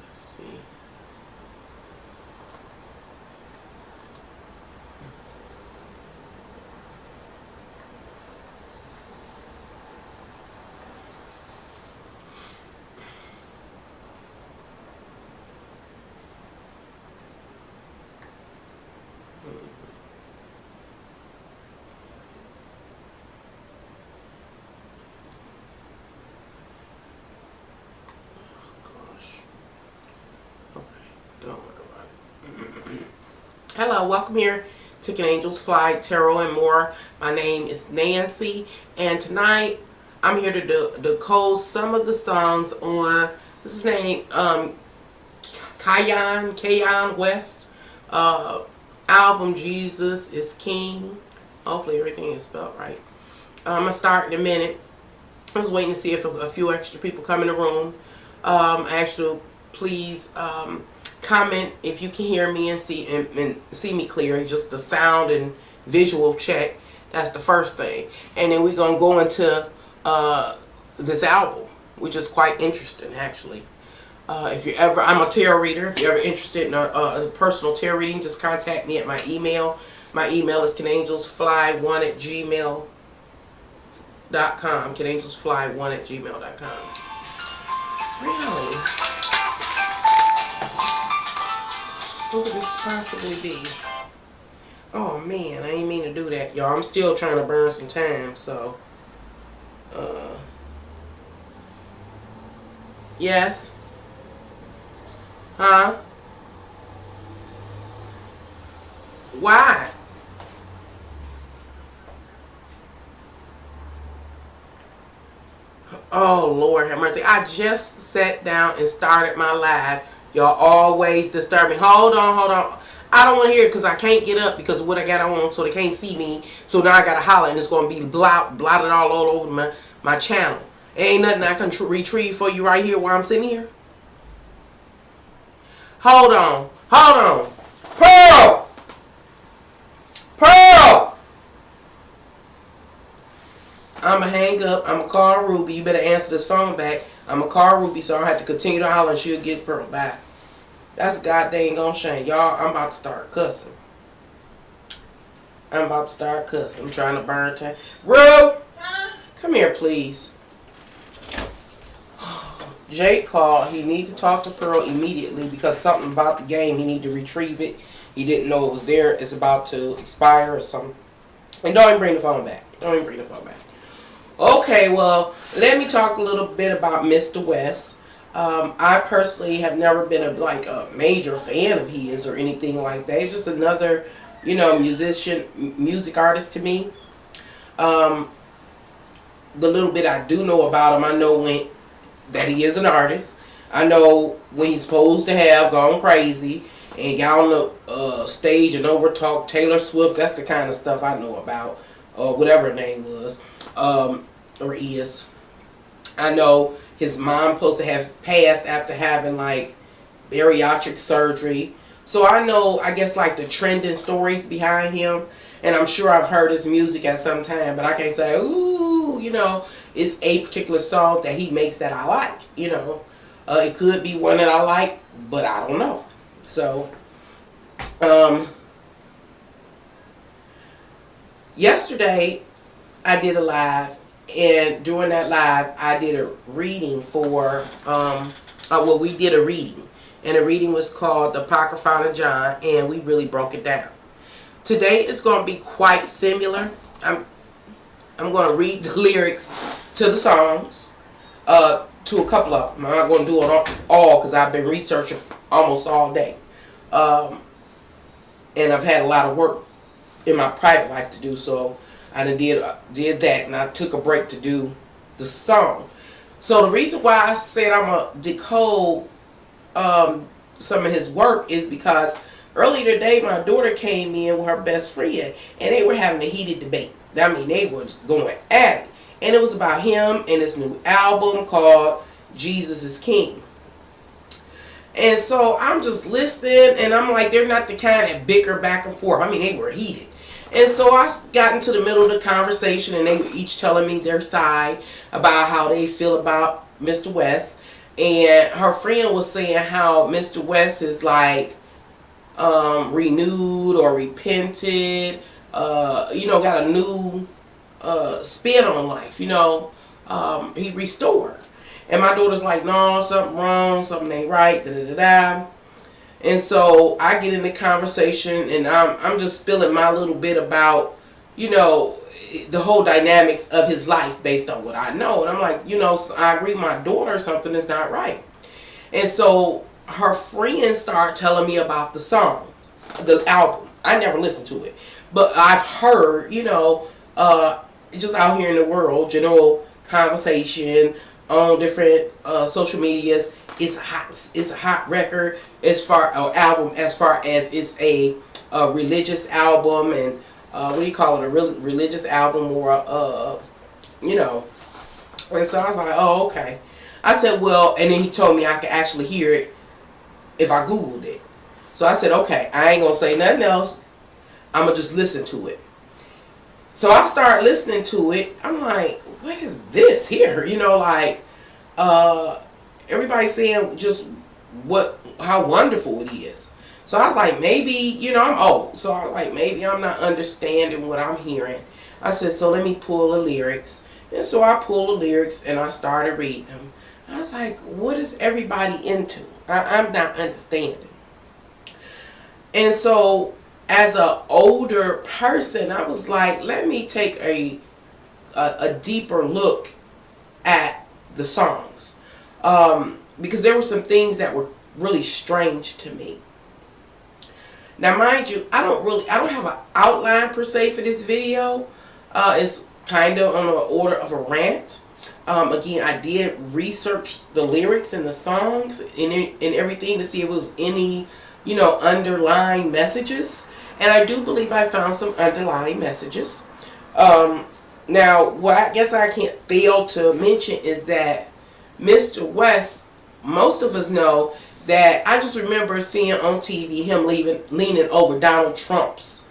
Let's see. Hello, welcome here to Can Angels Fly, Tarot and More. My name is Nancy, and tonight I'm here to decode some of the songs on, what's his name, Kanye West album, Jesus is King. Hopefully everything is spelled right. I'm going to start in a minute. I was waiting to see if a few extra people come in the room. Actually, please comment if you can hear me and see me clear. Just the sound and visual check. That's the first thing. And then we're going to go into this album, which is quite interesting, actually. If you ever, I'm a tarot reader. If you're ever interested in a personal tarot reading, just contact me at my email. My email is canangelsfly1@gmail.com. canangelsfly1@gmail.com. Really? What could this possibly be? Oh man, I ain't mean to do that, y'all. I'm still trying to burn some time, so. Yes? Huh? Why? Oh, Lord have mercy. I just sat down and started my live. Y'all always disturb me. Hold on, hold on. I don't want to hear it because I can't get up because of what I got on, so they can't see me. So now I got to holler, and it's going to be blotted all over my channel. Ain't nothing I can retrieve for you right here while I'm sitting here. Hold on. Hold on. Pearl! Pearl! I'm going to hang up. I'm going to call Ruby. You better answer this phone back. I'm going to call Ruby so I have to continue to holler and she'll get Pearl back. That's goddamn gonna shame. Y'all, I'm about to start cussing. I'm trying to burn time. Rue! Come here, please. Jake called. He need to talk to Pearl immediately because something about the game. He need to retrieve it. He didn't know it was there. It's about to expire or something. And don't even bring the phone back. Okay, well, let me talk a little bit about Mr. West. I personally have never been a major fan of his or anything like that. He's just another, music artist to me. The little bit I do know about him, I know that he is an artist. I know when he's supposed to have gone crazy and got on the stage and overtalked Taylor Swift. That's the kind of stuff I know about, or whatever her name was, or is. I know his mom supposed to have passed after having bariatric surgery. So I know, I guess, the trending stories behind him. And I'm sure I've heard his music at some time, but I can't say, ooh, it's a particular song that he makes that I like, It could be one that I like, but I don't know. So, yesterday I did a live, and during that live I did a reading for, well, we did a reading, and the reading was called The Apocrypha of John, and we really broke it down. Today is going to be quite similar. I'm going to read the lyrics to the songs, to a couple of them. I'm not going to do it all because I've been researching almost all day. And I've had a lot of work in my private life to do, so I did that, and I took a break to do the song. So the reason why I said I'm going to decode some of his work is because earlier today my daughter came in with her best friend, and they were having a heated debate. I mean, they were going at it. And it was about him and his new album called Jesus is King. And so I'm just listening, and I'm like, they're not the kind that bicker back and forth. I mean, they were heated. And so I got into the middle of the conversation, and they were each telling me their side about how they feel about Mr. West. And her friend was saying how Mr. West is like renewed or repented, got a new spin on life, he restored. And my daughter's like, no, something wrong, something ain't right, da da da da. And so I get in the conversation, and I'm just spilling my little bit about, the whole dynamics of his life based on what I know. And I'm like, I agree with my daughter, something is not right. And so her friend started telling me about the song, the album. I never listened to it, but I've heard, just out here in the world, general conversation on different social medias. It's a hot record album as far as it's a religious album, and what do you call it, a religious album, or And so I was like, oh, okay. I said, well, and then he told me I could actually hear it if I Googled it. So I said, okay, I ain't gonna say nothing else. I'm gonna just listen to it. So I started listening to it. I'm like, what is this here? Everybody's saying just how wonderful it is. So I was like, maybe, I'm old. So I was like, maybe I'm not understanding what I'm hearing. I said, so let me pull the lyrics. And so I pulled the lyrics and I started reading them. I was like, what is everybody into? I'm not understanding. And so as an older person, I was like, let me take a deeper look at the songs. Because there were some things that were really strange to me. Now, mind you, I don't have an outline per se for this video. It's kind of on the order of a rant. Again, I did research the lyrics and the songs and everything to see if it was any, underlying messages. And I do believe I found some underlying messages. Now, what I guess I can't fail to mention is that Mr. West, most of us know that I just remember seeing on TV him leaning over Donald Trump's,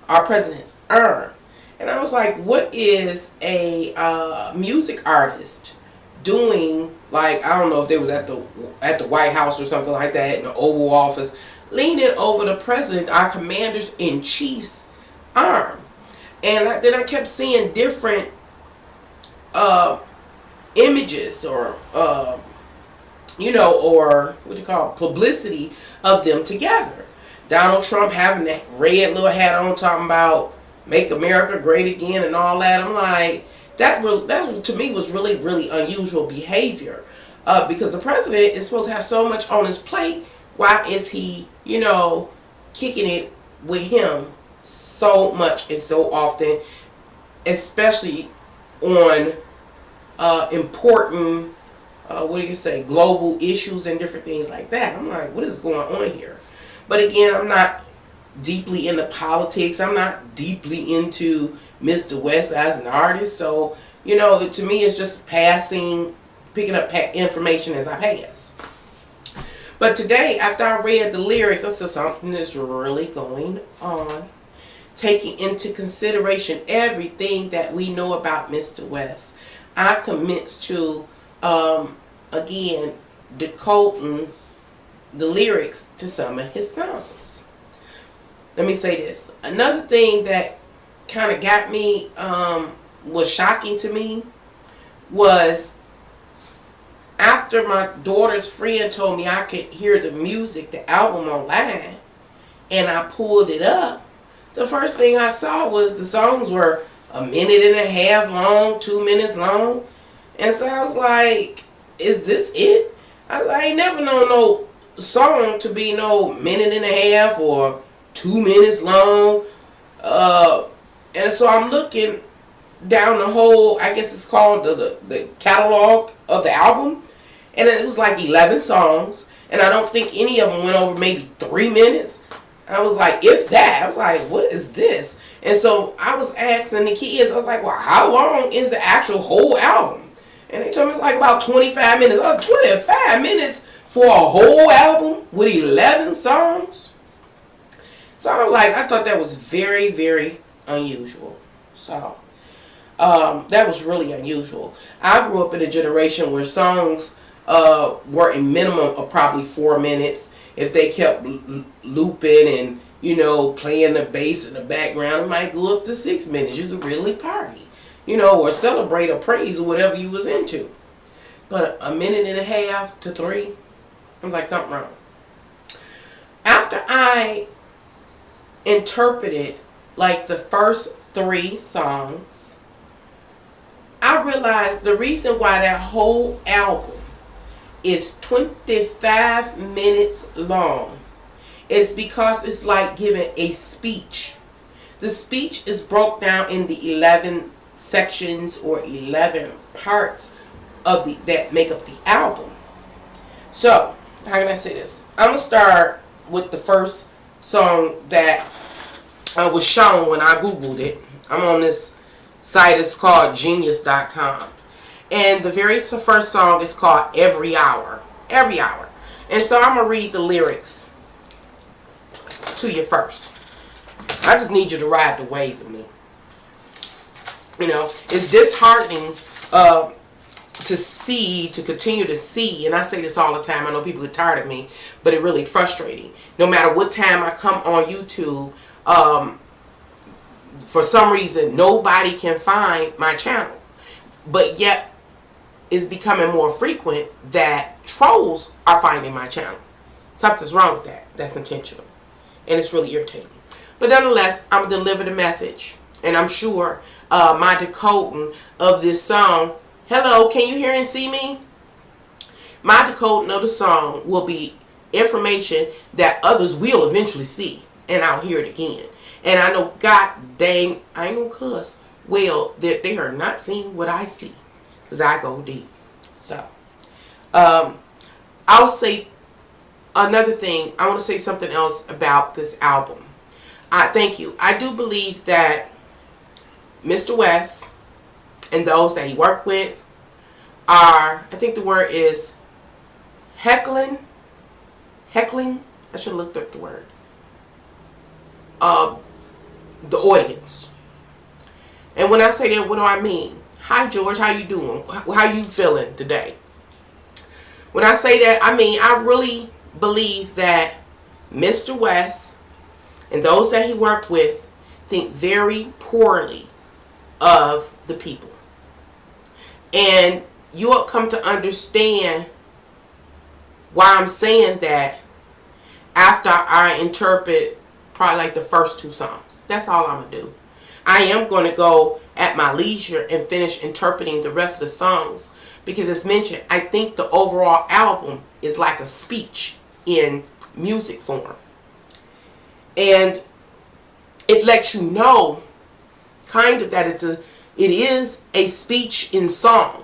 our president's arm. And I was like, what is a music artist doing? Like, I don't know if they was at the White House or something like that, in the Oval Office, leaning over the president, our commander-in-chief's arm. And then I kept seeing different images or or what do you call it, publicity of them together. Donald Trump having that red little hat on, talking about "Make America Great Again" and all that. I'm like, that to me was really, really unusual behavior, because the president is supposed to have so much on his plate. Why is he, kicking it with him so much and so often, especially on important, global issues and different things like that? I'm like, what is going on here? But again, I'm not deeply into politics. I'm not deeply into Mr. West as an artist. So, to me, it's just picking up information as I pass. But today, after I read the lyrics, I said something is really going on. Taking into consideration everything that we know about Mr. West, I commence to, again, decoding the lyrics to some of his songs. Let me say this. Another thing that kind of got me, was shocking to me, was after my daughter's friend told me I could hear the music, the album online, and I pulled it up, the first thing I saw was the songs were a minute and a half long, 2 minutes long. And so I was like, is this it? I ain't never known no song to be no minute and a half or 2 minutes long. And so I'm looking down the whole, I guess it's called the catalog of the album. And it was like 11 songs. And I don't think any of them went over maybe 3 minutes. I was like, if that. I was like, what is this? And so I was asking the kids, I was like, well, how long is the actual whole album? And they told me it's like about 25 minutes. Oh, 25 minutes for a whole album with 11 songs? So I was like, I thought that was very, very unusual. So that was really unusual. I grew up in a generation where songs were a minimum of probably 4 minutes. If they kept looping and, you know, playing the bass in the background, it might go up to 6 minutes. You could really party, you know, or celebrate or praise or whatever you was into. But a minute and a half to 3, I was like, something wrong. After I interpreted like the first 3 songs, I realized the reason why that whole album is 25 minutes long is because it's like giving a speech. The speech is broke down in the 11 sections or 11 parts of that make up the album. So, how can I say this? I'm going to start with the first song that was shown when I Googled it. I'm on this site. It's called Genius.com. And the very first song is called Every Hour. Every Hour. And so I'm going to read the lyrics to you first. I just need you to ride the wave with me. You know, it's disheartening to continue to see, and I say this all the time, I know people get tired of me, but it really frustrating. No matter what time I come on YouTube, for some reason, nobody can find my channel. But yet, it's becoming more frequent that trolls are finding my channel. Something's wrong with that. That's intentional. And it's really irritating. But nonetheless, I'm going to deliver the message. And I'm sure my decoding of this song. Hello, can you hear and see me? My decoding of the song will be information that others will eventually see. And I'll hear it again. And I know, God dang, I ain't going to cuss. Well, they are not seeing what I see. Because I go deep. So, I'll say another thing. I want to say something else about this album. Thank you. I do believe that Mr. West and those that he worked with are, I think the word is heckling. I should have looked up the word. The audience. And when I say that, what do I mean? Hi George, how you doing? How you feeling today? When I say that, I mean I really believe that Mr. West and those that he worked with think very poorly of the people. And you'll come to understand why I'm saying that after I interpret probably like the first 2 songs. That's all I'm going to do. I am going to go at my leisure and finish interpreting the rest of the songs. Because as mentioned, I think the overall album is like a speech in music form. And it lets you know kind of that it is a speech in song.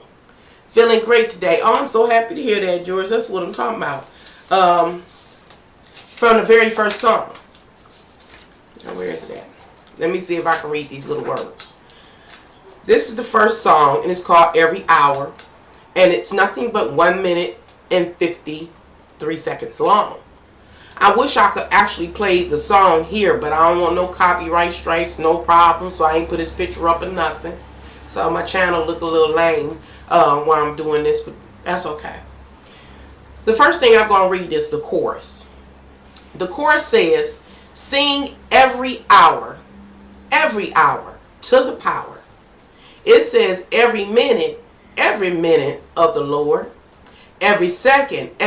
Feeling great today. Oh, I'm so happy to hear that, George. That's what I'm talking about. From the very first song. Now, where is it at? Let me see if I can read these little words. This is the first song, and it's called Every Hour. And it's nothing but 1 minute and 53 seconds long. I wish I could actually play the song here, but I don't want no copyright strikes, no problem. So I ain't put his picture up or nothing. So my channel look a little lame while I'm doing this, but that's okay. The first thing I'm going to read is the chorus. The chorus says, sing every hour to the power. It says every minute of the Lord. Every second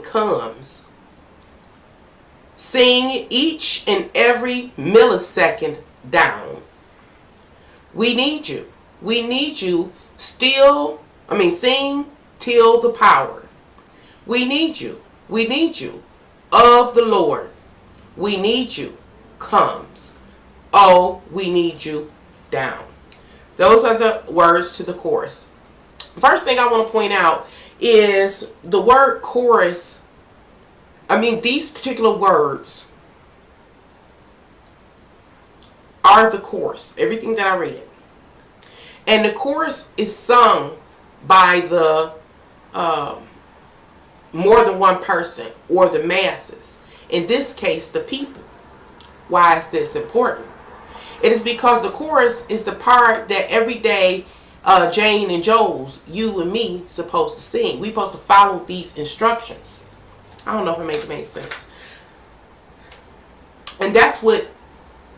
comes. Sing each and every millisecond down. We need you. We need you sing till the power. We need you. We need you of the Lord. We need you comes. Oh, we need you down. Those are the words to the chorus. First thing I want to point out is the word chorus. These particular words are the chorus. Everything that I read. And the chorus is sung by the more than one person or the masses. In this case, the people. Why is this important? It is because the chorus is the part that every day Jane and Joe's, you and me, supposed to sing. We supposed to follow these instructions. I don't know if it makes sense. And that's what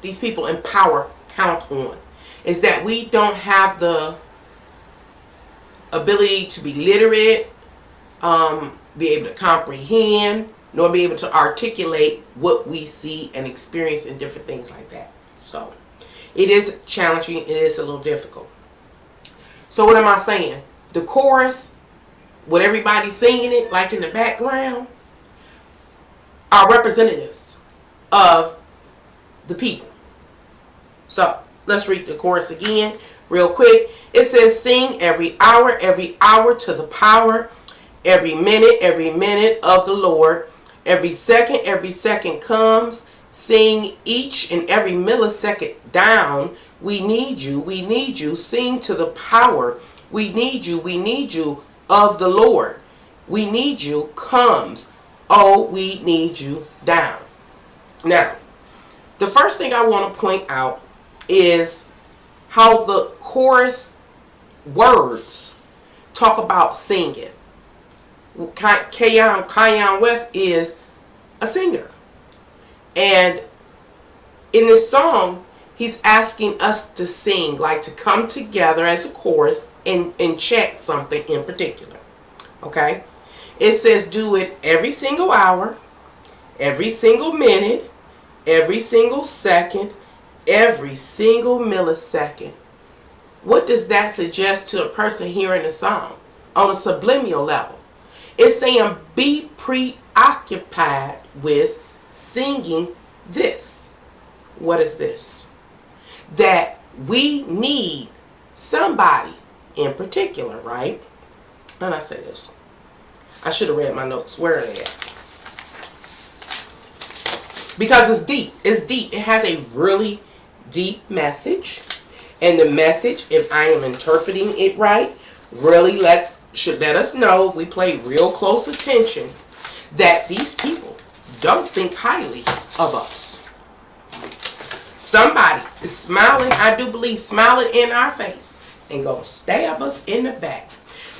these people in power count on. Is that we don't have the ability to be literate, be able to comprehend, nor be able to articulate what we see and experience and different things like that. So it is challenging. It is a little difficult. So what am I saying? The chorus, with everybody singing it like in the background, are representatives of the people. So let's read the chorus again real quick. It says, sing every hour to the power. Every minute of the Lord. Every second comes. Sing each and every millisecond down. We need you, sing to the power. We need you of the Lord. We need you comes. Oh, we need you down. Now, the first thing I want to point out is how the chorus words talk about singing. Kanye West is a singer. And in this song, he's asking us to sing, like to come together as a chorus and chant something in particular. Okay? It says do it every single hour, every single minute, every single second, every single millisecond. What does that suggest to a person hearing the song on a subliminal level? It's saying be preoccupied with singing this. What is this? That we need somebody in particular, right? And I say this. I should have read my notes. Where are they at? Because it's deep. It's deep. It has a really deep message. And the message, if I am interpreting it right, really should let us know, if we pay real close attention, that these people don't think highly of us. Somebody is smiling, I do believe, smiling in our face and gonna stab us in the back.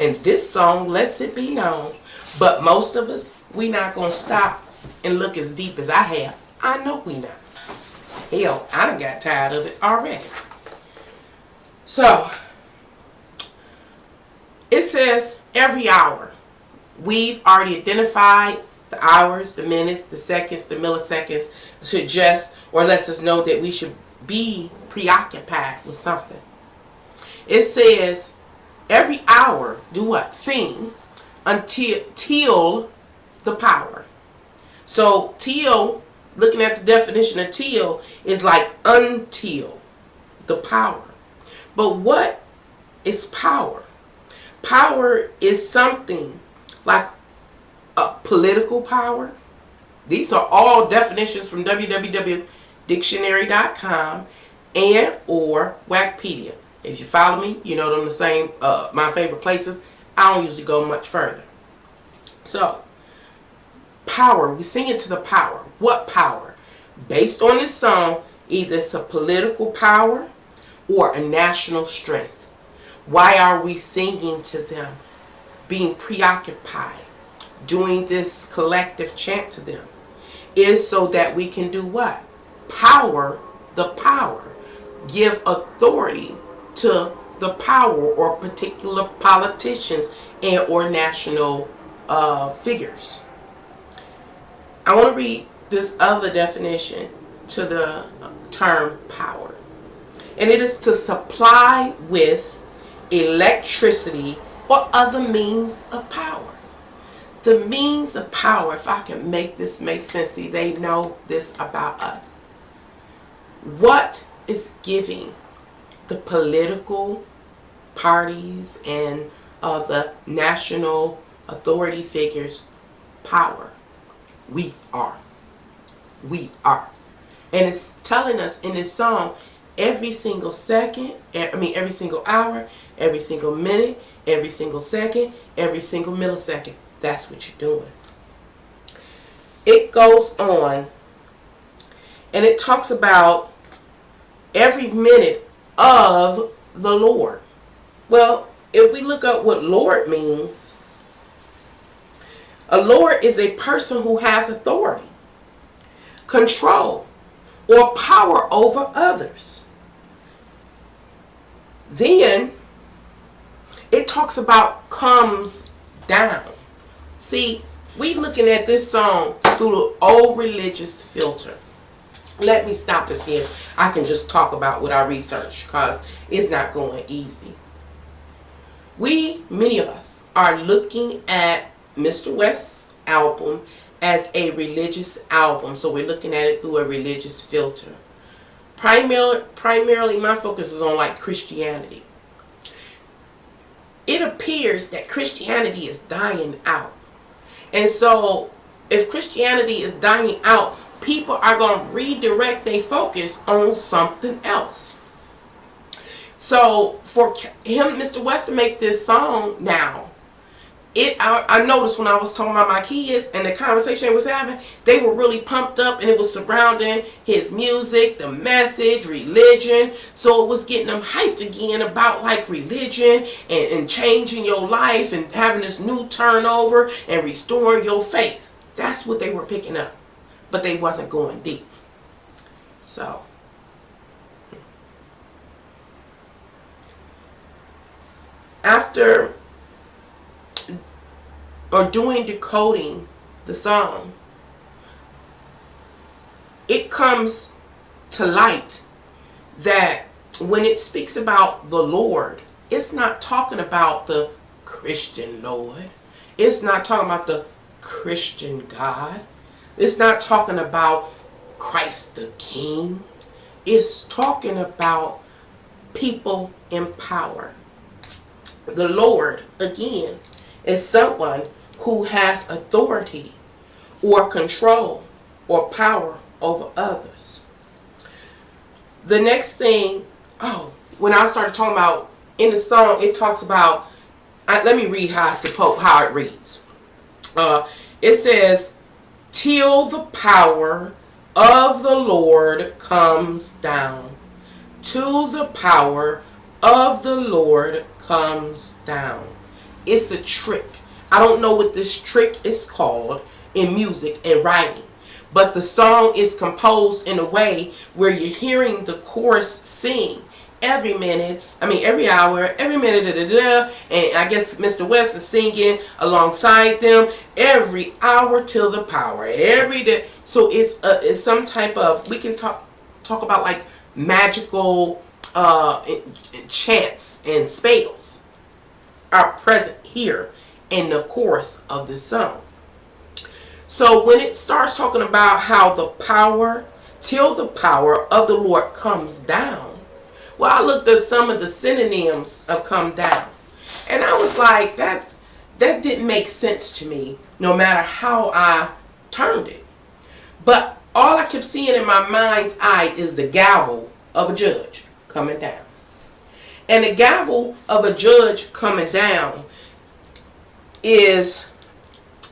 And this song lets it be known. But most of us, we not gonna stop and look as deep as I have. I know we not. Hell, I done got tired of it already. So, it says every hour. We've already identified the hours, the minutes, the seconds, the milliseconds, suggest or lets us know that we should be preoccupied with something. It says every hour, do what? Sing until the power. So till, looking at the definition of till, is like until the power. But what is power? Power is something like a political power. These are all definitions from www.dictionary.com and or Wikipedia. If you follow me, you know them the same, my favorite places. I don't usually go much further. So, power, we sing it to the power. What power? Based on this song, either it's a political power or a national strength. Why are we singing to them? Being preoccupied doing this collective chant to them is so that we can do what? Power the power. Give authority to the power or particular politicians and or national figures. I want to read this other definition to the term power. And it is to supply with electricity or other means of power. The means of power, if I can make this make sense, see, they know this about us. What is giving the political parties and the national authority figures power? We are. We are. And it's telling us in this song, every single second, every single hour, every single minute, every single second, every single millisecond. That's what you're doing. It goes on and it talks about every minute of the Lord. Well, if we look up what Lord means, a Lord is a person who has authority, control, or power over others. Then it talks about comes down. See, we looking at this song through the old religious filter. Let me stop to see if I can just talk about what I researched, because it's not going easy. Many of us, are looking at Mr. West's album as a religious album. So we're looking at it through a religious filter. Primarily my focus is on like Christianity. It appears that Christianity is dying out. And so if Christianity is dying out, people are going to redirect their focus on something else. So for him, Mr. West, to make this song now, I noticed when I was talking about my kids and the conversation they was having, they were really pumped up and it was surrounding his music, the message, religion. So it was getting them hyped again about like religion and changing your life and having this new turnover and restoring your faith. That's what they were picking up. But they wasn't going deep. So after or doing decoding the song, it comes to light that when it speaks about the Lord, it's not talking about the Christian Lord. It's not talking about the Christian God. It's not talking about Christ the King. It's talking about people in power. The Lord, again, is someone who has authority or control or power over others. The next thing, when I started talking about in the song, it talks about, let me read how it reads. It says, till the power of the Lord comes down. To the power of the Lord comes down. It's a trick. I don't know what this trick is called in music and writing, but the song is composed in a way where you're hearing the chorus sing every minute, every hour, every minute, and I guess Mr. West is singing alongside them every hour till the power, every day. So it's some type of, we can talk about like magical chants and spells are present here in the chorus of this song. So when it starts talking about how the power, till the power of the Lord comes down, well, I looked at some of the synonyms of come down, and I was like, that didn't make sense to me, no matter how I turned it. But all I kept seeing in my mind's eye is the gavel of a judge coming down. And the gavel of a judge coming down is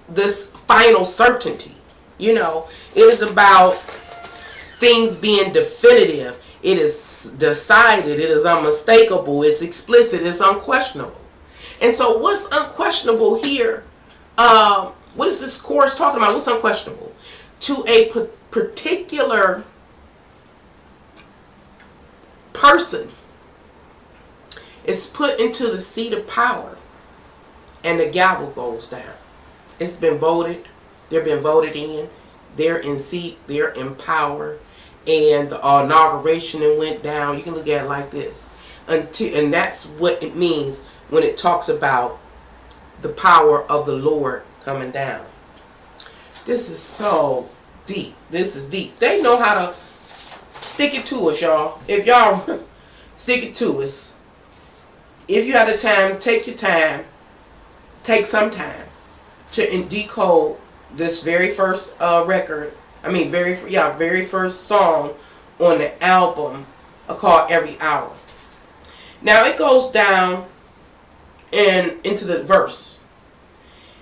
this final certainty. You know, it is about things being definitive. It is decided. It is unmistakable. It's explicit. It's unquestionable. And so what's unquestionable here What is this chorus talking about? What's unquestionable? To a particular person is put into the seat of power, and the gavel goes down. It's been voted. They've been voted in. They're in seat. They're in power. And the inauguration went down. You can look at it like this. And that's what it means when it talks about the power of the Lord coming down. This is so deep. This is deep. They know how to stick it to us, y'all. If y'all stick it to us. If you have the time, take your time. Take some time to decode this very first record. I mean, very first song on the album called Every Hour. Now it goes down and into the verse.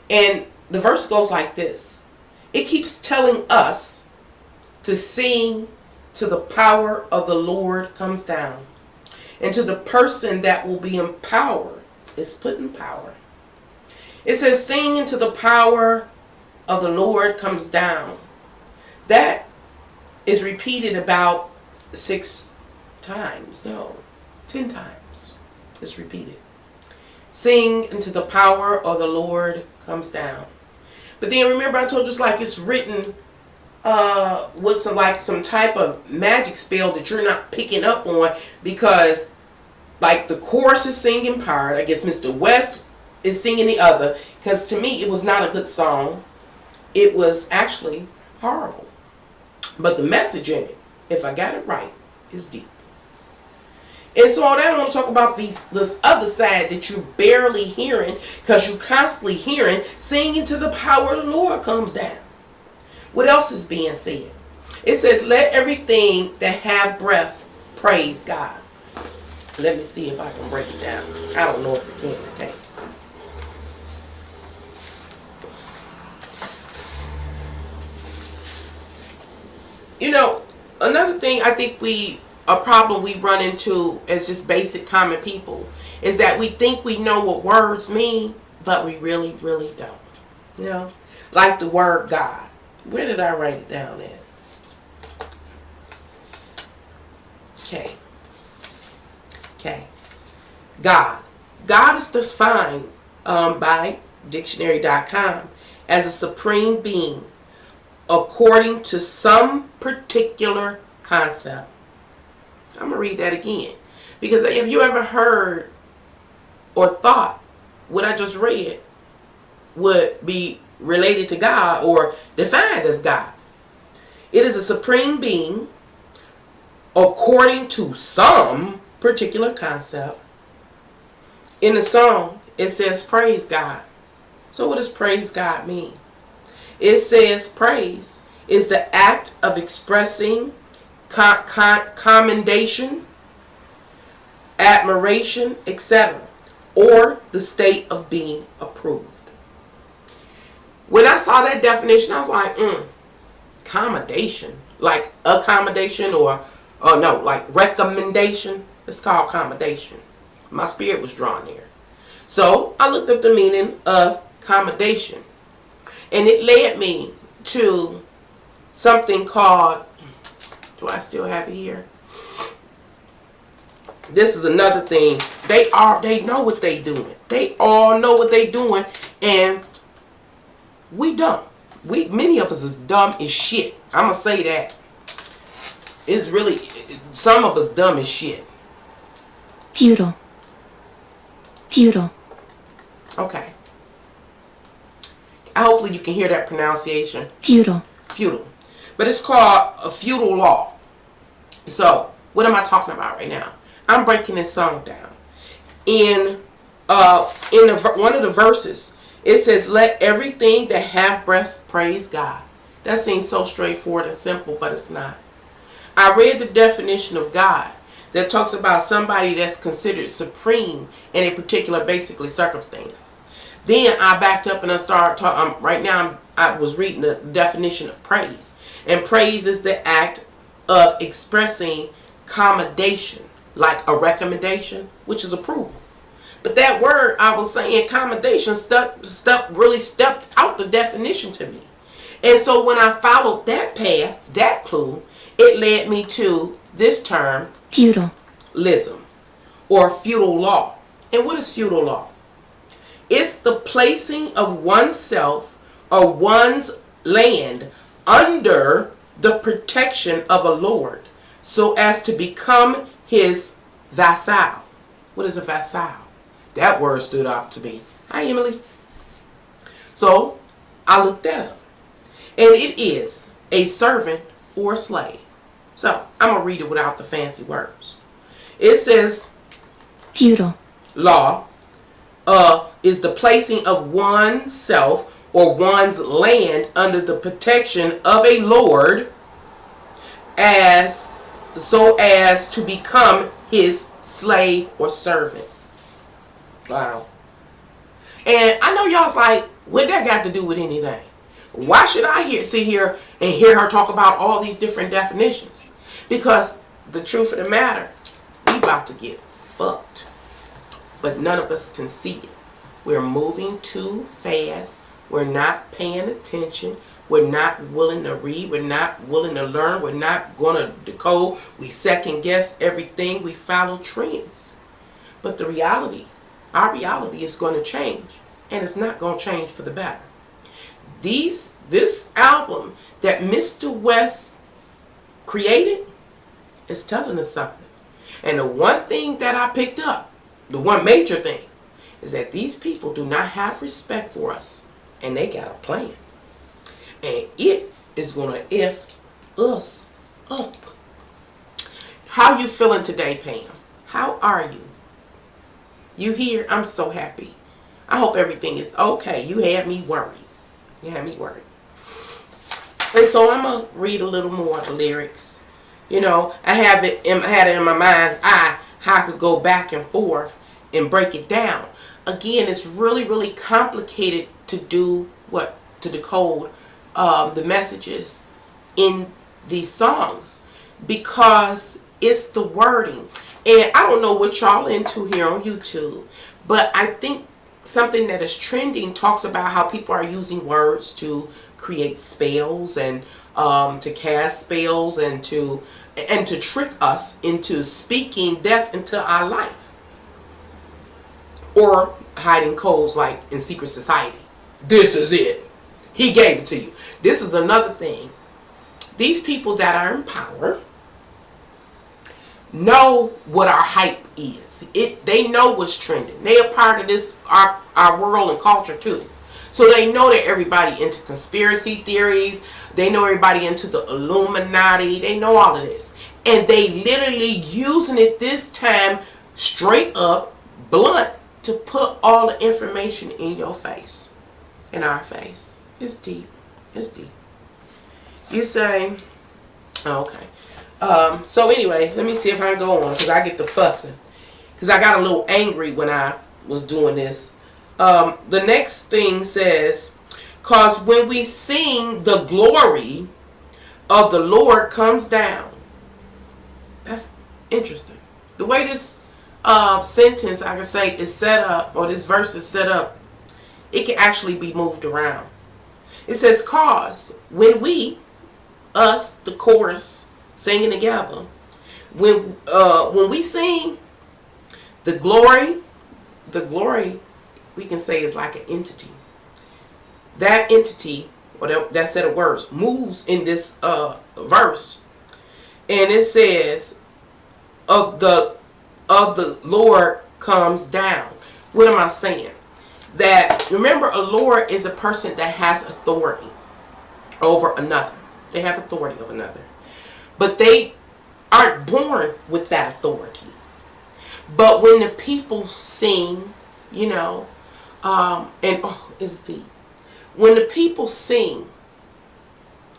And the verse goes like this. It keeps telling us to sing to the power of the Lord comes down. And to the person that will be in power is put in power. It says sing into the power of the Lord comes down. That is repeated about 6 times. No, 10 times. It's repeated. Sing into the power of the Lord comes down. But then remember I told you it's like it's written with some type of magic spell that you're not picking up on, because like the chorus is singing part. I guess Mr. West is singing the other, because to me it was not a good song. It was actually horrible. But the message in it, if I got it right, is deep. And so now I want to talk about this other side that you're barely hearing, because you're constantly hearing singing to the power of the Lord comes down. What else is being said? It says, let everything that have breath praise God. Let me see if I can break it down. I don't know if it can. Okay. You know, another thing I think a problem we run into as just basic common people is that we think we know what words mean, but we really, really don't. You know, like the word God. Where did I write it down at? Okay. God. God is defined by dictionary.com as a supreme being according to some particular concept. I'm going to read that again. Because if you ever heard or thought what I just read would be related to God or defined as God. It is a supreme being according to some particular concept. In the song, it says praise God. So what does praise God mean? It says praise is the act of expressing commendation, admiration, etc., or the state of being approved. When I saw that definition, I was like, commendation, like accommodation or no, like recommendation. It's called commendation. My spirit was drawn there. So I looked up the meaning of commendation, and it led me to something called, do I still have it here? This is another thing. They know what they doing. They all know what they doing, and we dumb. Many of us is dumb as shit. I'm gonna say that. It's really, some of us dumb as shit. Feudal. Okay. Hopefully you can hear that pronunciation. Feudal. But it's called a feudal law. So, what am I talking about right now? I'm breaking this song down. In one of the verses, it says, let everything that have breath praise God. That seems so straightforward and simple, but it's not. I read the definition of God that talks about somebody that's considered supreme in a particular basically circumstance. Then I backed up and I started talking. Right now I was reading the definition of praise. And praise is the act of expressing commendation, like a recommendation, which is approval. But that word I was saying, accommodation, really stepped out the definition to me. And so when I followed that path, that clue, it led me to this term, feudalism, or feudal law. And what is feudal law? It's the placing of oneself or one's land under the protection of a lord so as to become his vassal. What is a vassal? That word stood out to me. Hi, Emily. So I looked that up. And it is a servant or a slave. So I'm going to read it without the fancy words. It says, feudal law is the placing of oneself or one's land under the protection of a lord so as to become his slave or servant. Wow. And I know y'all's like, what that got to do with anything? Why should I sit here and hear her talk about all these different definitions? Because the truth of the matter, we about to get fucked. But none of us can see it. We're moving too fast. We're not paying attention. We're not willing to read. We're not willing to learn. We're not going to decode. We second guess everything. We follow trends. But the reality, our reality is going to change. And it's not going to change for the better. This album that Mr. West created is telling us something. And the one thing that I picked up, the one major thing, is that these people do not have respect for us. And they got a plan. And it is going to F us up. How you feeling today, Pam? How are you? You here? I'm so happy. I hope everything is okay. You had me worried. You had me worried. And so I'm going to read a little more of the lyrics. You know, I had it in my mind's eye how I could go back and forth and break it down. Again, it's really, really complicated to do what? To decode the messages in these songs because it's the wording. And I don't know what y'all into here on YouTube, but I think something that is trending talks about how people are using words to create spells and to cast spells and to trick us into speaking death into our life, or hiding codes like in secret society. This is it. He gave it to you. This is another thing. These people that are in power know what our hype is. They know what's trending. They are part of this our world and culture too. So they know that everybody into conspiracy theories. They know everybody into the Illuminati. They know all of this. And they literally using it this time straight up, blunt, to put all the information in your face. In our face. It's deep. It's deep. You say, okay. So anyway, let me see if I can go on because I get to fussing. Because I got a little angry when I was doing this. The next thing says, cause when we sing, the glory of the Lord comes down. That's interesting. The way this sentence, I can say, is set up, or this verse is set up, it can actually be moved around. It says, cause when we, us, the chorus, singing together, when we sing, the glory, we can say is like an entity. That entity, or that set of words, moves in this verse, and it says, of the Lord comes down. What am I saying? That, remember, a Lord is a person that has authority over another. They have authority over another. But they aren't born with that authority. But when the people sing, you know, and oh, it's deep. When the people sing,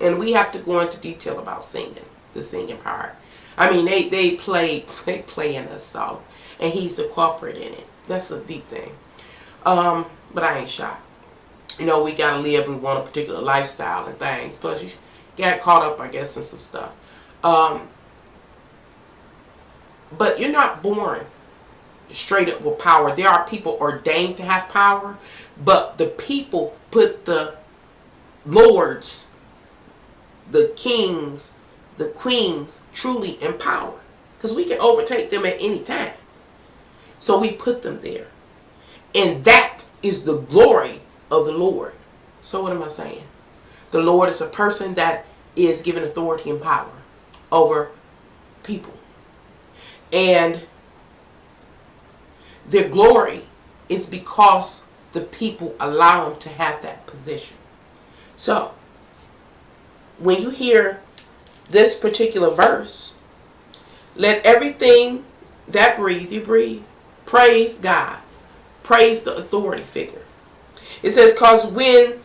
and we have to go into detail about singing, the singing part. I mean, they play in a song, and he's a culprit in it. That's a deep thing. But I ain't shocked. You know, we gotta live. We want a particular lifestyle and things. Plus, you got caught up, I guess, in some stuff. But you're not born straight up with power. There are people ordained to have power, but the people put the lords, the kings, the queens truly in power, because we can overtake them at any time. So we put them there, and that is the glory of the Lord. So what am I saying? The Lord is a person that is given authority and power over people, and their glory is because the people allow him to have that position. So when you hear this particular verse, let everything that breathe, you breathe. Praise God. Praise the authority figure. It says, because when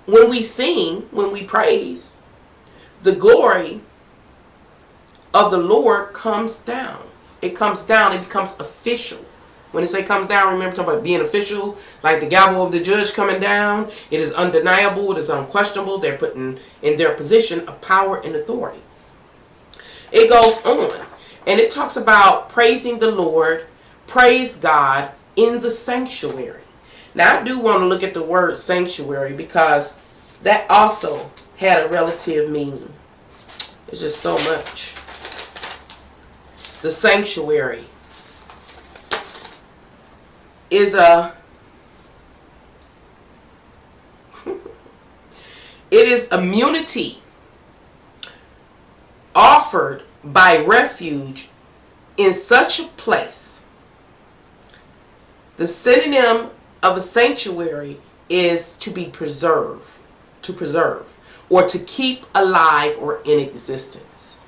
we sing, when we praise, the glory of the Lord comes down. It comes down. It becomes official. When it say comes down, remember talking about being official, like the gavel of the judge coming down. It is undeniable. It is unquestionable. They're putting in their position of power and authority. It goes on, and it talks about praising the Lord, praise God in the sanctuary. Now, I do want to look at the word sanctuary, because that also had a relative meaning. It's just so much. The sanctuary is it is immunity offered by refuge in such a place. The synonym of a sanctuary is to be preserved, to preserve, or to keep alive or in existence.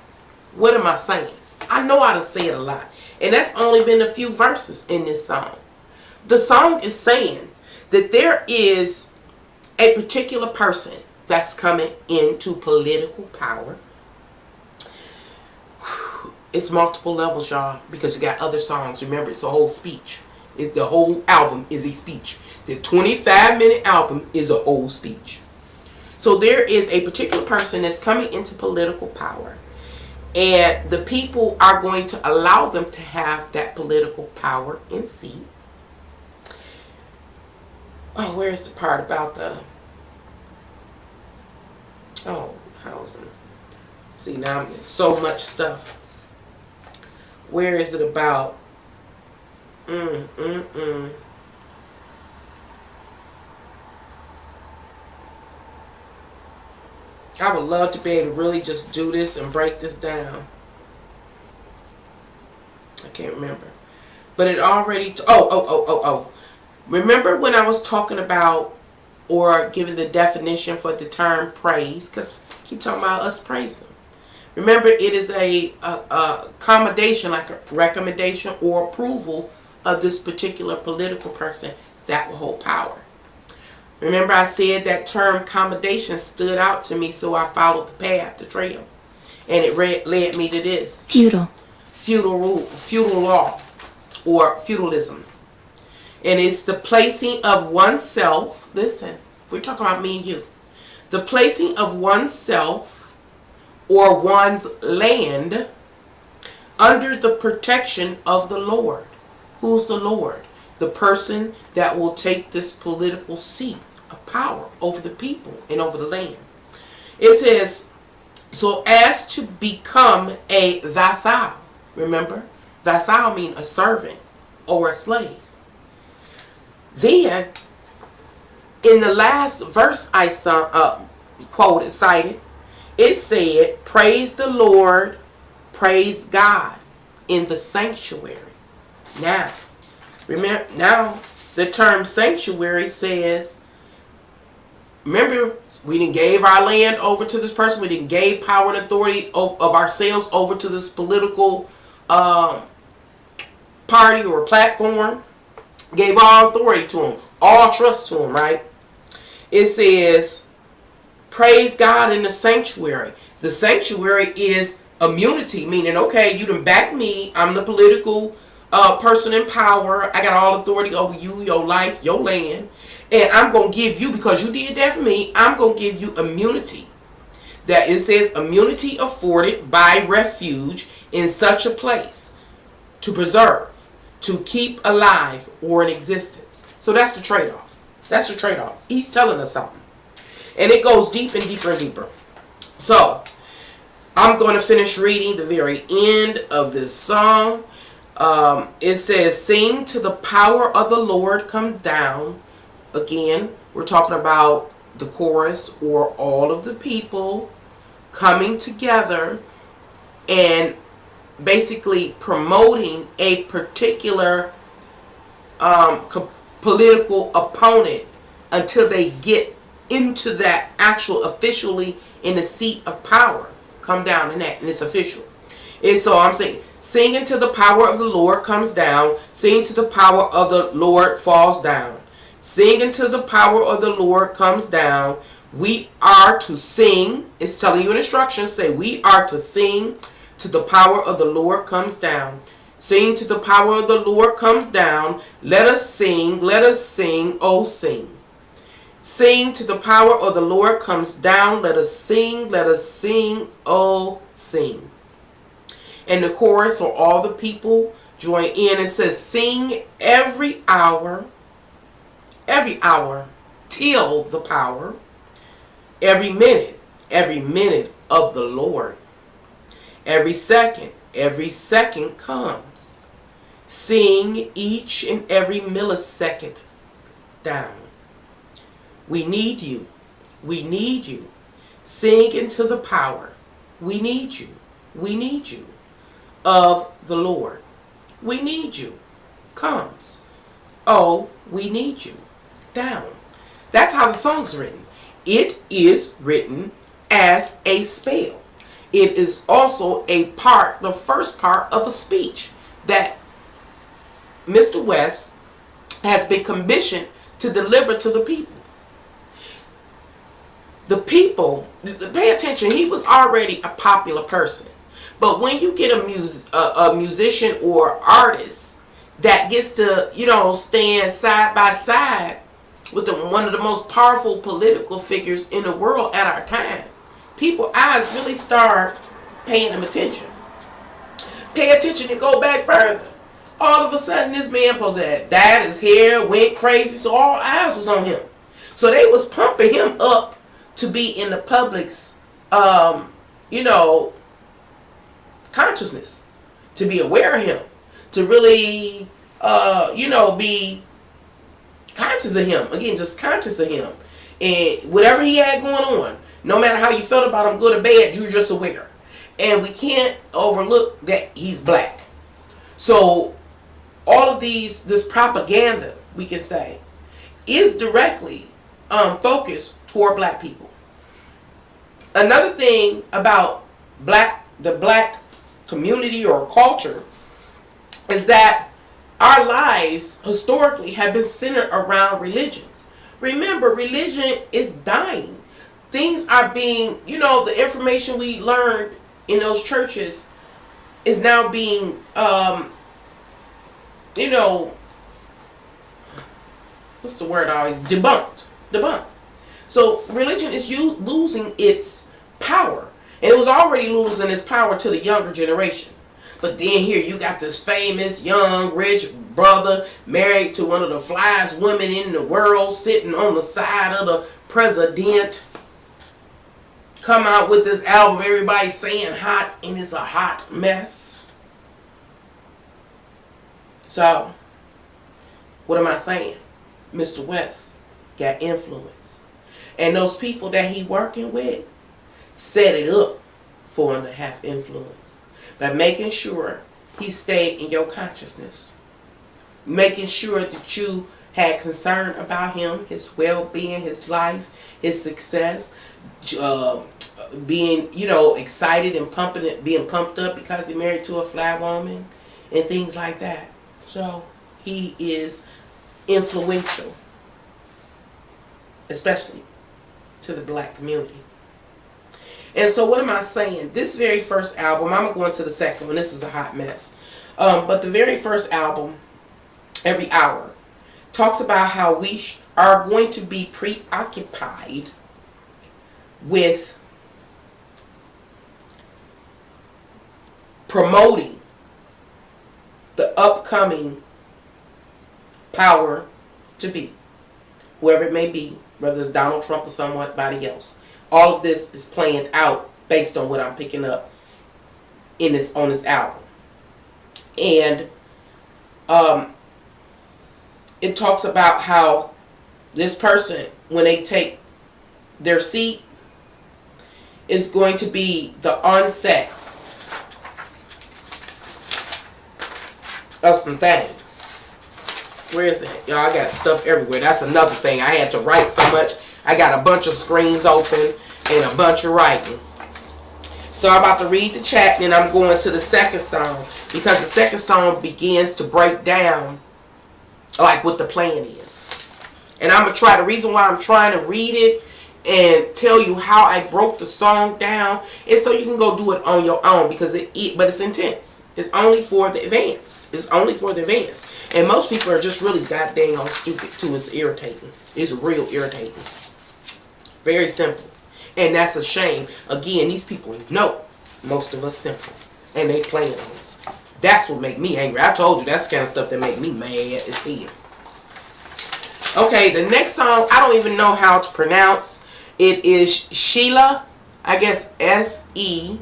What am I saying? I know how to say it a lot, and that's only been a few verses in this song. The song is saying that there is a particular person that's coming into political power. It's multiple levels, y'all, because you got other songs. Remember, it's a whole speech. The whole album is a speech. The 25-minute album is a whole speech. So there is a particular person that's coming into political power, and the people are going to allow them to have that political power and seat. Oh, where's the part about the housing? See, now there's so much stuff. Where is it about? I would love to be able to really just do this and break this down. I can't remember. But it already... Remember when I was talking about, or giving the definition for the term praise? Because I keep talking about us praising. Remember, it is a accommodation, like a recommendation or approval of this particular political person that will hold power. Remember, I said that term accommodation stood out to me, so I followed the path, the trail. And it led me to this. Feudal. Feudal rule, feudal law, or feudalism. And it's the placing of oneself, listen, we're talking about me and you. The placing of oneself or one's land under the protection of the Lord. Who's the Lord? The person that will take this political seat of power over the people and over the land. It says, so as to become a vassal. Remember, vassal means a servant or a slave. Then, in the last verse I cited, it said, praise the Lord, praise God in the sanctuary. Now, remember, now the term sanctuary says, remember, we didn't gave our land over to this person. We didn't gave power and authority of ourselves over to this political party or platform. Gave all authority to him, all trust to him, right? It says, praise God in the sanctuary. The sanctuary is immunity, meaning, okay, you done back me. I'm the political person in power. I got all authority over you, your life, your land. And I'm going to give you, because you did that for me, I'm going to give you immunity. That it says immunity afforded by refuge in such a place, to preserve, to keep alive or in existence. So that's the trade-off. That's the trade-off. He's telling us something. And it goes deep and deeper and deeper. So I'm going to finish reading the very end of this song. It says, sing to the power of the Lord come down. Again, we're talking about the chorus or all of the people coming together and basically promoting a particular political opponent until they get into that actual officially in the seat of power. Come down in that, and it's official. And so I'm saying, sing until the power of the Lord comes down. Sing till the power of the Lord falls down. Sing until the power of the Lord comes down. We are to sing. It's telling you an instruction. Say, we are to sing till the power of the Lord comes down. Sing till the power of the Lord comes down. Let us sing, oh sing. Sing till the power of the Lord comes down. Let us sing, oh sing. And the chorus, or all the people, join in and says, sing every hour, till the power, every minute of the Lord. Every second comes. Sing each and every millisecond down. We need you. We need you. Sing into the power. We need you. We need you. Of the Lord. We need you. Comes. Oh, we need you. Down. That's how the song's written. It is written as a spell. It is also a part, the first part of a speech that Mr. West has been commissioned to deliver to the people. The people, pay attention, he was already a popular person. But when you get a musician or artist that gets to, stand side by side with one of the most powerful political figures in the world at our time, people's eyes really start paying them attention. Pay attention and go back further. All of a sudden, this man possessed, dyed his hair, went crazy, so all eyes was on him. So they was pumping him up to be in the public's, consciousness, to be aware of him, to really, be conscious of him. Again, just conscious of him. And whatever he had going on, no matter how you felt about him, good or bad, you're just aware. And we can't overlook that he's black. So all of this propaganda, we can say, is directly focused toward black people. Another thing about the black community or culture is that our lives historically have been centered around religion. Remember, religion is dying. Things are being, the information we learned in those churches is now being, what's the word always? Debunked. So religion is losing its power. And it was already losing its power to the younger generation. But then here you got this famous, young, rich brother married to one of the flyest women in the world, sitting on the side of the president. Come out with this album, everybody's saying hot, and it's a hot mess. So, what am I saying? Mr. West got influence. And those people that he working with set it up for him to have influence. By making sure he stayed in your consciousness. Making sure that you had concern about him, his well-being, his life, his success, being, excited and being pumped up because he married to a fly woman and things like that. So he is influential, especially to the black community. And so what am I saying? This very first album, I'm going to go into the second one. This is a hot mess. But the very first album, Every Hour, talks about how we are going to be preoccupied with promoting the upcoming power to be, whoever it may be, whether it's Donald Trump or somebody else. All of this is playing out based on what I'm picking up on this album. And it talks about how this person, when they take their seat, is going to be the onset of some things. Where is it? Y'all, I got stuff everywhere. That's another thing. I had to write so much. I got a bunch of screens open and a bunch of writing. So I'm about to read the chat, and then I'm going to the second song, because the second song begins to break down like what the plan is. And I'm going to try, the reason why I'm trying to read it and tell you how I broke the song down is so you can go do it on your own, because but it's intense. It's only for the advanced. It's only for the advanced. And most people are just really goddamn on stupid too. It's irritating. It's real irritating. Very simple. And that's a shame. Again, these people know most of us simple. And they playing on us. That's what make me angry. I told you that's the kind of stuff that make me mad as hell. Okay, the next song, I don't even know how to pronounce. It is Sheila. I guess S-E-Lah.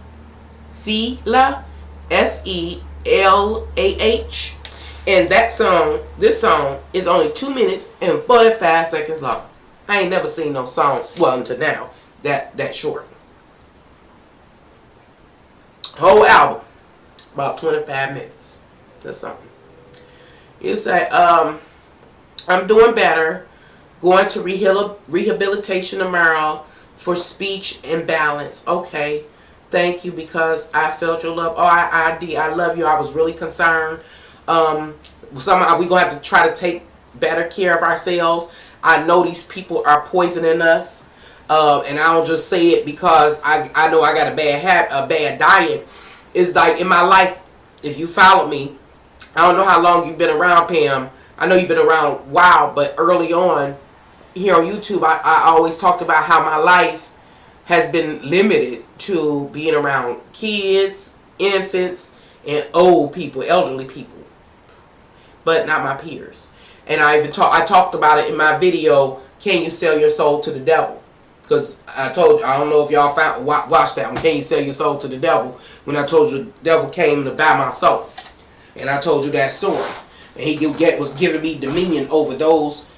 S-E-L-A-H. And that song, this song, is only 2 minutes and 45 seconds long. I ain't never seen no song, well, until now, that short. Whole album, about 25 minutes. That's something. You say, I'm doing better. Going to rehabilitation tomorrow for speech imbalance. Okay. Thank you, because I felt your love. Oh, I love you. I was really concerned. Somehow we're going to have to try to take better care of ourselves. I know these people are poisoning us. And I don't just say it because I know I got a bad diet. It's like in my life, if you follow me, I don't know how long you've been around, Pam. I know you've been around a while, but early on here on YouTube, I always talked about how my life has been limited to being around kids, infants, and old people, elderly people, but not my peers. And I talked about it in my video, Can You Sell Your Soul to the Devil? Because I told you, I don't know if y'all watched that one, Can You Sell Your Soul to the Devil? When I told you the devil came to buy my soul. And I told you that story. And he was giving me dominion over those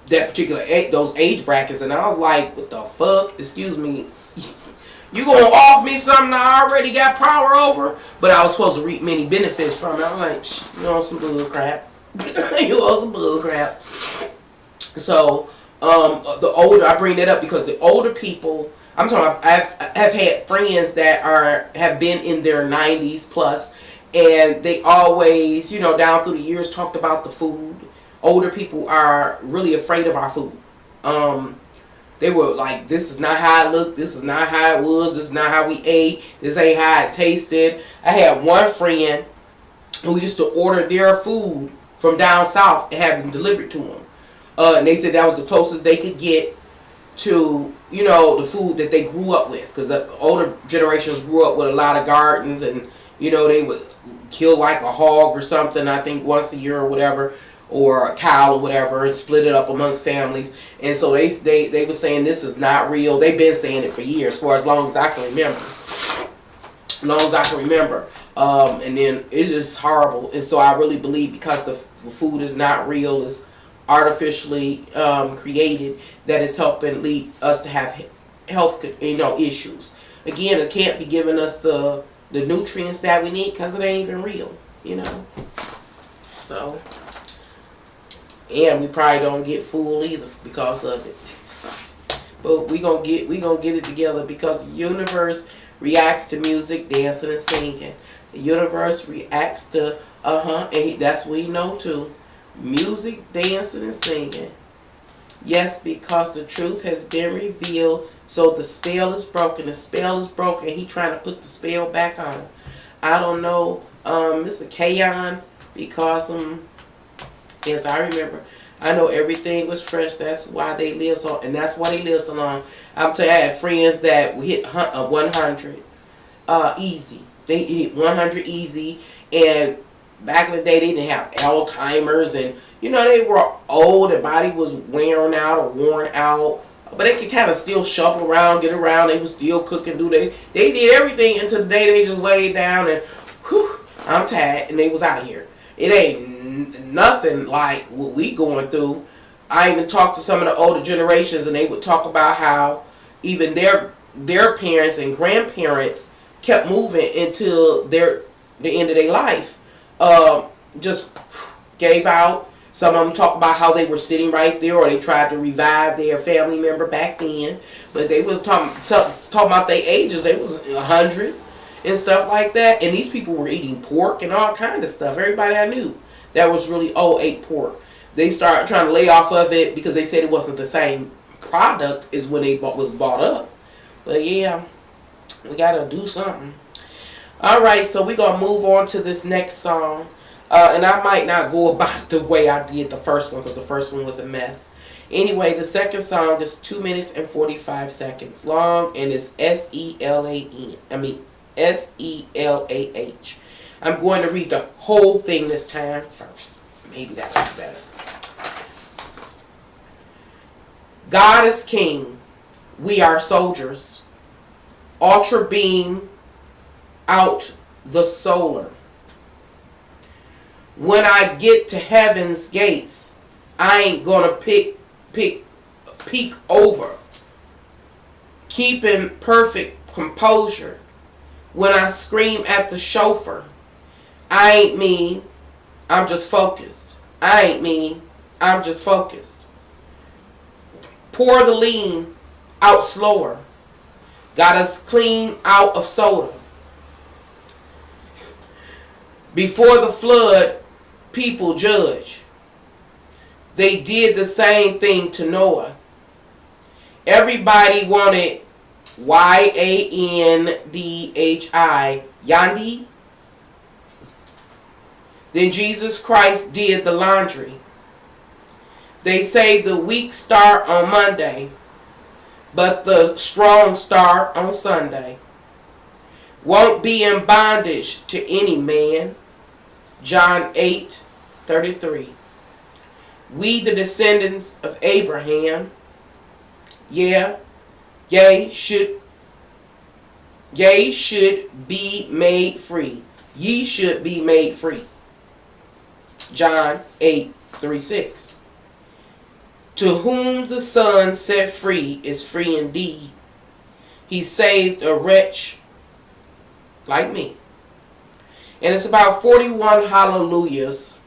age brackets. And I was like, what the fuck? Excuse me. You gonna off me something I already got power over? But I was supposed to reap many benefits from it. I was like, you want some bull crap. You want some bull crap. So, I bring that up because the older people, I'm talking about, I've had friends that have been in their 90s plus, and they always, down through the years talked about the food. Older people are really afraid of our food. They were like, this is not how it looked, this is not how it was, this is not how we ate, this ain't how it tasted. I had one friend who used to order their food from down south and have them delivered to them. And they said that was the closest they could get to, the food that they grew up with. Because the older generations grew up with a lot of gardens, and, they would kill like a hog or something, I think once a year or whatever, or a cow or whatever, and split it up amongst families. And so they were saying this is not real. They've been saying it for years, for as long as I can remember. And then it's just horrible. And so I really believe because the food is not real, it's artificially created, that is helping lead us to have health issues. Again, it can't be giving us the nutrients that we need because it ain't even real, So, and we probably don't get full either because of it. But we gonna get it together, because the universe reacts to music, dancing, and singing. The universe reacts to and that's what we know too. Music, dancing, and singing. Yes, because the truth has been revealed, so the spell is broken. The spell is broken. He trying to put the spell back on. I don't know, Mr. Kayon, because yes, I remember. I know everything was fresh. That's why they live so, and that's why they live so long. I'm telling you, I had friends that hit 100 easy. They hit 100 easy, and back in the day, they didn't have Alzheimer's, and they were old. Their body was wearing out or worn out, but they could kind of still shuffle around, get around. They was still cooking, they did everything until the day they just laid down and, whew, I'm tired, and they was out of here. It ain't nothing like what we going through. I even talked to some of the older generations, and they would talk about how even their parents and grandparents kept moving until the end of their life. Just gave out. Some of them talk about how they were sitting right there, or they tried to revive their family member back then. But they was talking about their ages. They was 100 and stuff like that. And these people were eating pork and all kind of stuff. Everybody I knew that was really old ate pork. They started trying to lay off of it because they said it wasn't the same product as when it was bought up. But yeah, we gotta do something. Alright, so we're going to move on to this next song. And I might not go about it the way I did the first one, because the first one was a mess. Anyway, the second song is 2 minutes and 45 seconds long, and it's S-E-L-A-H. I'm going to read the whole thing this time first. Maybe that would be better. God is king. We are soldiers. Ultra beam out the solar. When I get to heaven's gates, I ain't gonna peek over. Keeping perfect composure. When I scream at the chauffeur, I ain't mean, I'm just focused. I ain't mean, I'm just focused. Pour the lean out slower. Got us clean out of soda. Before the flood, people judge. They did the same thing to Noah. Everybody wanted Y-A-N-D-H-I, Yandi. Then Jesus Christ did the laundry. They say the weak start on Monday, but the strong start on Sunday. Won't be in bondage to any man. John 8:33. We the descendants of Abraham. Ye should be made free. Ye should be made free. John 8:36. To whom the Son set free is free indeed. He saved a wretch like me. And it's about 41 hallelujahs.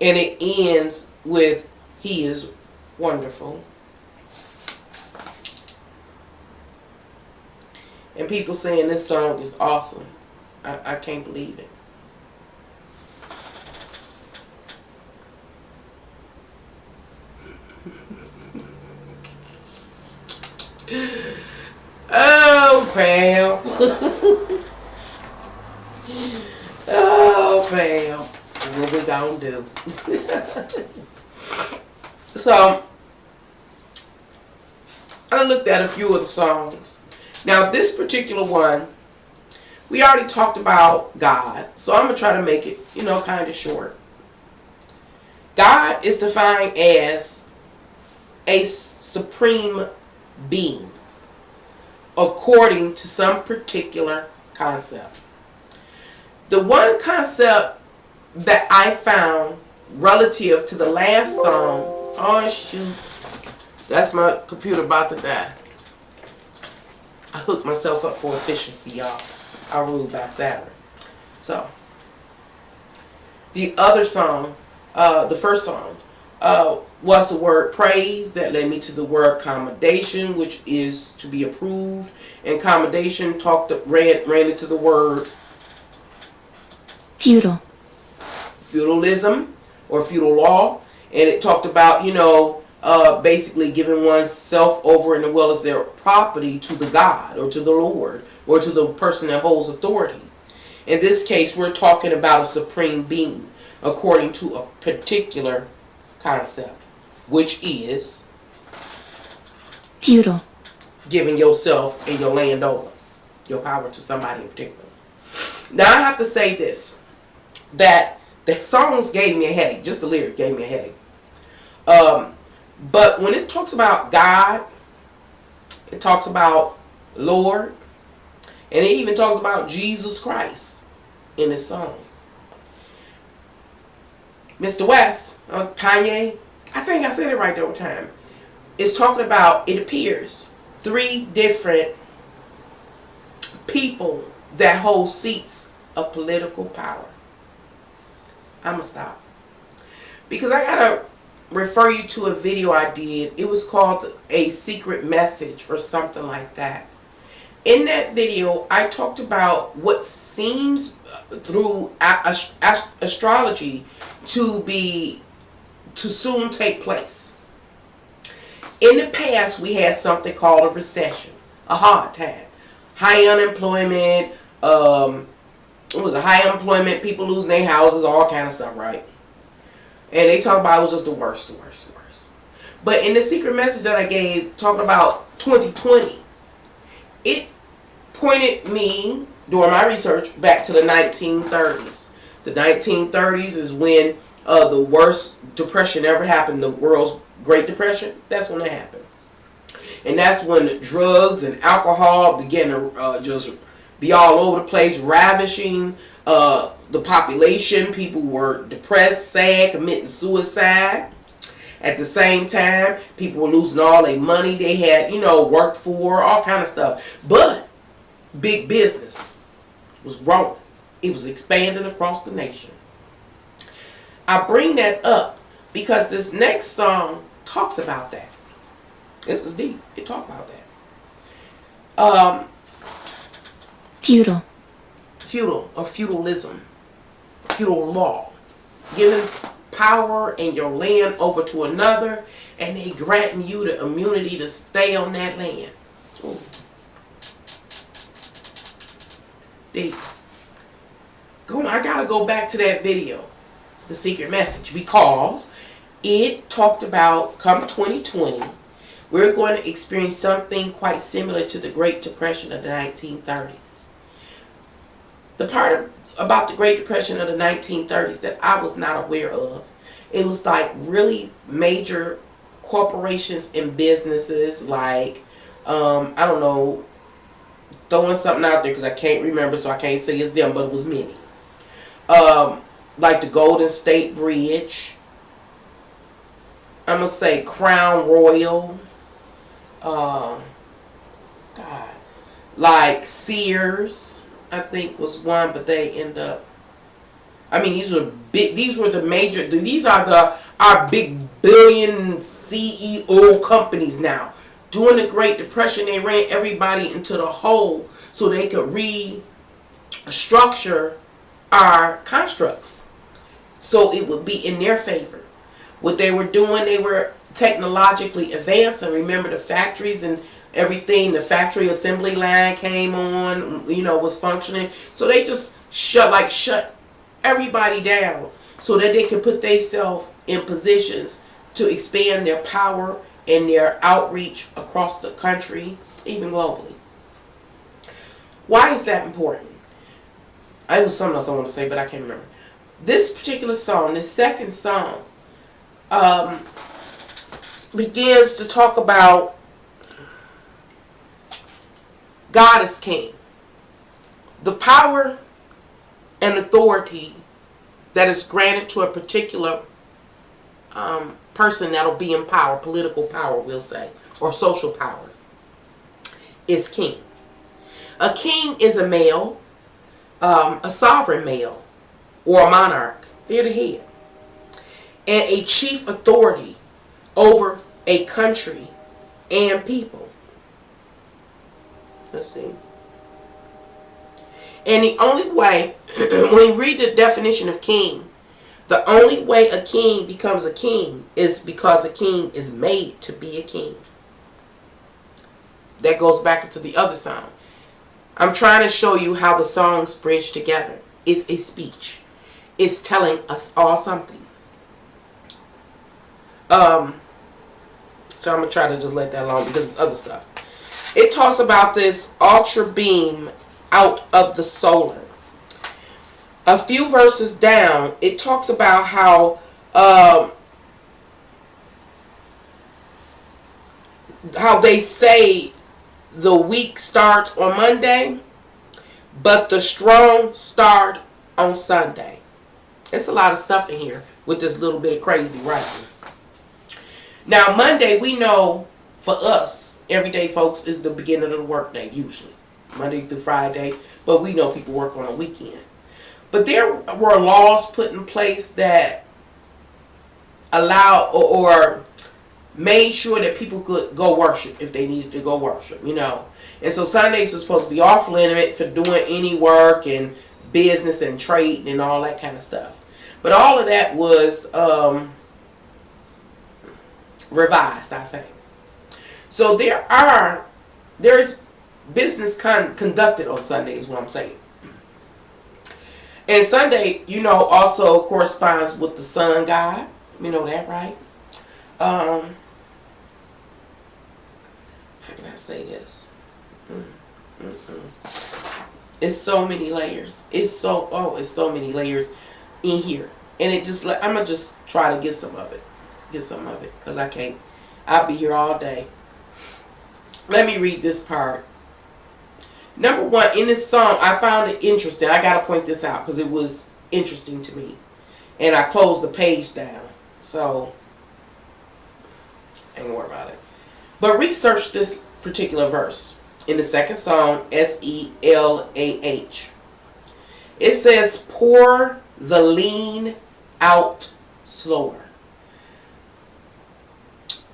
And it ends with He is wonderful. And people saying this song is awesome. I can't believe it. Oh, Pam. Oh, Pam. What we gonna do? So, I looked at a few of the songs. Now, this particular one, we already talked about God. So, I'm going to try to make it, kind of short. God is defined as a supreme being, according to some particular concept. The one concept that I found relative to the last song, oh shoot, that's my computer about to die. I hooked myself up for efficiency, y'all. I ruled by Saturn. So, the other song, the first song, was the word praise that led me to the word commendation, which is to be approved. And commendation ran into the word feudal. Feudalism or feudal law. And it talked about, basically giving oneself over in the will as their property to the God or to the Lord or to the person that holds authority. In this case, we're talking about a supreme being according to a particular concept, which is feudal. Giving yourself and your land over, your power to somebody in particular. Now I have to say this, that The songs gave me a headache. Just the lyrics gave me a headache. But when it talks about God, it talks about Lord, and it even talks about Jesus Christ in this song. Mr. West, Kanye, I think I said it right that time, is talking about, it appears, 3 different people that hold seats of political power. I'm going to stop. Because I got to refer you to a video I did. It was called A Secret Message or something like that. In that video, I talked about what seems through astrology to soon take place. In the past, we had something called a recession, a hard time, high unemployment. It was a high unemployment, people losing their houses, all kind of stuff, right? And they talk about it was just the worst. But in the secret message that I gave, talking about 2020, it pointed me, during my research, back to the 1930s. The 1930s is when the worst depression ever happened, the world's Great Depression. That's when it happened. And that's when drugs and alcohol began to just be all over the place, ravishing the population. People were depressed, sad, committing suicide. At the same time, people were losing all their money they had, worked for, all kind of stuff. But big business was growing. It was expanding across the nation. I bring that up because this next song talks about that. This is deep. It talks about that. Feudal. Feudal or feudalism. Feudal law. Giving power and your land over to another, and they granting you the immunity to stay on that land. Ooh. Deep. I gotta go back to that video, The Secret Message, because it talked about, come 2020, we're going to experience something quite similar to the Great Depression of the 1930s. The part about the Great Depression of the 1930s that I was not aware of, it was like really major corporations and businesses like, I don't know, throwing something out there because I can't remember, so I can't say it's them, but it was many. Like the Golden State Bridge. I'm going to say Crown Royal. God. Like Sears, I think was one, but they end up, these were big, these were the major, these are our big billion CEO companies now. During the Great Depression, they ran everybody into the hole so they could restructure our constructs so it would be in their favor. What they were doing, they were technologically advancing. Remember the factories and everything, the factory assembly line came on, was functioning. So they just shut everybody down so that they could put themselves in positions to expand their power and their outreach across the country, even globally. Why is that important? It was something else I want to say, but I can't remember. This particular song, this second song, begins to talk about God is king. The power and authority that is granted to a particular person that'll be in power, political power, we'll say, or social power, is king. A king is a male, a sovereign male, or a monarch. They're the head. And a chief authority over a country and people. Let's see. And the only way, when you read the definition of king, the only way a king becomes a king is because a king is made to be a king. That goes back into the other song. I'm trying to show you how the songs bridge together. It's a speech. It's telling us all something. So I'm going to try to just let that alone because it's other stuff. It talks about this ultra beam out of the solar. a few verses down, it talks about how they say the week starts on Monday, but the strong start on Sunday. It's a lot of stuff in here with this little bit of crazy writing. Now, Monday, we know for us, everyday folks, is the beginning of the workday, usually. Monday through Friday, but we know people work on a weekend. But there were laws put in place that allowed or made sure that people could go worship if they needed to go worship, you know. And so Sundays are supposed to be off limit for doing any work and business and trade and all that kind of stuff. But all of that was revised, I say. So there's business conducted on Sunday is what I'm saying. And Sunday, you know, also corresponds with the sun god. You know that, right? How can I say this? It's so many layers. It's so many layers in here. And it just, I'm going to just try to get some of it. Because I can't. I'll be here all day. Let me read this part. Number one, in this song, I found it interesting. I got to point this out because it was interesting to me. And I closed the page down. So, ain't gonna worry about it. But research this particular verse. In the second song, Selah. It says, pour the lean out slower.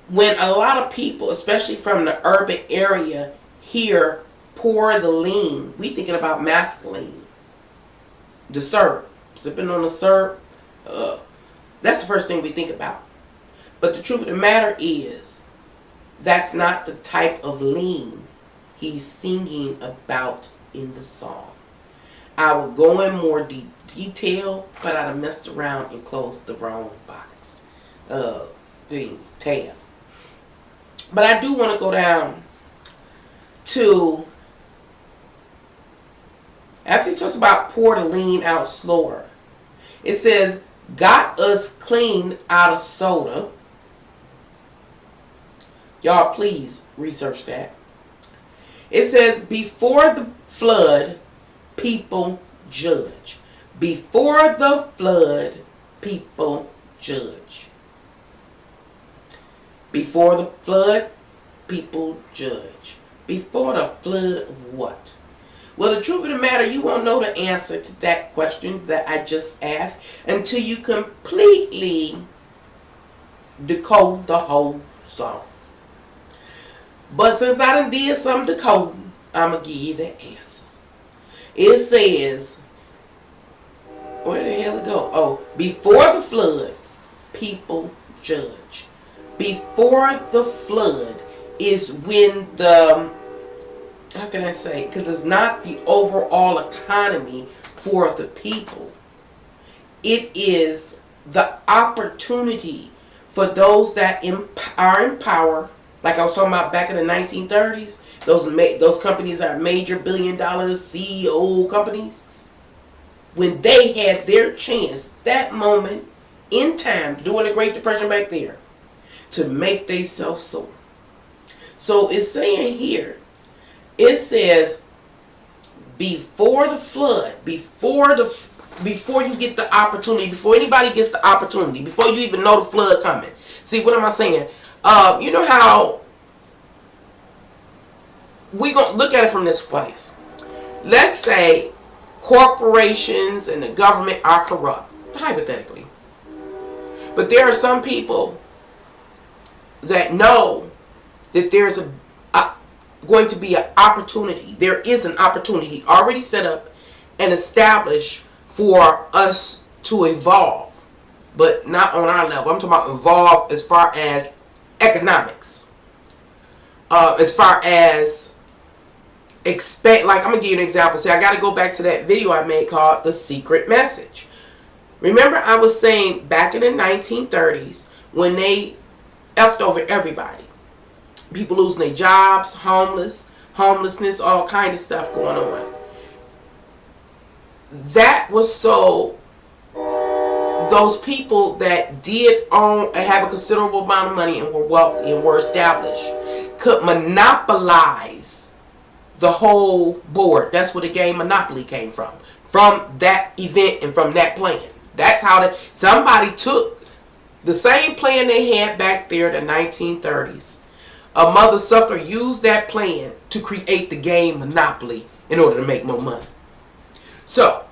When a lot of people, especially from the urban area, hear pour the lean, we thinking about masculine. The syrup. Sipping on the syrup. That's the first thing we think about. But the truth of the matter is, that's not the type of lean he's singing about in the song. I will go in more detail, but I'd have messed around and closed the wrong box. Tab. But I do want to go down to, after he talks about pour the lean out slower, it says, got us clean out of soda. Y'all please research that. It says, before the flood, people judge. Before the flood, people judge. Before the flood, people judge. Before the flood of what? Well, the truth of the matter, you won't know the answer to that question that I just asked until you completely decode the whole song. But since I done did some decoding, I'm going to give you the answer. It says, where the hell it go? Oh, before the flood, people judge. Before the flood is when the, how can I say, because it's not the overall economy for the people. It is the opportunity for those that are in power. Like I was talking about back in the 1930s, those companies are major billion-dollar CEO companies. When they had their chance, that moment in time, during the Great Depression back there, to make themselves soar. So it's saying here, it says, before the flood, before you get the opportunity, before anybody gets the opportunity, before you even know the flood coming. See, what am I saying? You know how we gonna look at it from this place. Let's say corporations and the government are corrupt, hypothetically. But there are some people that know that there's going to be an opportunity. There is an opportunity already set up and established for us to evolve, but not on our level. I'm talking about evolve as far as economics, as far as expect. Like, I'm gonna give you an example. See, I got to go back to that video I made called "The Secret Message." Remember, I was saying back in the 1930s when they effed over everybody. People losing their jobs, homelessness, all kind of stuff going on. that was so those people that did own and have a considerable amount of money and were wealthy and were established could monopolize the whole board. That's where the game Monopoly came from that event and from that plan. That's how somebody took the same plan they had back there in the 1930s. A mother sucker used that plan to create the game Monopoly in order to make more money. So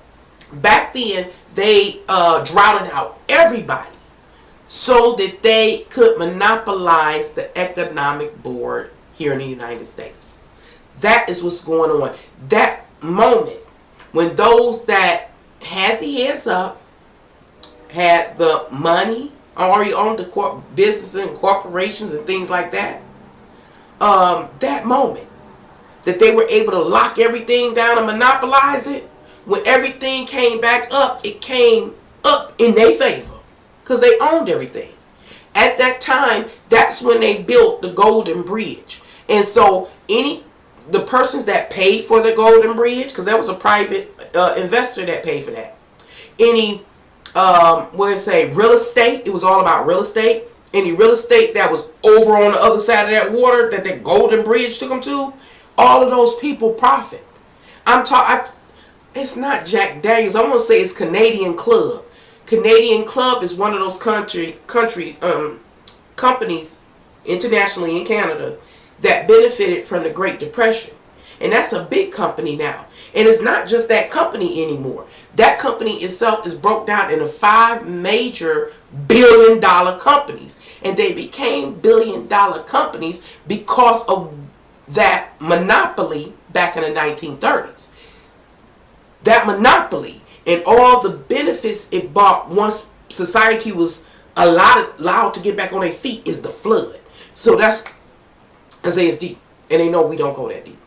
back then, they droughted out everybody so that they could monopolize the economic board here in the United States. That is what's going on. That moment when those that had the heads up, had the money, already owned the businesses and corporations and things like that, that moment that they were able to lock everything down and monopolize it, when everything came back up, it came up in their favor because they owned everything. At that time, that's when they built the Golden Bridge. And so the persons that paid for the Golden Bridge, because that was a private investor that paid for that. Real estate, it was all about real estate. Any real estate that was over on the other side of that water that Golden Bridge took them to, all of those people profit. It's not Jack Daniels. I want to say it's Canadian Club. Canadian Club is one of those companies internationally in Canada that benefited from the Great Depression. And that's a big company now. And it's not just that company anymore. That company itself is broke down into 5 major billion-dollar companies. And they became billion-dollar companies because of that monopoly back in the 1930s. That monopoly and all the benefits it brought once society was allowed to get back on their feet is the flood. So that's, as deep. And they know we don't go that deep.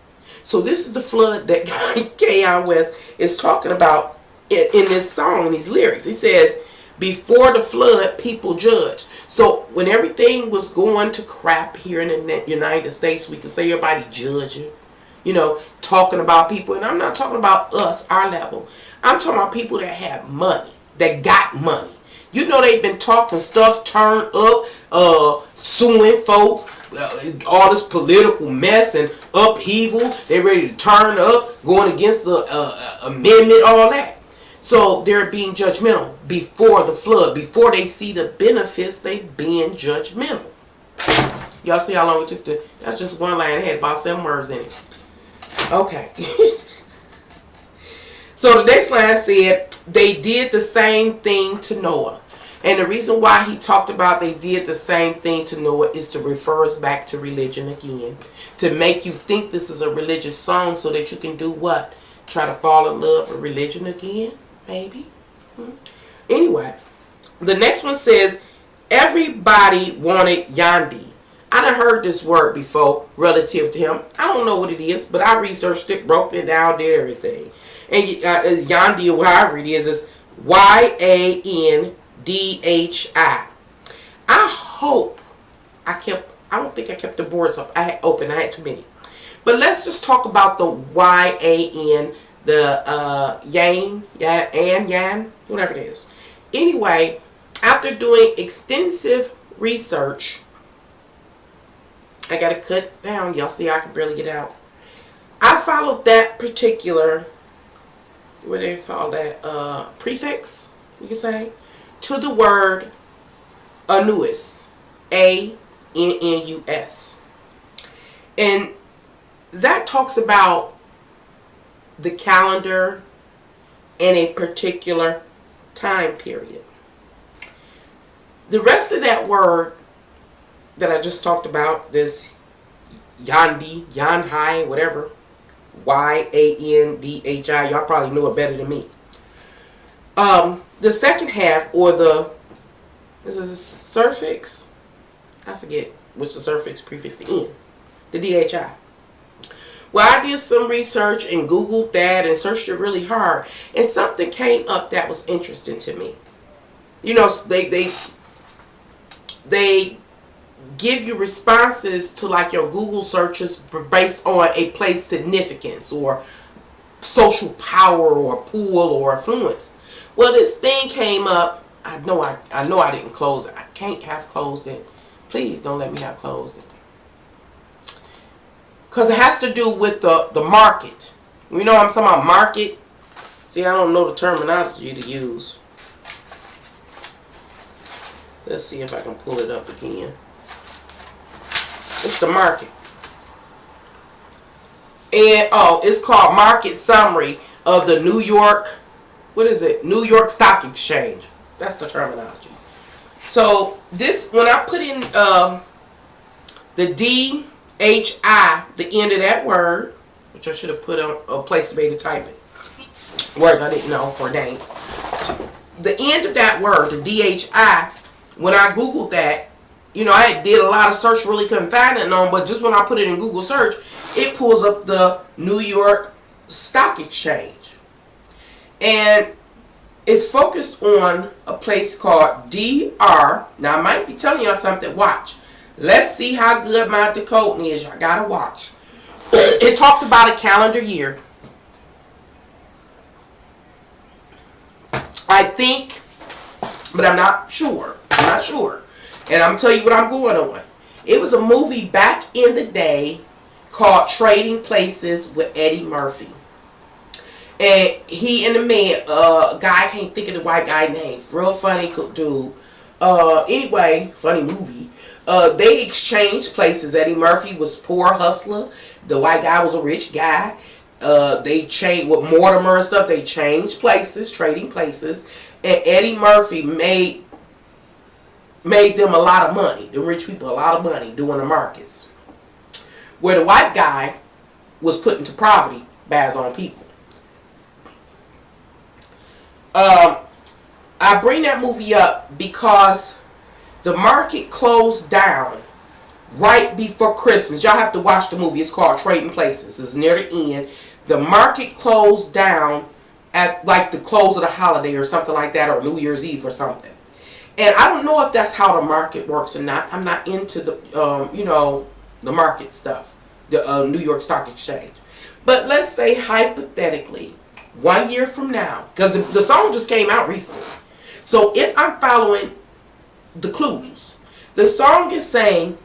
So this is the flood that Kanye West is talking about in this song, in these lyrics. He says, before the flood, people judge. So when everything was going to crap here in the United States, we could say everybody judging, talking about people. And I'm not talking about us, our level. I'm talking about people that have money, that got money. They've been talking stuff, turned up, suing folks, all this political mess and upheaval. They're ready to turn up, going against the amendment, all that. So they're being judgmental before the flood. Before they see the benefits, they being judgmental. Y'all see how long it took to... That's just one line. It had about 7 words in it. Okay. So the next line said, they did the same thing to Noah. And the reason why he talked about they did the same thing to Noah is to refer us back to religion again. To make you think this is a religious song so that you can do what? Try to fall in love with religion again? Maybe. Anyway, the next one says, everybody wanted U.S.D. I done heard this word before relative to him. I don't know what it is, but I researched it, broke it down, did everything. And U.S.D, or however it is Y-A-N-D-H-I. I don't think I kept the boards up. I had too many. But let's just talk about the Y-A-N, the yan, whatever it is. Anyway, after doing extensive research, I got to cut down. Y'all see I can barely get out. I followed that particular, what do they call that, prefix, you can say, to the word annus, A-N-N-U-S. And that talks about the calendar in a particular time period. The rest of that word that I just talked about, this U.S.D, Yanhai, whatever, Y-A-N-D-H-I, y'all probably know it better than me. The second half, or this is a suffix, I forget which the suffix prefix, the N, the D-H-I. Well, I did some research and Googled that and searched it really hard, and something came up that was interesting to me. They give you responses to like your Google searches based on a place significance or social power or pull or influence. Well, this thing came up. I know I didn't close it. I can't have closed it. Please don't let me have closed it. Because it has to do with the market. You know what I'm talking about, market? See, I don't know the terminology to use. Let's see if I can pull it up again. It's the market. And, it's called Market Summary of the New York, what is it? New York Stock Exchange. That's the terminology. So, this, when I put in the DHI, the end of that word, which I should have put on a place for me to type it. Words I didn't know, or names. The end of that word, the DHI, when I Googled that, you know, I did a lot of search, really couldn't find it on, but just when I put it in Google search, it pulls up the New York Stock Exchange. And it's focused on a place called DR. Now, I might be telling y'all something. Watch. Let's see how good my decoding is. Y'all gotta watch. It talks about a calendar year. I think, but I'm not sure. I'm not sure. And I'm telling you what I'm going on. It was a movie back in the day called Trading Places with Eddie Murphy. And he and the man, guy, I can't think of the white guy name. Real funny dude. Anyway, funny movie. They exchanged places. Eddie Murphy was poor hustler. The white guy was a rich guy. They changed with Mortimer and stuff. They changed places, trading places. And Eddie Murphy made them a lot of money. The rich people a lot of money doing the markets. Where the white guy was put into poverty by his own people. I bring that movie up because the market closed down right before Christmas. Y'all have to watch the movie. It's called Trading Places. It's near the end. The market closed down at like the close of the holiday or something like that, or New Year's Eve or something. And I don't know if that's how the market works or not. I'm not into the, the market stuff, the New York Stock Exchange. But let's say hypothetically, 1 year from now, because the song just came out recently. So if I'm following the clues, the song is saying,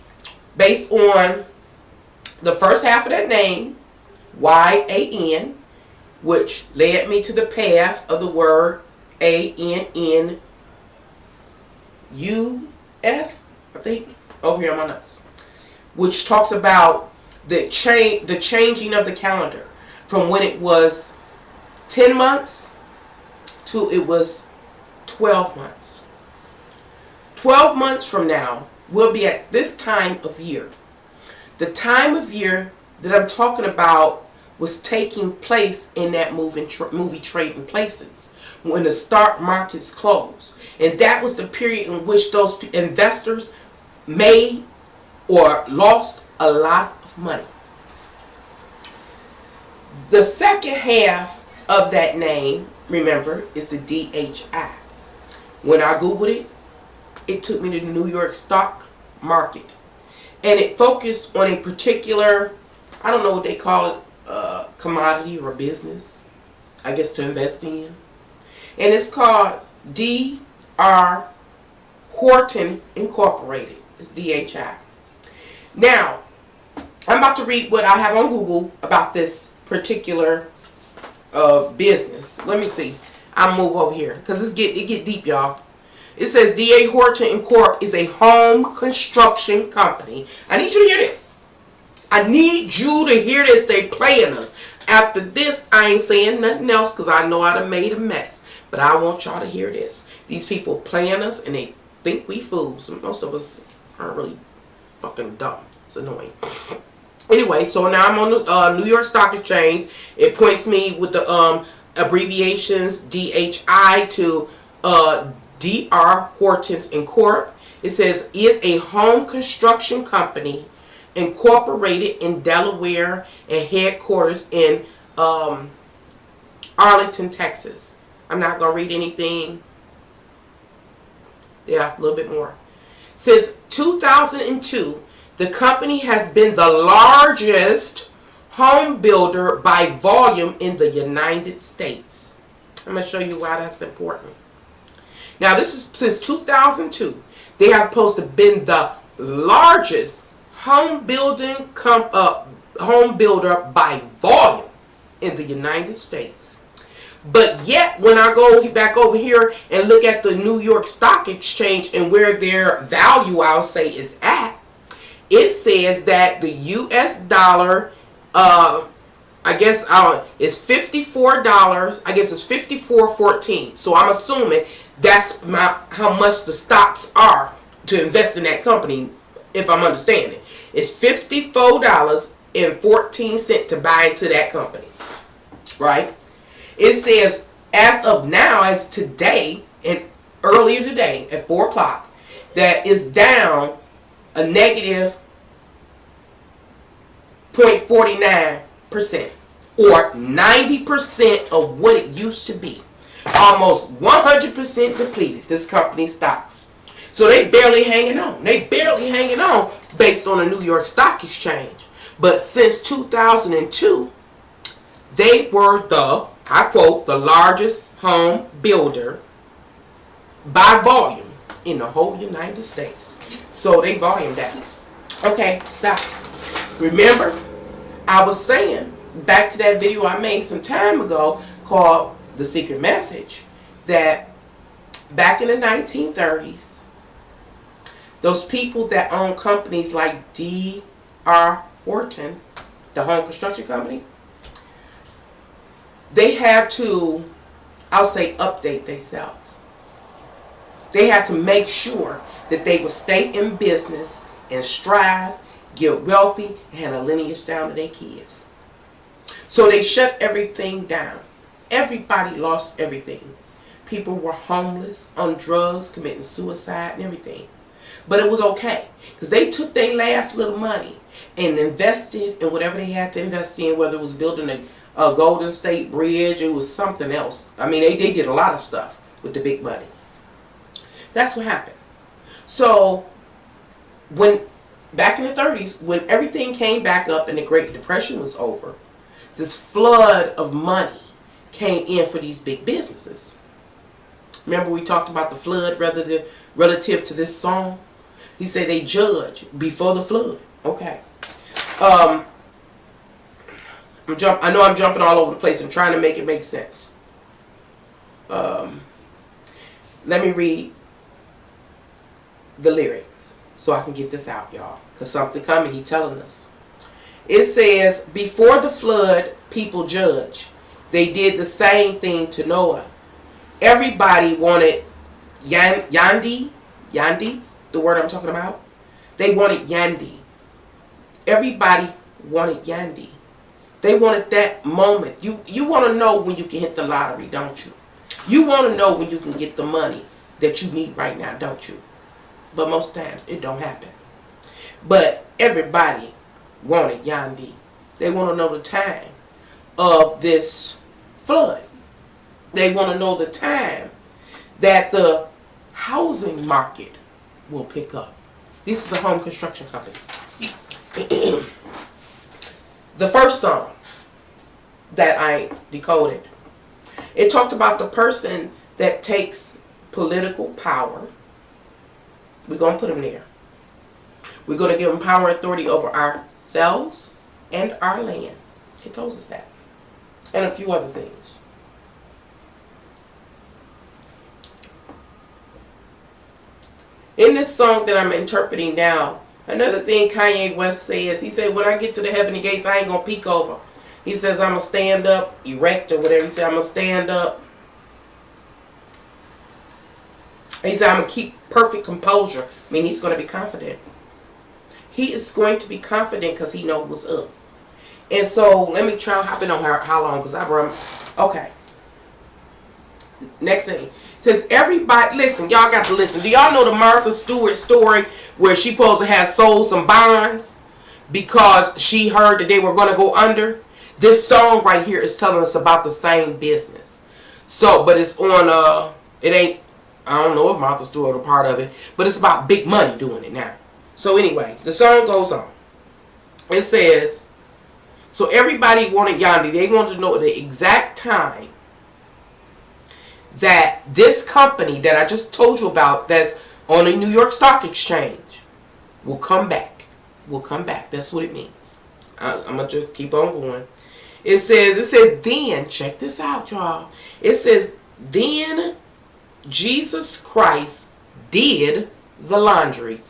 based on the first half of that name, Y-A-N, which led me to the path of the word A-N-N-U-S, I think, over here on my notes, which talks about the changing of the calendar from when it was 10 months to it was 12 months. 12 months from now, we'll be at this time of year. The time of year that I'm talking about was taking place in that movie Trading Places, when the stock markets closed. And that was the period in which those investors made or lost a lot of money. The second half of that name, remember, is the DHI. When I Googled it, it took me to the New York stock market. And it focused on a particular, I don't know what they call it, commodity or business, I guess, to invest in. And it's called D.R. Horton Incorporated. It's DHI. Now, I'm about to read what I have on Google about this particular business. Let me see. I'll move over here because it get deep, y'all. It says D.A. Horton Incorp. is a home construction company. I need you to hear this. I need you to hear this. They playing us. After this, I ain't saying nothing else because I know I done made a mess. But I want y'all to hear this. These people playing us and they think we fools. Most of us aren't really fucking dumb. It's annoying. Anyway, so now I'm on the New York Stock Exchange. It points me with the abbreviations DHI to D.R. Horton's Incorp. It says is a home construction company incorporated in Delaware and headquarters in Arlington, Texas. I'm not going to read anything. Yeah, a little bit more. Since 2002, the company has been the largest home builder by volume in the United States. I'm going to show you why that's important. Now, this is since 2002. They have supposed to been the largest home builder by volume in the United States. But yet, when I go back over here and look at the New York Stock Exchange and where their value, I'll say, is at, it says that the U.S. dollar, I guess is $54. I guess it's $54.14. So I'm assuming that's how much the stocks are to invest in that company, if I'm understanding. It's $54.14 to buy into that company, right? It says, as of now, as today, and earlier today at 4 o'clock, that is down a negative 0.49%, or 90% of what it used to be. Almost 100% depleted, this company's stocks. So they barely hanging on. They barely hanging on based on the New York Stock Exchange. But since 2002, they were the, I quote, the largest home builder by volume in the whole United States. So they volume down. Okay, stop. Remember, I was saying, back to that video I made some time ago called The Secret Message, that back in the 1930s, those people that own companies like D.R. Horton, the home construction company, they had to, I'll say, update themselves. They had to make sure that they would stay in business and strive, get wealthy, and have a lineage down to their kids. So they shut everything down. Everybody lost everything. People were homeless, on drugs, committing suicide and everything. But it was okay, because they took their last little money and invested in whatever they had to invest in, whether it was building a Golden State Bridge, it was something else. I mean, they did a lot of stuff with the big money. That's what happened. So, when back in the 30s, when everything came back up and the Great Depression was over, this flood of money came in for these big businesses. Remember we talked about the flood relative to this song? He said they judge before the flood. Okay. I know I'm jumping all over the place. I'm trying to make it make sense. Let me read the lyrics so I can get this out, y'all. Because something coming, he telling us. It says, before the flood, people judge. They did the same thing to Noah. Everybody wanted Yandi, the word I'm talking about. They wanted Yandi. Everybody wanted Yandi. They wanted that moment. You want to know when you can hit the lottery, don't you? You want to know when you can get the money that you need right now, don't you? But most times, it don't happen. But everybody wanted Yandi. They want to know the time of this flood. They want to know the time that the housing market will pick up. This is a home construction company. The first song that I decoded, it talked about the person that takes political power. We're going to put them there. We're going to give them power and authority over ourselves and our land. It tells us that. And a few other things. In this song that I'm interpreting now, another thing Kanye West says, he said, when I get to the heavenly gates, I ain't going to peek over. He says, I'm going to stand up, erect or whatever. He said, I'm going to stand up. And he said, I'm going to keep perfect composure. I mean, he's going to be confident. He is going to be confident because he knows what's up. And so, let me try hopping on how long, because I run. Okay. Next thing. Says everybody, listen, y'all got to listen. Do y'all know the Martha Stewart story where she supposed to have sold some bonds because she heard that they were going to go under? This song right here is telling us about the same business. So, but it's on, it ain't, I don't know if Martha Stewart a part of it, but it's about big money doing it now. So anyway, the song goes on. It says, So everybody wanted Yandi. They wanted to know the exact time that this company that I just told you about, that's on the New York Stock Exchange, will come back. Will come back. That's what it means. I'm going to just keep on going. It says, then, check this out, y'all. It says, then Jesus Christ did the laundry.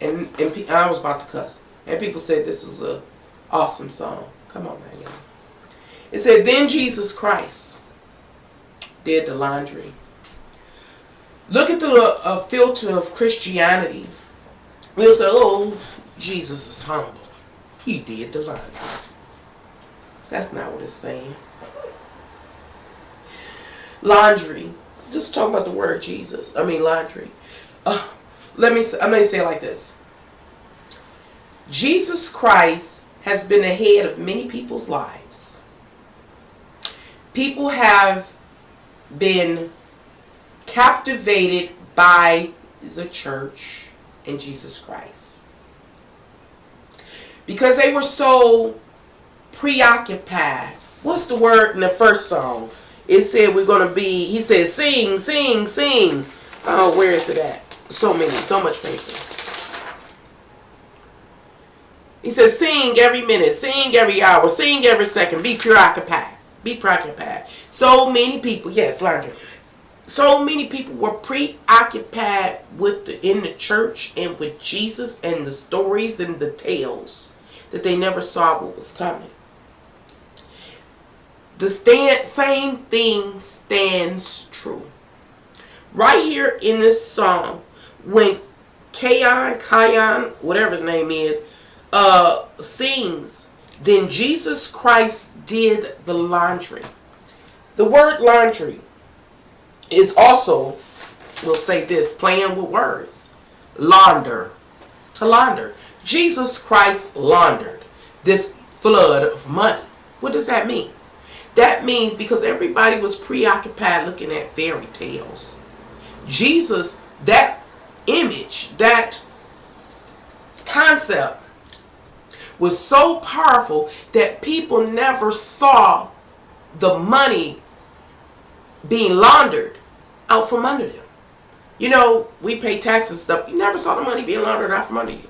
And I was about to cuss. And people said this is an awesome song. Come on now, y'all. It said, then Jesus Christ did the laundry. Look at the filter of Christianity. We'll say, oh, Jesus is humble. He did the laundry. That's not what it's saying. Laundry. Just talk about the word Jesus. Laundry. Let me say it like this. Jesus Christ has been the head of many people's lives. People have been captivated by the church and Jesus Christ, because they were so preoccupied. What's the word in the first song? It said we're going to be, he said, sing, sing, sing. Oh, where is it at? So much paper. He says, sing every minute, sing every hour, sing every second, be preoccupied. Be preoccupied. So many people, yes, laundry. So many people were preoccupied in the church and with Jesus and the stories and the tales that they never saw what was coming. The same thing stands true. Right here in this song, when Kanye, whatever his name is, sings, then Jesus Christ did the laundry. The word laundry is also, we'll say this, playing with words. Launder. To launder. Jesus Christ laundered this flood of money. What does that mean? That means because everybody was preoccupied looking at fairy tales. Jesus, that image, that concept was so powerful that people never saw the money being laundered out from under them. You know, we pay taxes and stuff. You never saw the money being laundered out from under you.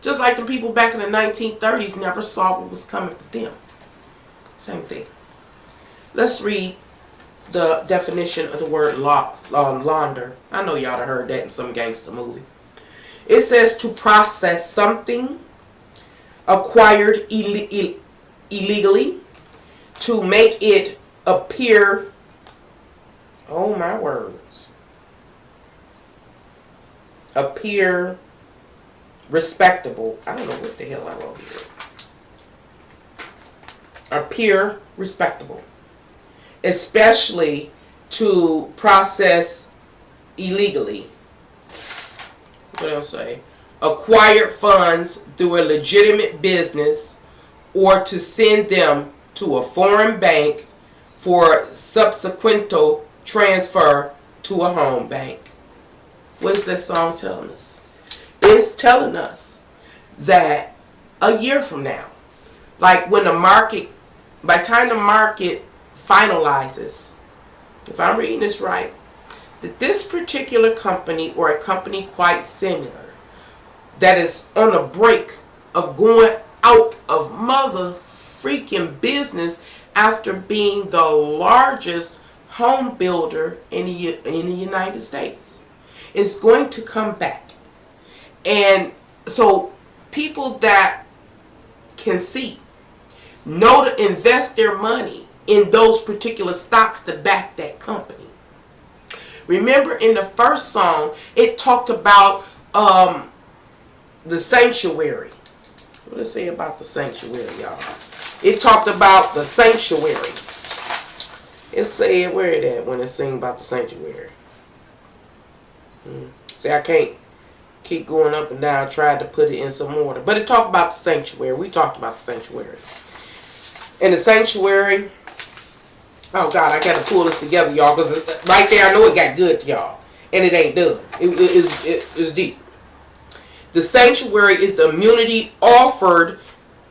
Just like the people back in the 1930s never saw what was coming for them. Same thing. Let's read the definition of the word launder. I know y'all have heard that in some gangster movie. It says to process something acquired illegally, to make it appear, oh my words, appear respectable. I don't know what the hell I wrote here. Appear respectable. Especially to process illegally. What else say? Acquired funds through a legitimate business, or to send them to a foreign bank for subsequent transfer to a home bank. What is that song telling us? It's telling us that a year from now, like when the market, by the time the market finalizes, if I'm reading this right, that this particular company or a company quite similar that is on the brink of going out of mother freaking business after being the largest home builder in the United States, is going to come back. And so people that can see, know to invest their money in those particular stocks to back that company. Remember in the first song, it talked about the sanctuary. What does it say about the sanctuary, y'all? It talked about the sanctuary. It said, where it at when it sing about the sanctuary? See, I can't keep going up and down. I tried to put it in some order. But it talked about the sanctuary. We talked about the sanctuary. And the sanctuary, oh God, I got to pull this together, y'all, because right there I know it got good to y'all. And it ain't done. It's deep. The sanctuary is the immunity offered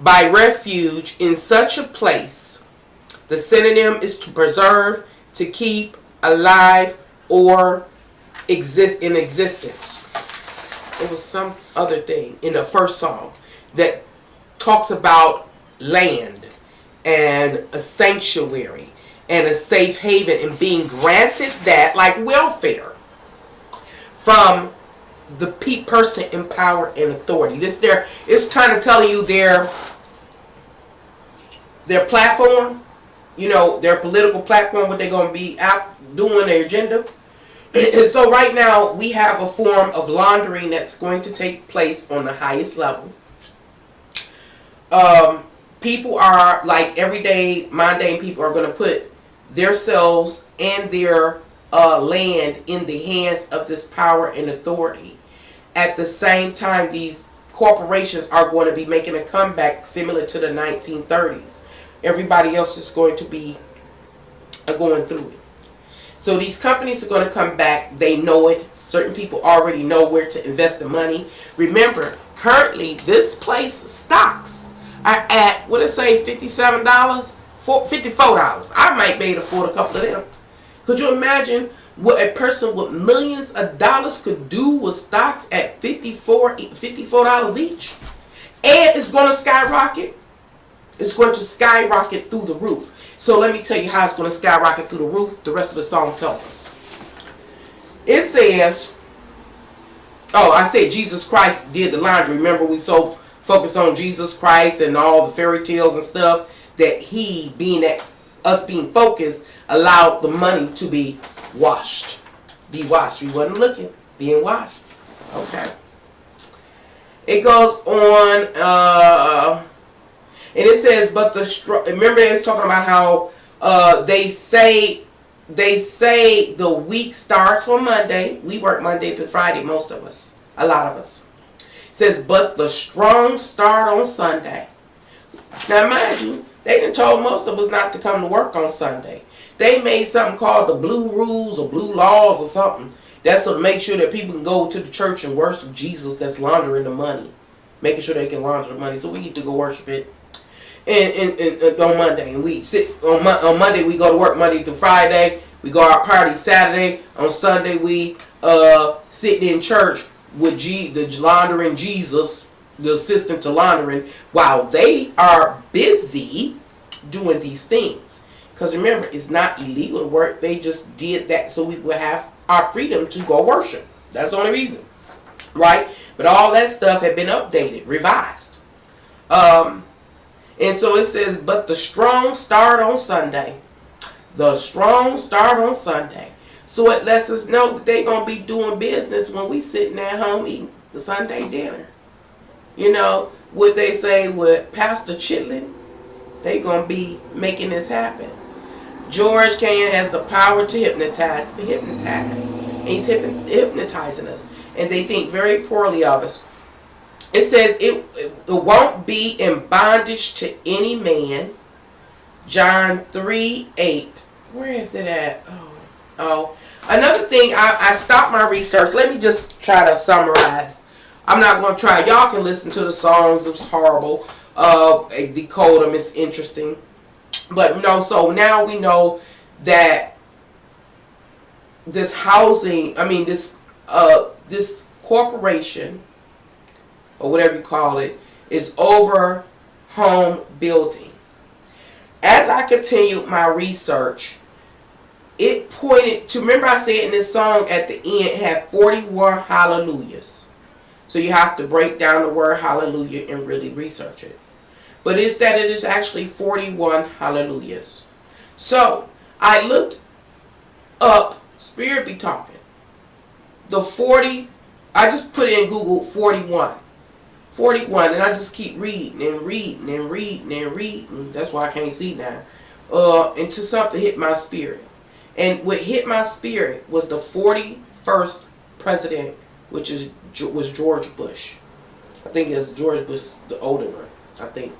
by refuge in such a place. The synonym is to preserve, to keep alive, or exist in existence. There was some other thing in the first song that talks about land and a sanctuary and a safe haven and being granted that, like welfare, from the person in power and authority. This there is kind of telling you their platform, their political platform, what they're going to be out doing, their agenda. And so right now we have a form of laundering that's going to take place on the highest level. People are, like everyday mundane people, are going to put themselves and their land in the hands of this power and authority. At the same time, these corporations are going to be making a comeback similar to the 1930s. Everybody else is going to be going through it. So these companies are going to come back. They know it. Certain people already know where to invest the money. Remember, currently this place stocks are at, what did it say, $57? $54. I might be able to afford a couple of them. Could you imagine what a person with millions of dollars could do with stocks at $54 each? And it's going to skyrocket. It's going to skyrocket through the roof. So let me tell you how it's going to skyrocket through the roof. The rest of the song tells us. It says, I said Jesus Christ did the laundry. Remember, we so focused on Jesus Christ and all the fairy tales and stuff that he, being that us being focused, allowed the money to be washed. Be washed. We wasn't looking. Being washed. Okay. It goes on, and it says, but remember it's talking about how they say the week starts on Monday. We work Monday to Friday, most of us. A lot of us. It says, but the strong start on Sunday. Now mind you, they done told most of us not to come to work on Sunday. They made something called the blue rules or blue laws or something. That's to make sure that people can go to the church and worship Jesus that's laundering the money. Making sure they can launder the money. So we need to go worship it. And on Monday, and we sit on Monday. We go to work Monday through Friday. We go out party Saturday. On Sunday, we sitting in church with the laundering Jesus, the assistant to laundering, while they are busy doing these things. Because remember, it's not illegal to work. They just did that so we would have our freedom to go worship. That's the only reason, right? But all that stuff had been updated, revised. And so it says, but the strong start on Sunday. The strong start on Sunday. So it lets us know that they're going to be doing business when we sitting at home eating the Sunday dinner. What they say with Pastor Chitlin, they're going to be making this happen. George Kanye has the power to hypnotize. And he's hypnotizing us. And they think very poorly of us. It says it won't be in bondage to any man. John 3:8. Where is it at? Oh. Another thing, I stopped my research. Let me just try to summarize. I'm not going to try. Y'all can listen to the songs. It was horrible. Decode them. It's interesting. But no, so now we know that this this corporation, or whatever you call it, is over home building. As I continued my research, it pointed to, remember I said in this song at the end, it had 41 hallelujahs. So you have to break down the word hallelujah and really research it. But it's that it is actually 41 hallelujahs. So I looked up, Spirit be talking, the 40, I just put in Google 41, and I just keep reading and reading and reading and reading. That's why I can't see now. Until something hit my spirit. And what hit my spirit was the 41st president, which was George Bush. I think it's George Bush, the older one, I think.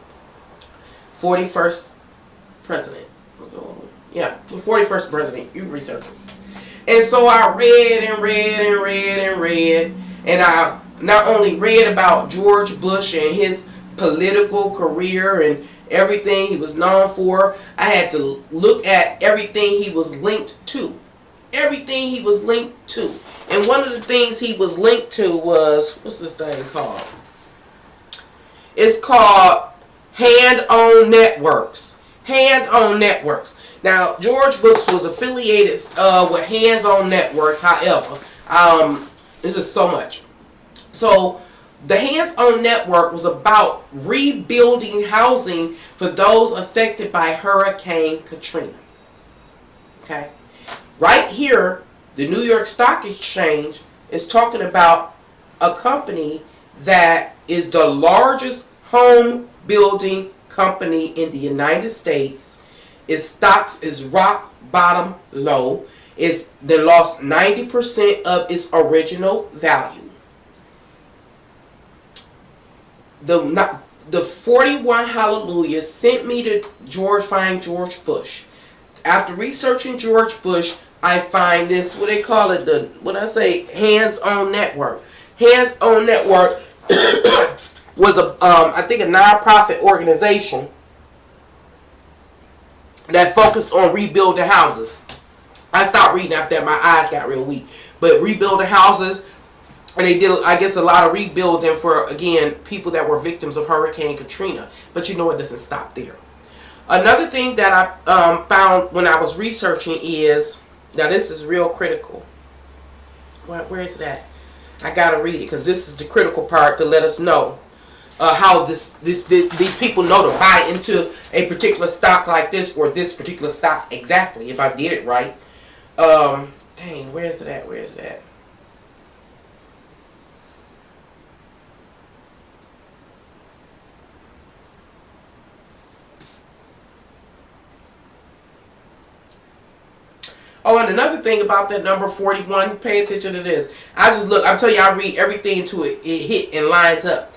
41st president was the older one. Yeah, the 41st president. You research it. And so I read and read and read and read. And I not only read about George Bush and his political career and everything he was known for, I had to look at everything he was linked to. Everything he was linked to. And one of the things he was linked to was, what's this thing called? It's called Hand-On Networks. Hand-On Networks. Now, George Bush was affiliated with Hands-On Networks. However, this is so much. So, the Hands-On Network was about rebuilding housing for those affected by Hurricane Katrina. Okay? Right here, the New York Stock Exchange is talking about a company that is the largest home building company in the United States. Its stocks is rock bottom low. They lost 90% of its original value. The 41 Hallelujahs sent me to find George Bush. After researching George Bush, I find this, what they call it, Hands-On Network. Hands-On Network was I think a non-profit organization that focused on rebuilding houses. I stopped reading after that, my eyes got real weak. But rebuilding houses, and they did, I guess, a lot of rebuilding for, again, people that were victims of Hurricane Katrina. But you know, it doesn't stop there. Another thing that I found when I was researching is, now this is real critical. Where is it at? I gotta read it because this is the critical part to let us know how these people know to buy into a particular stock like this or this particular stock exactly. If I did it right. Dang, where is it at? Where is it at? Oh, and another thing about that number 41, pay attention to this. I tell you, I read everything to it hit and lines up.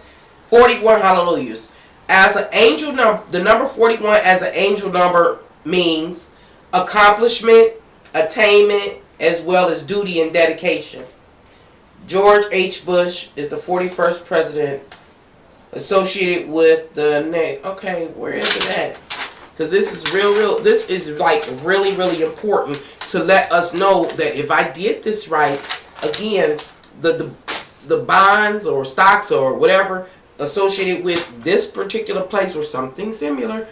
41 hallelujahs. As an angel number, the number 41 as an angel number means accomplishment, attainment, as well as duty and dedication. George H. Bush is the 41st president associated with the name. Okay, where is it at? Because this is this is like really, really important to let us know that if I did this right, again, the bonds or stocks or whatever associated with this particular place or something similar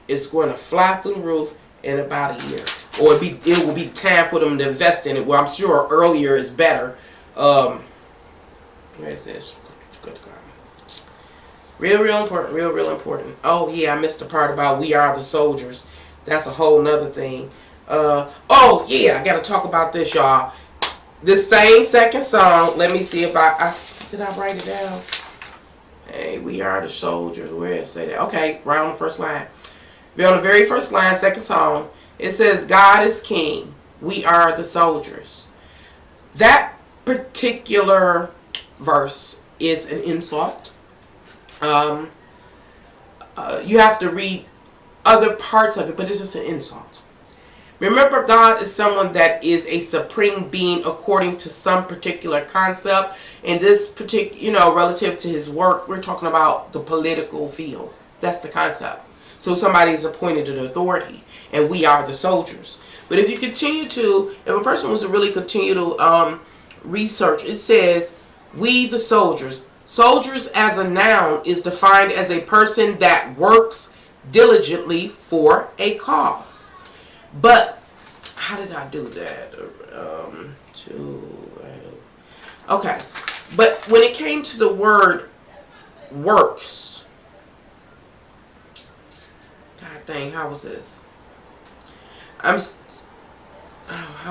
is going to fly through the roof in about a year. Or it will be time for them to invest in it. Well, I'm sure earlier is better. Where is this? Good God. Real important, real important. Oh yeah, I missed the part about we are the soldiers. That's a whole nother thing. Oh yeah, I gotta talk about this, y'all. This same second song, let me see if did I write it down? Hey, we are the soldiers. Where it say that? Okay, right on the first line. We're on the very first line, second song. It says, God is king. We are the soldiers. That particular verse is an insult. You have to read other parts of it, but it's just an insult. Remember, God is someone that is a supreme being according to some particular concept. In this particular, relative to his work, we're talking about the political field. That's the concept. So somebody is appointed an authority, and we are the soldiers. But if a person was to really continue to research, it says, we the soldiers. Soldiers as a noun is defined as a person that works diligently for a cause. But how did I do that? Okay. But when it came to the word works, God dang, how was this? How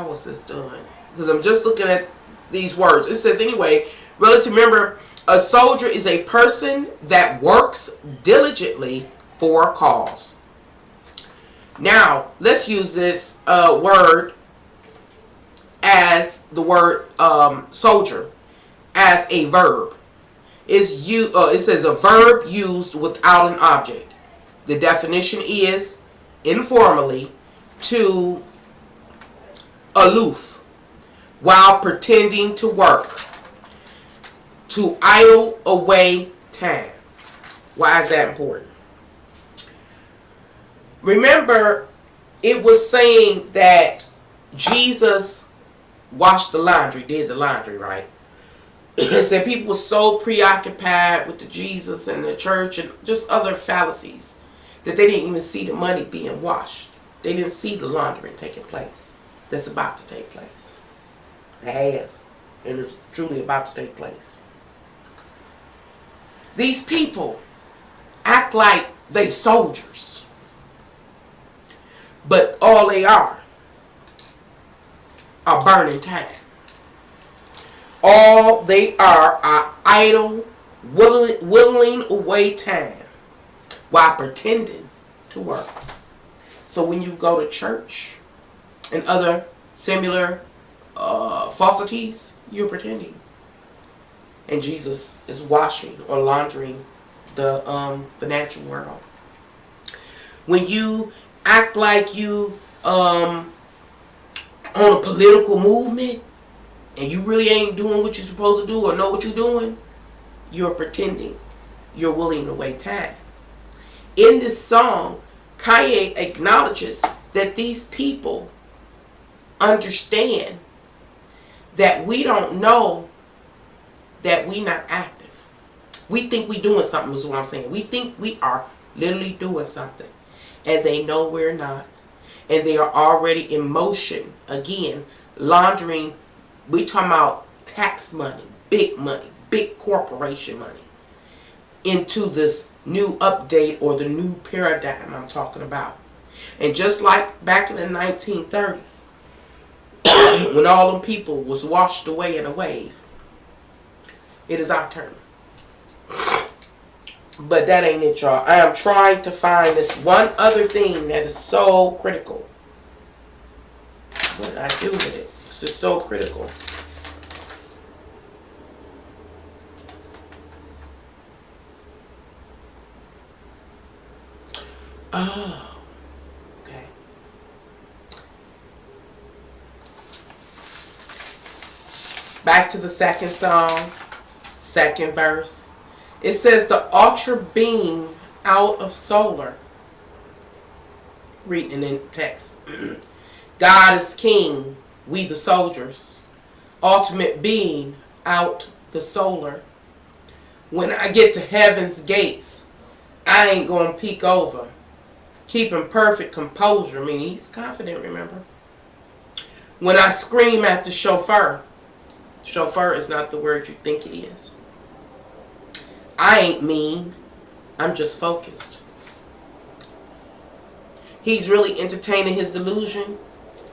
was this done? Because I'm just looking at these words. It says anyway, remember, a soldier is a person that works diligently for a cause. Now, let's use this word as the word soldier as a verb. It says a verb used without an object. The definition is, informally, to aloof while pretending to work. to idle away time. Why is that important? Remember, it was saying that Jesus washed the laundry, did the laundry, right? It said people were so preoccupied with the Jesus and the church and just other fallacies that they didn't even see the money being washed. They didn't see the laundering taking place that's about to take place. It has. And it's truly about to take place. These people act like they soldiers. But all they are burning time. All they are idle, whittling away time while pretending to work. So when you go to church and other similar falsities, you're pretending. And Jesus is washing or laundering the natural world. When you act like you on a political movement and you really ain't doing what you're supposed to do or know what you're doing, you're pretending. You're willing to waste time. In this song, Kanye acknowledges that these people understand that we don't know that we not active. We think we doing something is what I'm saying. We think we are literally doing something. And they know we're not. And they are already in motion. Again, laundering. We talking about tax money, big corporation money into this new update or the new paradigm I'm talking about. And just like back in the 1930s, when all them people was washed away in a wave, it is our turn. But that ain't it, y'all. I am trying to find this one other thing that is so critical. What did I do with it? This is so critical. Oh, okay. Back to the second song, second verse. It says the ultra beam out of solar. Reading in text. God is king, we the soldiers. Ultimate being out the solar. When I get to heaven's gates, I ain't gonna peek over. Keeping perfect composure. I mean, he's confident, remember? When I scream at the chauffeur is not the word you think it is. I ain't mean. I'm just focused. He's really entertaining his delusion.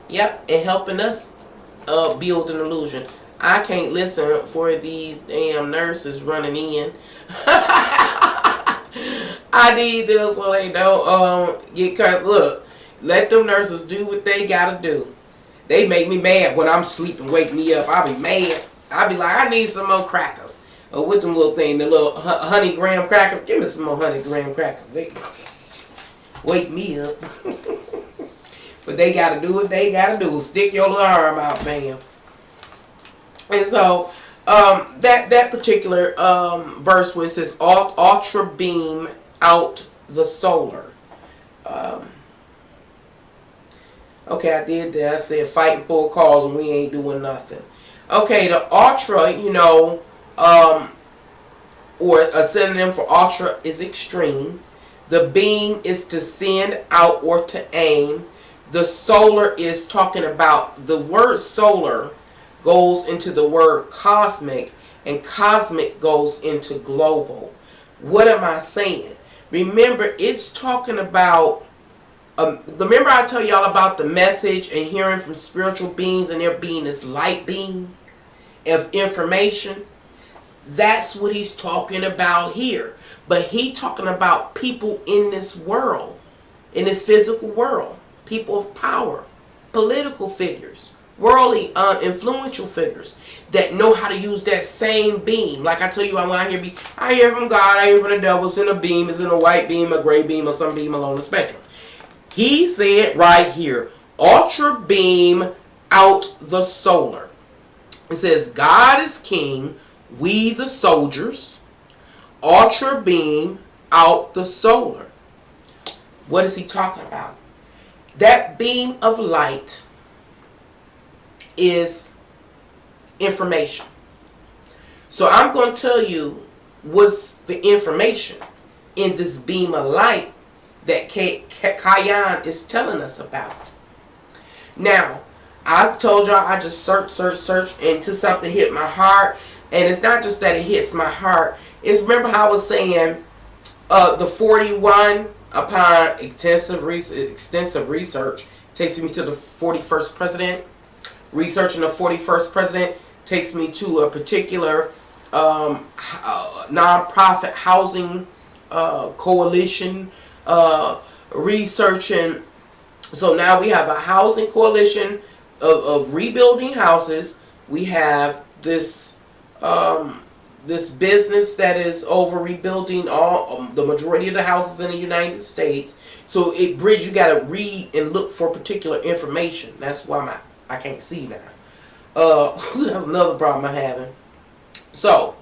Yep, and helping us build an illusion. I can't listen for these damn nurses running in. I need them so they don't get cut. Look, let them nurses do what they gotta do. They make me mad when I'm sleeping, wake me up. I'll be mad. I'll be like, I need some more crackers. Or with them little thing, the little honey graham crackers. Give me some more honey graham crackers. They wake me up. But they gotta do what they gotta do. Stick your little arm out, bam. And so that particular verse where it says ultra beam out the solar. Okay, I did that. I said fighting full cause and we ain't doing nothing. Okay, the ultra, or a synonym for ultra is extreme. The beam is to send out or to aim. The solar is talking about, the word solar goes into the word cosmic, and cosmic goes into global. What am I saying? Remember, it's talking about, remember I tell y'all about the message and hearing from spiritual beings and there being this light beam of information? That's what he's talking about here. But he talking about people in this world, in this physical world. People of power, political figures, worldly influential figures that know how to use that same beam. Like I tell you, when I hear from God, I hear from the devil. It's in a beam, it's in a white beam, a gray beam, or some beam along the spectrum. He said right here, ultra beam out the solar. It says God is king, We the soldiers, ultra beam out the solar. What is he talking about? That beam of light is information. So I'm going to tell you what's the information in this beam of light that Kanye is telling us about. Now, I told y'all I just search until something hit my heart. And it's not just that it hits my heart. It's, remember how I was saying the 41 upon extensive research takes me to the 41st president. Researching the 41st president takes me to a particular nonprofit housing coalition, researching. So now we have a housing coalition of rebuilding houses. We have this this business that is over rebuilding all the majority of the houses in the United States. So it bridge, you got to read and look for particular information. That's why I can't see now. That's another problem I'm having. So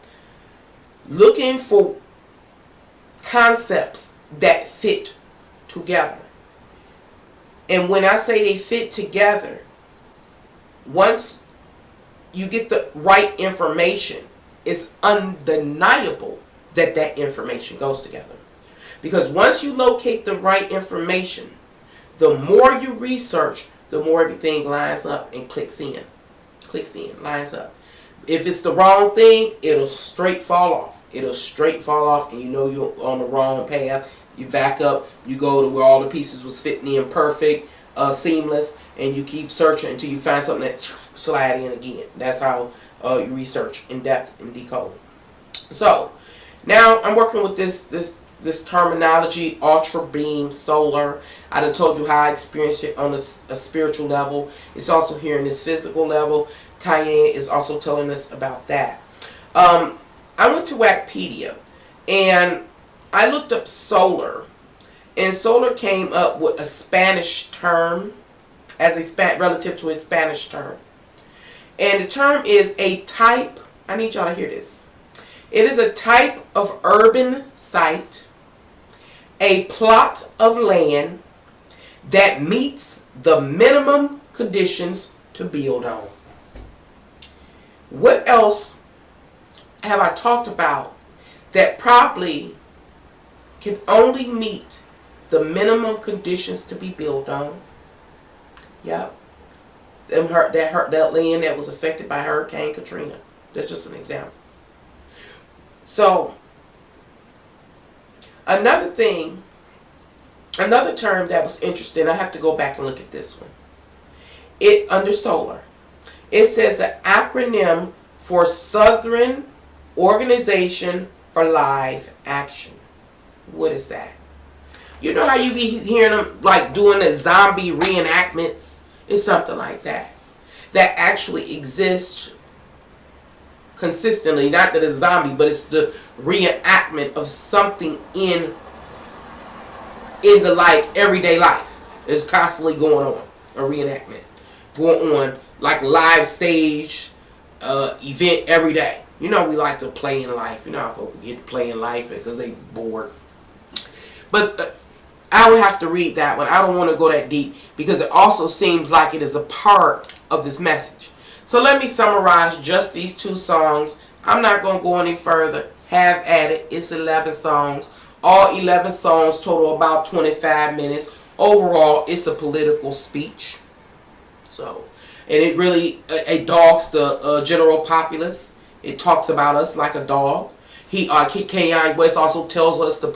looking for concepts that fit together. And when I say they fit together, once you get the right information, it's undeniable that that information goes together. Because once you locate the right information, the more you research, the more everything lines up and clicks in, lines up. If it's the wrong thing, it'll straight fall off. And you know you're on the wrong path. You back up, you go to where all the pieces was fitting in perfect, seamless, and you keep searching until you find something that slide in again. That's how you research in depth and decode. So now I'm working with this terminology, ultra beam solar. I done told you how I experienced it on a spiritual level. It's also here in this physical level. Kanye is also telling us about that. I went to Wikipedia and I looked up solar, and solar came up with a Spanish term relative to a Spanish term. And the term is a type, I need y'all to hear this. It is a type of urban site, a plot of land that meets the minimum conditions to build on. What else have I talked about that probably can only meet the minimum conditions to be built on? Yep. That land that was affected by Hurricane Katrina. That's just an example. So, another term that was interesting, I have to go back and look at this one. Under solar, it says an acronym for Southern Organization for Live Action. What is that? You know how you be hearing them like doing the zombie reenactments? It's something like that. That actually exists consistently. Not that it's a zombie, but it's the reenactment of something in the like everyday life. It's constantly going on. A reenactment. Going on like live stage event every day. You know we like to play in life. You know how folks get to play in life because they bored. But I would have to read that one. I don't want to go that deep because it also seems like it is a part of this message. So let me summarize just these two songs. I'm not going to go any further. Have at it. It's 11 songs. All 11 songs total about 25 minutes. Overall, it's a political speech. So, and it really it dogs the general populace. It talks about us like a dog. Kanye West also tells us the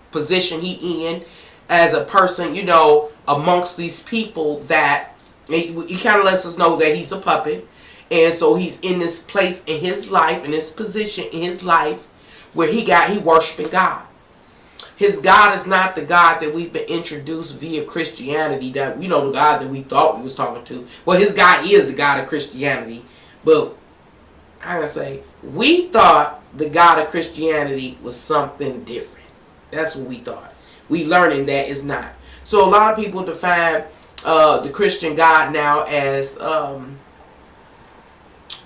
position he in as a person, you know, amongst these people that he kind of lets us know that he's a puppet. And so he's in this place in his life, in this position in his life where he worshiping God. His God is not the God that we've been introduced via Christianity, that we know the God that we thought we was talking to. Well, his God is the God of Christianity. But I gotta say, we thought the God of Christianity was something different. That's what we thought. We learning that it's not. So a lot of people define the Christian God now as the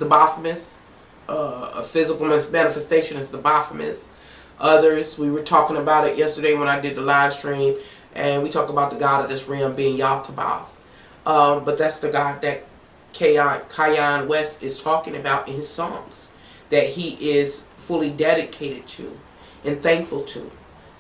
Baphomet, a physical manifestation is the Baphomet. Others, we were talking about it yesterday when I did the live stream, and we talk about the God of this realm being Yaltabaoth. But that's the God that Kanye West is talking about in his songs, that he is fully dedicated to and thankful to.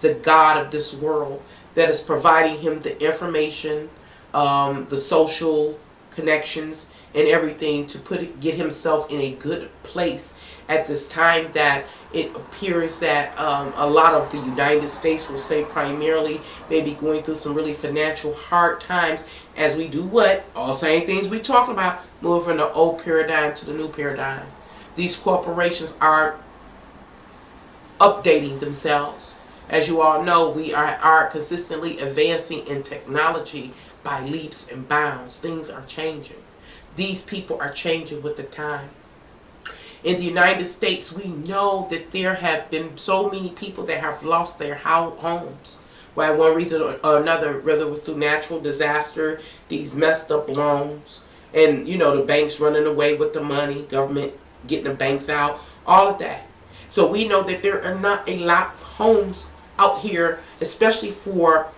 The God of this world that is providing him the information, the social connections, and everything to get himself in a good place at this time that it appears that a lot of the United States, will say primarily, may be going through some really financial hard times as we do what? All same things we talk about, moving from the old paradigm to the new paradigm. These corporations are updating themselves. As you all know, we are consistently advancing in technology by leaps and bounds. Things are changing. These people are changing with the time. In the United States, we know that there have been so many people that have lost their homes. By one reason or another, whether it was through natural disaster, these messed up loans, and the banks running away with the money, government getting the banks out, all of that. So we know that there are not a lot of homes out here, especially for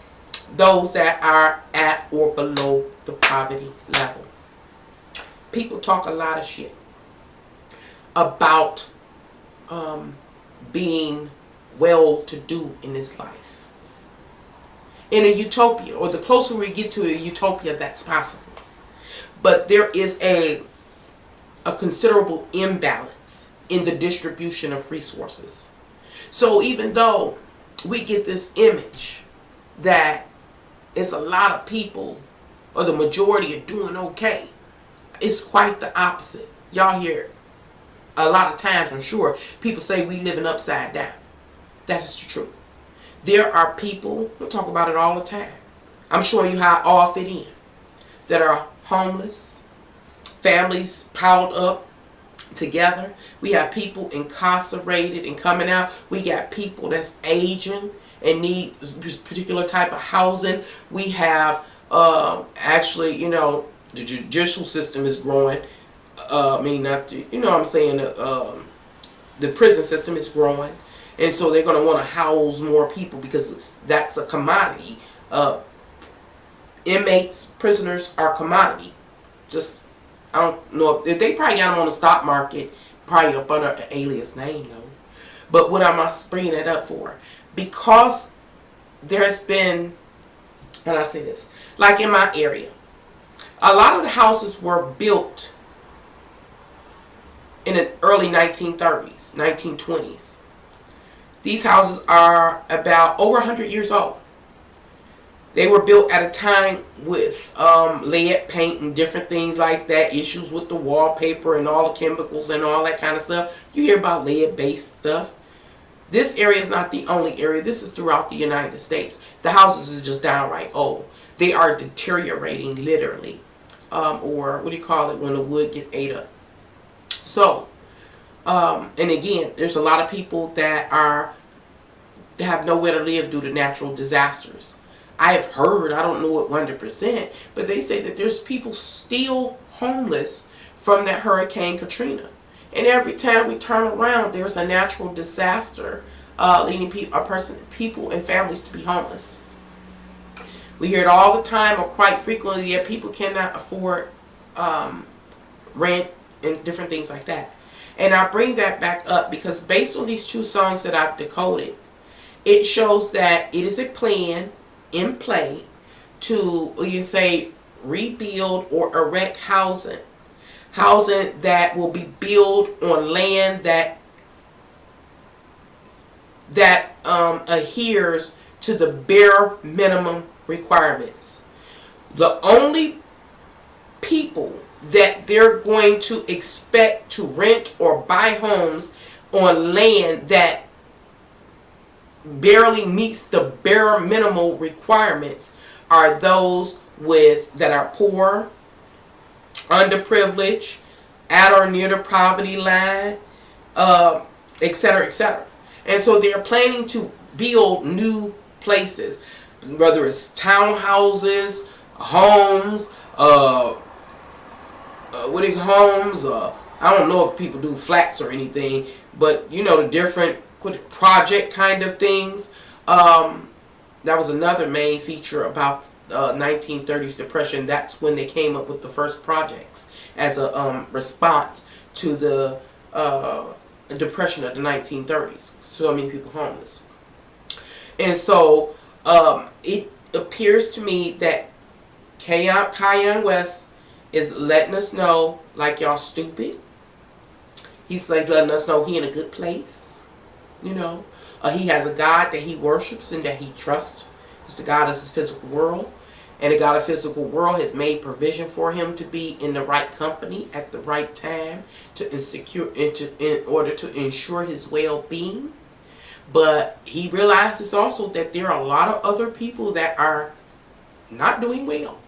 those that are at or below the poverty level. People talk a lot of shit about being well-to-do in this life. In a utopia, or the closer we get to a utopia, that's possible. But there is a considerable imbalance in the distribution of resources. So even though we get this image that it's a lot of people, or the majority are doing okay, it's quite the opposite. Y'all hear a lot of times, I'm sure, people say we living upside down. That is the truth. There are people, we'll talk about it all the time, I'm showing you how it all fit in, that are homeless, families piled up together. We have people incarcerated and coming out. We got people that's aging and need particular type of housing. We have actually, the judicial system is growing. The prison system is growing, and so they're going to want to house more people because that's a commodity. Inmates, prisoners are commodity. Just, I don't know if they probably got them on the stock market, probably up under an alias name though. But what am I bringing that up for? Because there's been, and I say this, like in my area, a lot of the houses were built in the early 1930s, 1920s. These houses are about over 100 years old. They were built at a time with lead paint and different things like that, issues with the wallpaper and all the chemicals and all that kind of stuff. You hear about lead-based stuff. This area is not the only area. This is throughout the United States. The houses is just downright old. They are deteriorating literally. Or what do you call it when the wood get ate up? So, and again, there's a lot of people that have nowhere to live due to natural disasters. I have heard, I don't know it 100%, but they say that there's people still homeless from that Hurricane Katrina. And every time we turn around, there's a natural disaster leading people and families to be homeless. We hear it all the time, or quite frequently, that people cannot afford rent and different things like that. And I bring that back up because based on these two songs that I've decoded, it shows that it is a plan in play to, you say, rebuild or erect housing that will be built on land that adheres to the bare minimum requirements. The only people that they're going to expect to rent or buy homes on land that barely meets the bare minimal requirements are those that are poor, underprivileged, at or near the poverty line, etc., etc. And so they're planning to build new places, whether it's townhouses, homes, I don't know if people do flats or anything, but you know, the different project kind of things. That was another main feature about 1930s depression. That's when they came up with the first projects as a response to the depression of the 1930s. So many people homeless. And so it appears to me that Kanye West is letting us know, like, y'all stupid. He's like letting us know he in a good place. You know, he has a God that he worships and that he trusts. It's the God of his physical world. And the God of physical world has made provision for him to be in the right company at the right time in order to ensure his well-being. But he realizes also that there are a lot of other people that are not doing well.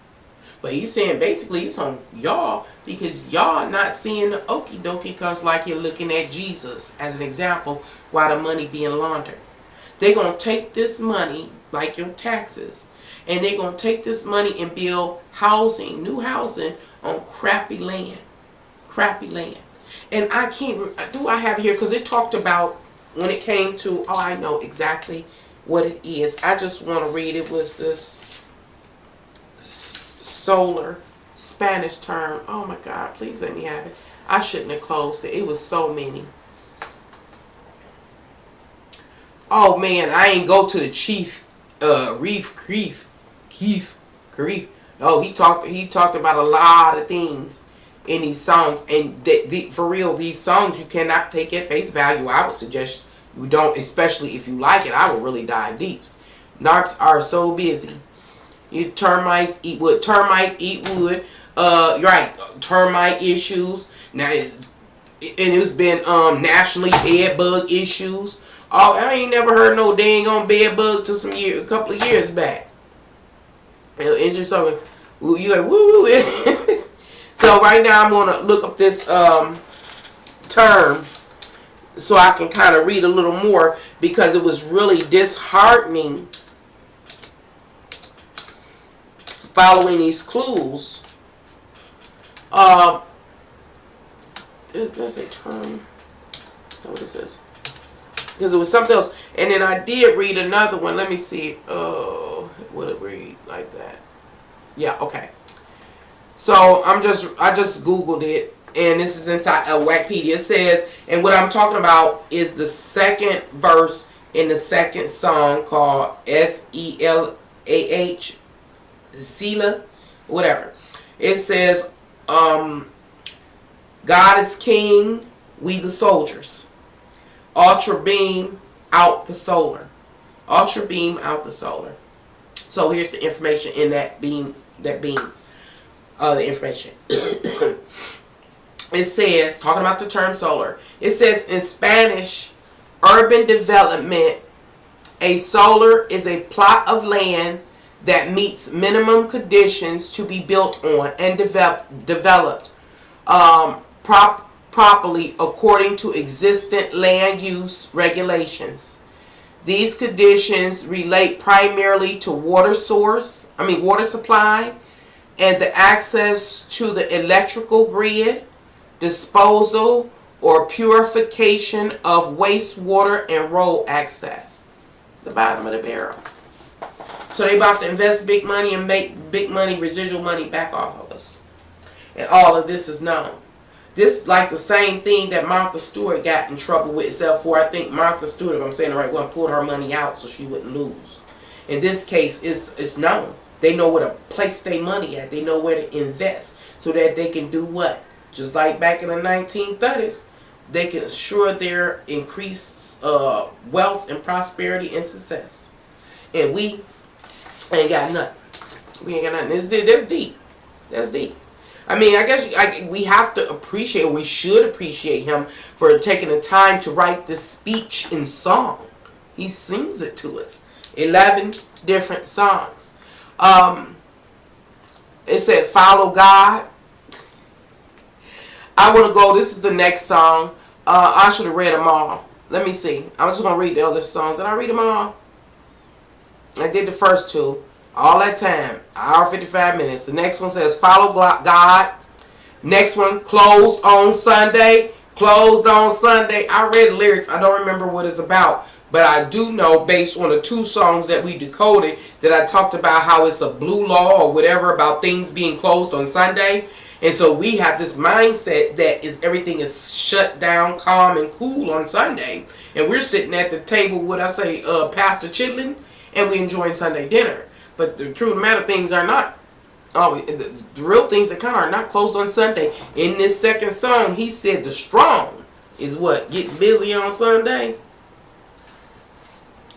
But he's saying basically it's on y'all because y'all not seeing the okie dokie, because like you're looking at Jesus as an example while the money being laundered. They're going to take this money, like your taxes, and they're going to take this money and build housing, new housing on crappy land. Crappy land. And I can't, do I have here, because it talked about when it came to, oh, I know exactly what it is. I just want to read it. Was this solar Spanish term? Oh my God, please let me have it. I shouldn't have closed it. It was so many. Oh man, I ain't go to the chief Keith Grief. Oh, he talked about a lot of things in these songs, and for real, these songs you cannot take at face value. I would suggest you don't, especially if you like it. I would really dive deep. Narcs are so busy. Termites eat wood. Termites eat wood. Right. Termite issues. Now, and it's been nationally bed bug issues. Oh, I ain't never heard no dang on bed bug till a couple of years back. And just so you like woo. So right now I'm gonna look up this term so I can kind of read a little more, because it was really disheartening following these clues. There's a term. What is this? Because it was something else. And then I did read another one. Let me see. Oh, will it read like that? Yeah, okay. So I just Googled it, and this is inside Wikipedia. It says, and what I'm talking about is the second verse in the second song called Selah, Selah, whatever. It says, God is king, we the soldiers. Ultra beam out the solar. Ultra beam out the solar. So here's the information in that beam. The information. It says, talking about the term solar, it says in Spanish, urban development, a solar is a plot of land that meets minimum conditions to be built on and developed properly according to existing land use regulations. These conditions relate primarily to water supply, and the access to the electrical grid, disposal or purification of wastewater, and road access. It's the bottom of the barrel. So they about to invest big money and make big money, residual money back off of us. And all of this is known. This like the same thing that Martha Stewart got in trouble with itself for. I think Martha Stewart, if I'm saying the right one, pulled her money out so she wouldn't lose. In this case, it's known. They know where to place their money at. They know where to invest so that they can do what? Just like back in the 1930s, they can assure their increased wealth and prosperity and success. And we ain't got nothing. We ain't got nothing. That's deep. That's deep. I mean, I guess we have to appreciate, we should appreciate him for taking the time to write this speech in song. He sings it to us. 11 different songs. It said, follow God. I want to go, this is the next song. I should have read them all. Let me see. I'm just going to read the other songs. Did I read them all? I did the first two. All that time. Hour 55 minutes. The next one says, follow God. Next one, closed on Sunday. Closed on Sunday. I read the lyrics. I don't remember what it's about. But I do know, based on the 2 songs that we decoded, that I talked about how it's a blue law or whatever about things being closed on Sunday. And so we have this mindset that everything is shut down, calm, and cool on Sunday. And we're sitting at the table with, Pastor Chitlin, and we enjoying Sunday dinner. But the true matter, things are not. The real things that kind of are not closed on Sunday. In this second song, he said the strong is what? Getting busy on Sunday?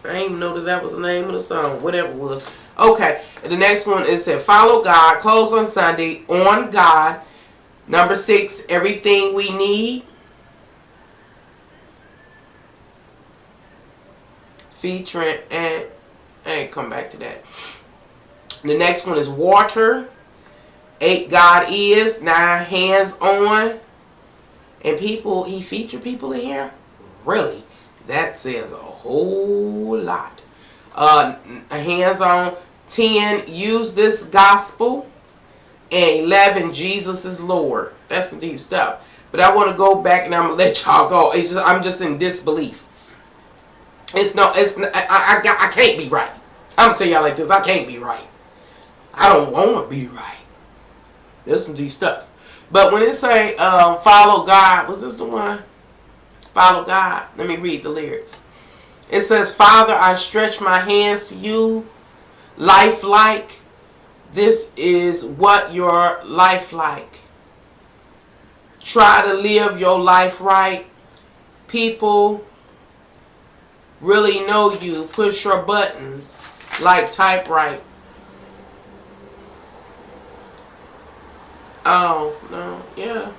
I didn't even notice that was the name of the song. Whatever it was. Okay. And the next one is said, follow God, closed on Sunday, on God. Number 6, everything we need. Featuring, and I ain't come back to that. The next one is water. 8, God is. 9, hands on. And people, he featured people in here? Really? That says a whole lot. Hands on. 10, use this gospel. And 11, Jesus is Lord. That's some deep stuff. But I want to go back and I'm going to let y'all go. It's just, I'm just in disbelief. I can't be right. I'm going to tell y'all like this. I can't be right. I don't want to be right. There's some deep stuff. But when it say, follow God, was this the one? Follow God. Let me read the lyrics. It says, Father, I stretch my hands to you, lifelike. This is what your life like. Try to live your life right. People really know you. Push your buttons like typewrite. Oh, no, yeah.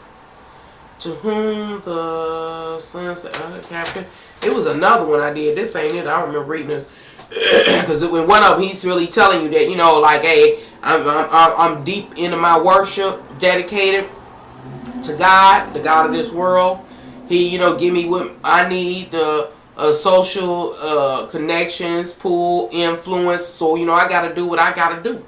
To whom the sun said, it was another one I did. This ain't it. I remember reading this. Because when one of them, he's really telling you that, like, hey, I'm deep into my worship, dedicated to God, the God of this world. He, give me what I need, the social connections, pull, influence. So, I got to do what I got to do.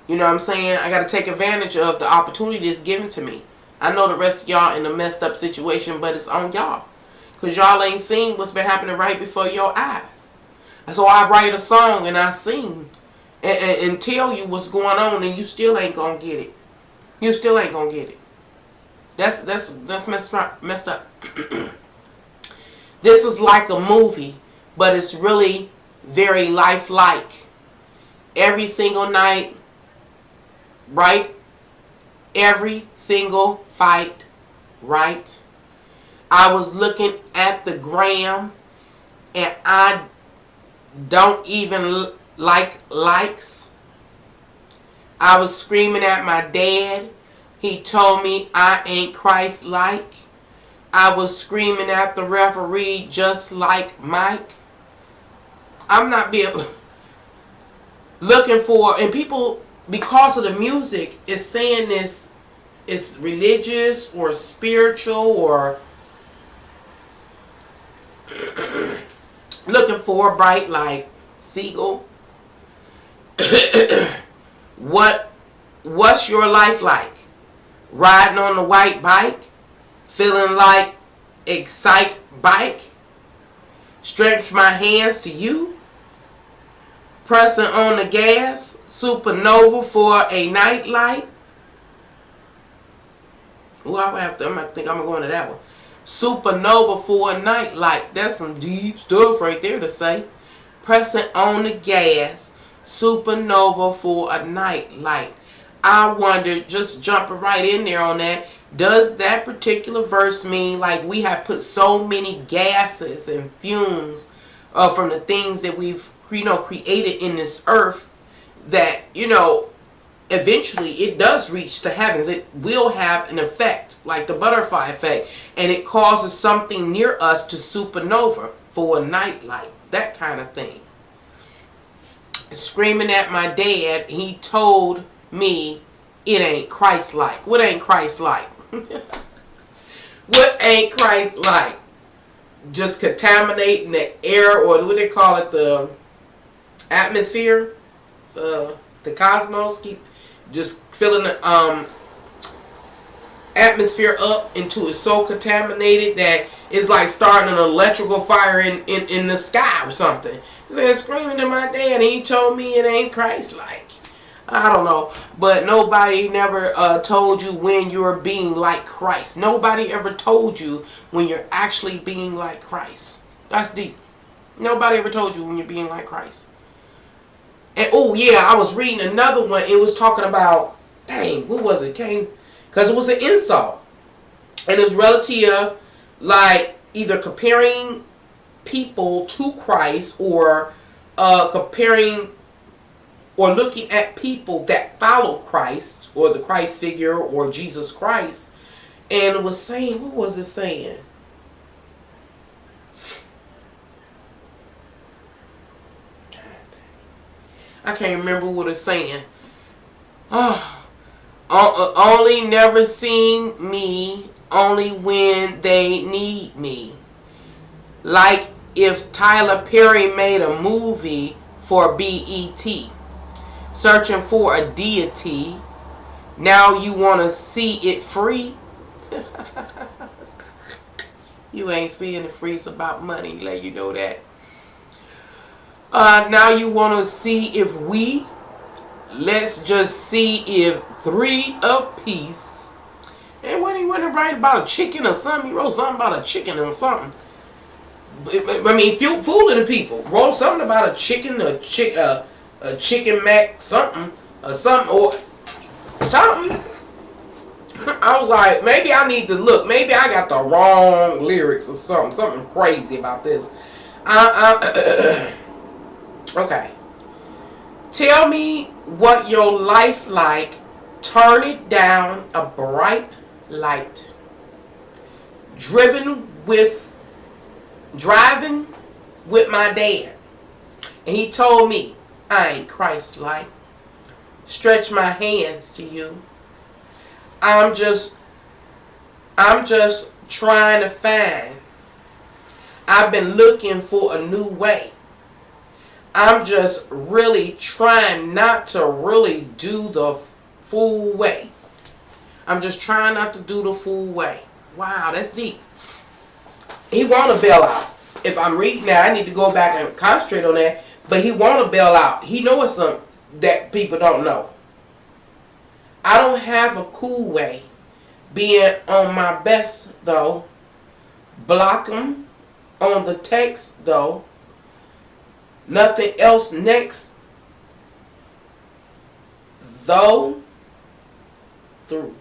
You know what I'm saying? I got to take advantage of the opportunity that's given to me. I know the rest of y'all in a messed up situation, but it's on y'all. Because y'all ain't seen what's been happening right before your eyes. And so I write a song and I sing and tell you what's going on, and you still ain't going to get it. You still ain't going to get it. That's messed up. This is like a movie, but it's really very lifelike. Every single night, right? Every single fight, right? I was looking at the gram, and I don't even like likes. I was screaming at my dad. He told me I ain't Christ-like. I was screaming at the referee just like Mike. I'm not being looking for, and people, because of the music, is saying this is religious or spiritual or looking for a bright light. Seagull. What's your life like? Riding on the white bike? Feeling like excite bike? Stretch my hands to you? Pressing on the gas? Supernova for a night light? Ooh, I think I'm going to that one. Supernova for a night light. That's some deep stuff right there to say. Pressing on the gas. Supernova for a night light. I wonder, just jumping right in there on that, does that particular verse mean like we have put so many gases and fumes from the things that we've created in this earth that eventually it does reach the heavens? It will have an effect like the butterfly effect, and it causes something near us to supernova for a night light, that kind of thing. Screaming at my dad, he told me it ain't Christ-like. What ain't Christ-like? What ain't Christ-like? Just contaminating the air, or what they call it, the atmosphere, the cosmos, keep just filling the atmosphere up until it's so contaminated that it's like starting an electrical fire in the sky or something. He said, screaming to my dad, and he told me it ain't Christ-like. I don't know, but nobody never told you when you're being like Christ. Nobody ever told you when you're actually being like Christ. That's deep. Nobody ever told you when you're being like Christ. And oh yeah, I was reading another one. It was talking about, dang, what was it? Because it was an insult, and it's relative, like either comparing people to Christ or comparing or looking at people that follow Christ or the Christ figure or Jesus Christ. And it was saying, what was it saying? I can't remember what it's saying. Only never seen me, only when they need me. Like if Tyler Perry made a movie for BET, searching for a deity. Now you want to see it free? You ain't seeing it free. It's about money. Let you know that. Now you want to see if we. Let's just see if 3 apiece. And when he went to write about a chicken or something, he wrote something about a chicken or something. I mean, fooling the people. Wrote something about a chicken, a chicken mac, something, or something, or something. I was like, maybe I need to look. Maybe I got the wrong lyrics or something crazy about this. Okay. Tell me what your life like. Turn it down a bright light. Driving with my dad. And he told me, I ain't Christ-like. Stretch my hands to you. I'm just trying to find. I've been looking for a new way. I'm just really trying not to really do the full way. I'm just trying not to do the full way. Wow, that's deep. He want to bail out. If I'm reading that, I need to go back and concentrate on that. But he want to bail out. He knows something that people don't know. I don't have a cool way. Being on my best, though. Block them on the text, though. Nothing else next. Though. Through.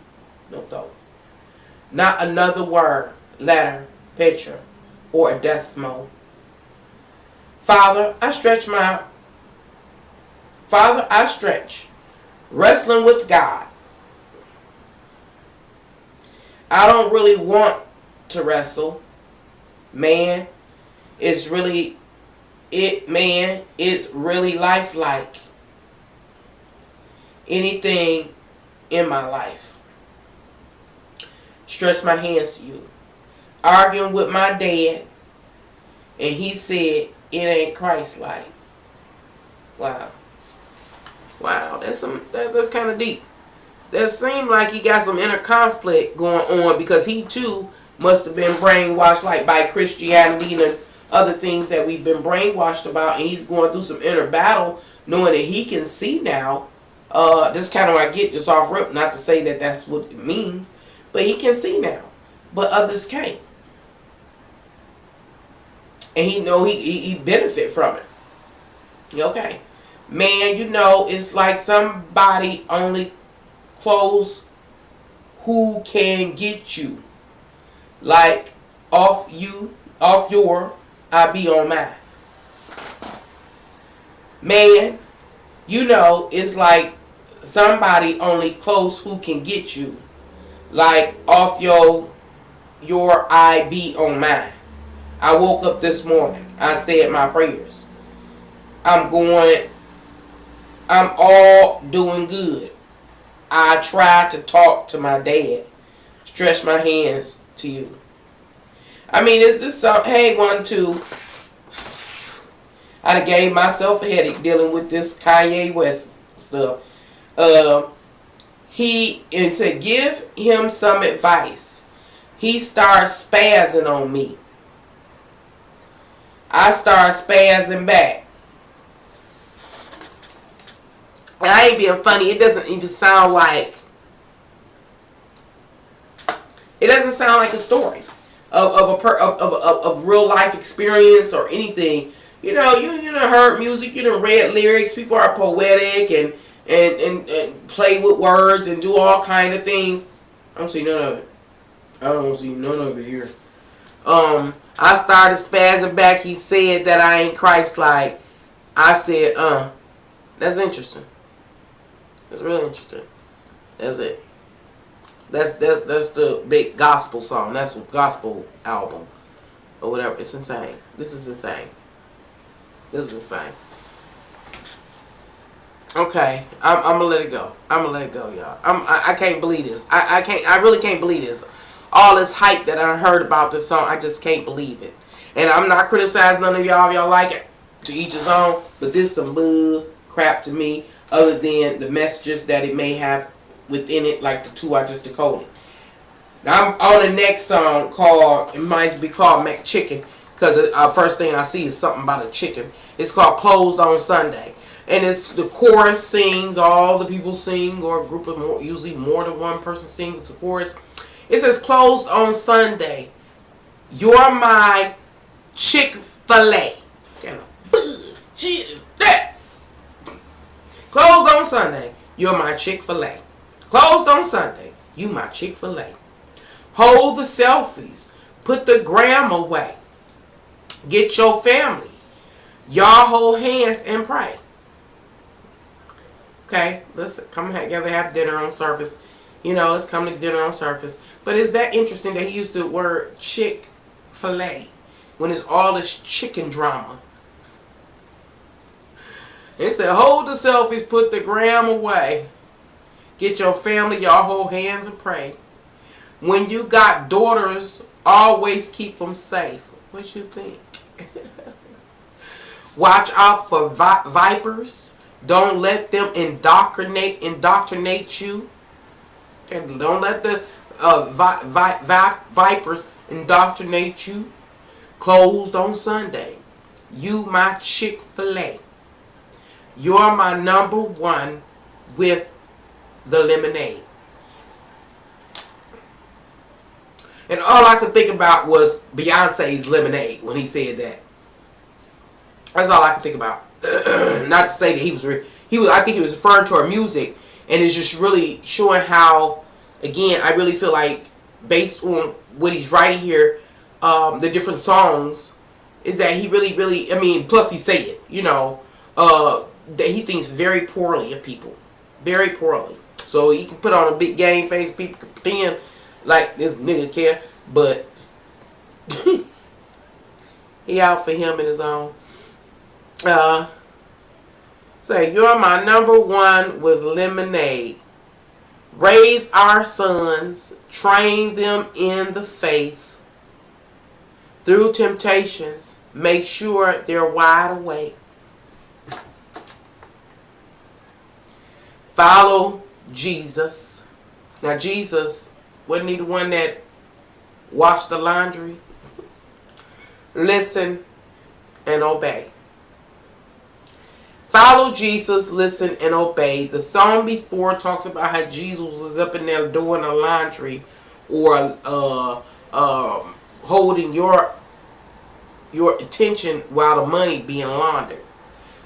No, though. Not another word, letter, picture, or a decimal. Father, I stretch. Wrestling with God. I don't really want to wrestle. Man, it's really lifelike. Anything in my life. Stretch my hands to you. Arguing with my dad, and he said it ain't Christ-like. Wow, that's kind of deep. That seemed like he got some inner conflict going on because he too must have been brainwashed like by Christianity and other things that we've been brainwashed about, and he's going through some inner battle, knowing that he can see now. This kind of what I get just off rip, not to say that that's what it means, but he can see now, but others can't. And he know he benefit from it. Okay. Man, it's like somebody only close who can get you. Like off your, I be on mine. Man, it's like somebody only close who can get you. Like off your I be on mine. I woke up this morning. I said my prayers. I'm all doing good. I tried to talk to my dad. Stretch my hands to you. I mean, is this something? Hey, 1, 2. I done gave myself a headache dealing with this Kanye West stuff. It said, give him some advice. He starts spazzing on me. I start spazzing back. And I ain't being funny. It doesn't even sound like. It doesn't sound like a story of real life experience or anything. You know, you done heard music, you done read lyrics. People are poetic and play with words and do all kind of things. I don't see none of it. I don't see none of it here. I started spazzing back. He said that I ain't Christ-like. I said, that's interesting. That's really interesting. That's it. That's the big gospel song. That's a gospel album or whatever. It's insane. This is insane. This is insane. Okay, I'm gonna let it go. I'm gonna let it go, y'all. I can't believe this. I really can't believe this. All this hype that I heard about this song, I just can't believe it. And I'm not criticizing none of y'all if y'all like it. To each his own. But this is some bull crap to me. Other than the messages that it may have within it, like the two I just decoded. Now I'm on the next song called, it might be called McChicken, because the first thing I see is something about a chicken. It's called Closed on Sunday. And it's the chorus sings, all the people sing, or a group of more, usually more than one person sings the chorus. It says, closed on Sunday. You're my Chick-fil-A. Shit is that? Closed on Sunday. You're my Chick-fil-A. Closed on Sunday. You my Chick-fil-A. Hold the selfies. Put the gram away. Get your family. Y'all hold hands and pray. Okay, let's come together, have dinner on surface. You know, let's come to dinner on surface. But is that interesting that he used the word Chick-fil-A when it's all this chicken drama? It said, hold the selfies, put the gram away. Get your family, y'all hold hands and pray. When you got daughters, always keep them safe. What you think? Watch out for vipers. Don't let them indoctrinate you. Okay, don't let the vipers indoctrinate you. Closed on Sunday. You my Chick-fil-A. You're my number one with the lemonade. And all I could think about was Beyonce's Lemonade when he said that. That's all I could think about. Not to say that he was. I think he was referring to her music, and it's just really showing how. Again, I really feel like based on what he's writing here, the different songs, is that he really. I mean, plus he say it. You know, that he thinks very poorly of people, very poorly. So he can put on a big game face. People can pretend like this nigga care, but he out for him and his own. Say, you're my number one with lemonade. Raise our sons, train them in the faith. Through temptations, make sure they're wide awake. Follow Jesus. Now Jesus, wasn't he the one that washed the laundry? Listen and obey. Follow Jesus, listen, and obey. The song before talks about how Jesus was up in there doing the laundry or holding your attention while the money being laundered.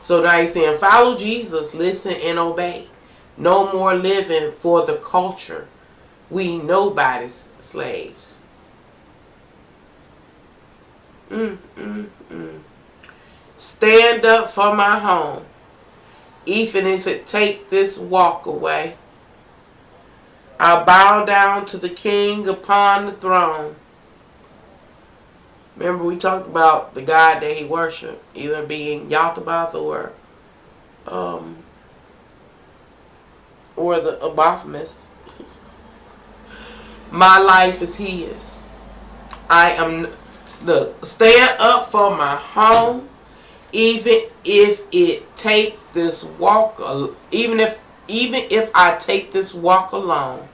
So now he's saying, follow Jesus, listen, and obey. No more living for the culture. We nobody's slaves. Stand up for my home. Even if it take this walk away. I bow down to the King upon the throne. Remember we talked about the God that he worshiped, either being Yaldabaoth or the Baphomet. My life is his. I am the stand up for my home. Even if it take this walk, even if even if I take this walk alone.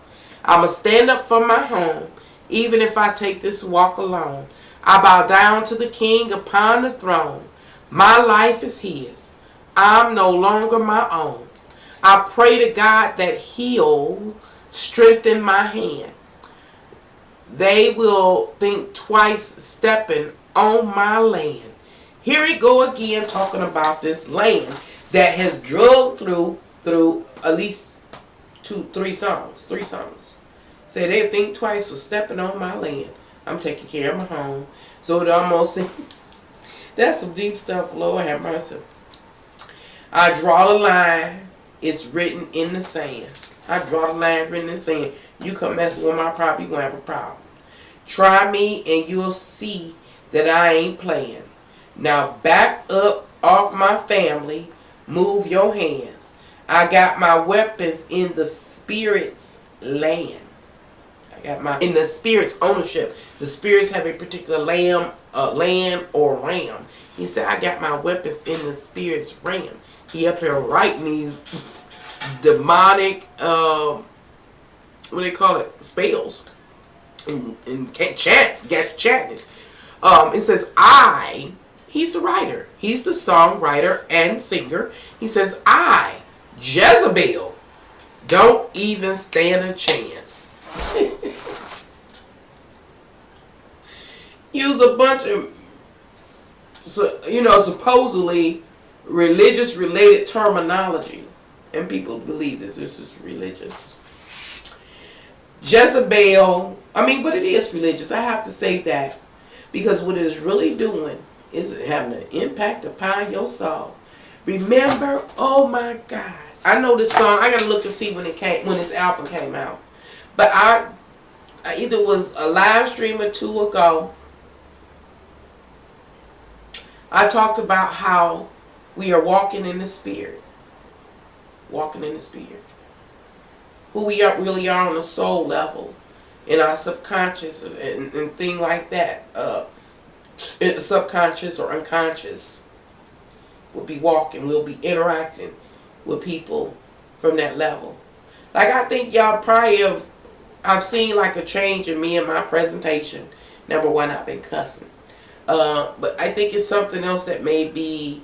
I'ma stand up for my home, even if I take this walk alone. I bow down to the King upon the throne. My life is His. I'm no longer my own. I pray to God that He'll strengthen my hand. They will think twice stepping on my land. Here we go again talking about this land that has drug through at least three songs. Say they think twice for stepping on my land. I'm taking care of my home. So it almost that's some deep stuff. Lord have mercy. I draw the line. It's written in the sand. I draw the line written in the sand. You come messing with my property, you're gonna have a problem. Try me and you'll see that I ain't playing. Now back up off my family. Move your hands. I got my weapons in the spirit's land. In the spirit's ownership. The spirits have a particular land or ram. He said, I got my weapons in the spirit's ram. He up here writing these demonic, what do they call it? Spells. And chants. Get chanting. It says, he's the writer. He's the songwriter and singer. He says, I, Jezebel, don't even stand a chance. Use a bunch of, supposedly religious related terminology. And people believe this is religious. Jezebel, but it is religious. I have to say that. Because what it's really doing is having an impact upon your soul. Remember, oh my God. I know this song. I gotta look and see when this album came out. But I either was a live stream or two ago. I talked about how we are walking in the Spirit. Walking in the Spirit. Who we really are on a soul level. In our subconscious and thing like that. Subconscious or unconscious. We'll be walking. We'll be interacting with people from that level. Like I think y'all probably I've seen like a change in me and my presentation. Number one, I've been cussing. But I think it's something else that may be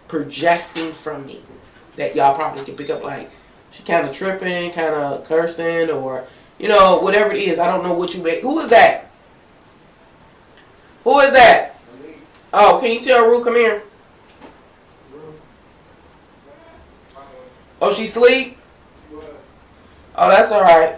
projecting from me that y'all probably can pick up. Like she kind of tripping, kind of cursing, or whatever it is. I don't know what you make. Who is that? Who is that? Oh, can you tell Rue come here? Oh, she sleep? Oh, that's all right.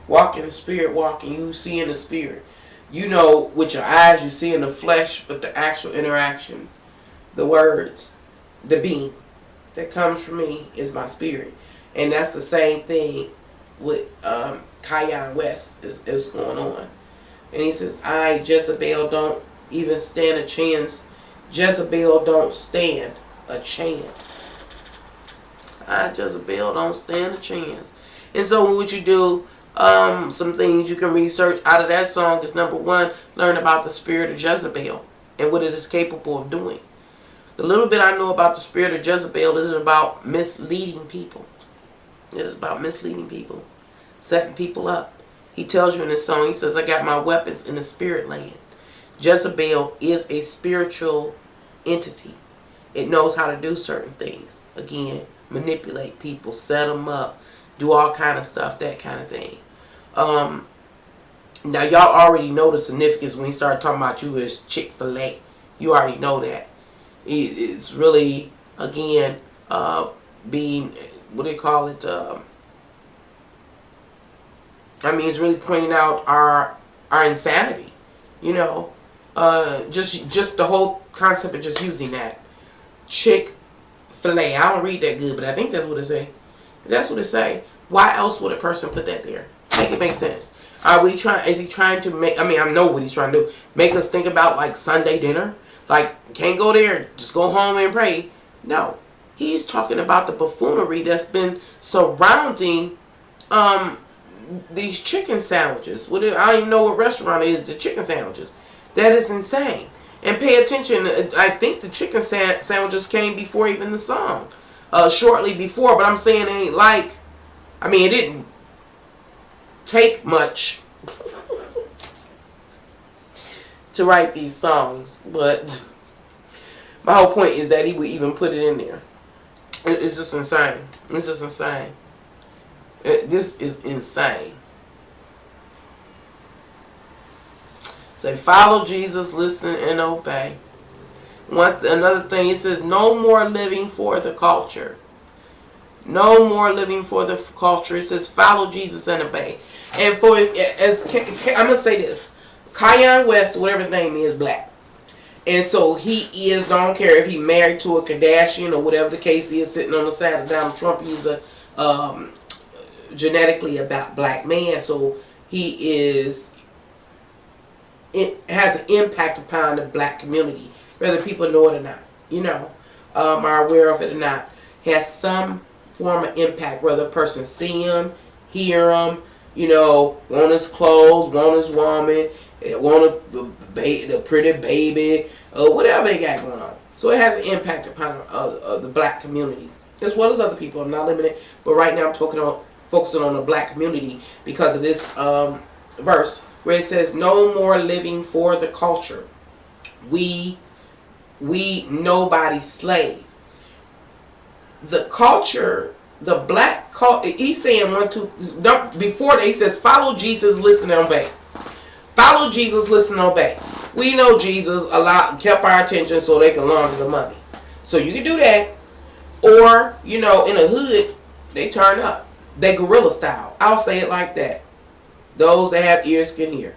Walk in the Spirit, walking. You see in the Spirit. With your eyes, you see in the flesh, but the actual interaction, the words, the being that comes from me is my spirit. And that's the same thing with Kanye West is going on. And he says, I, Jezebel, don't even stand a chance. Jezebel don't stand a chance. I, Jezebel, don't stand a chance. And so what you do, some things you can research out of that song is number one, learn about the spirit of Jezebel and what it is capable of doing. The little bit I know about the spirit of Jezebel is about misleading people. It is about misleading people, setting people up. He tells you in this song, he says, I got my weapons in the spirit land. Jezebel is a spiritual entity. It knows how to do certain things. Again, manipulate people, set them up, do all kind of stuff, that kind of thing. Now, y'all already know the significance when he started talking about you as Chick-fil-A. You already know that. It's really, again, being, what do they call it? It's really pointing out our insanity. Just the whole concept of just using that. Chick-fil-A. I don't read that good, but I think that's what it say. If that's what it say, why else would a person put that there? Make it make sense. Is he trying to make, I know what he's trying to do. Make us think about like Sunday dinner? Like, can't go there, just go home and pray. No. He's talking about the buffoonery that's been surrounding these chicken sandwiches. I don't even know what restaurant it is, the chicken sandwiches. That is insane. And pay attention. I think the chicken sandwiches came before even the song. Shortly before. But I'm saying it ain't like... I mean, it didn't take much to write these songs. But my whole point is that he would even put it in there. It's just insane. It's just insane. This is insane. Say, follow Jesus, listen, and obey. Another thing, it says, no more living for the culture. No more living for the culture. It says, follow Jesus and obey. And for, I'm going to say this. Kanye West, whatever his name is, black. And so he is, don't care if he married to a Kardashian or whatever the case is, sitting on the side of Donald Trump. He's a genetically a black man. So he is... It has an impact upon the black community, whether people know it or not, are aware of it or not. Has some form of impact, whether a person see him, hear him, want his clothes, want his woman, want the pretty baby, or whatever they got going on. So it has an impact upon the black community, as well as other people. I'm not limited, but right now I'm focusing on the black community because of this verse, where it says, no more living for the culture. We nobody's slave. The culture, the black culture, he's saying before that he says, follow Jesus, listen and obey. Follow Jesus, listen and obey. We know Jesus kept our attention so they can launder the money. So you can do that. Or, in the hood, they turn up. They guerrilla style. I'll say it like that. Those that have ears can hear.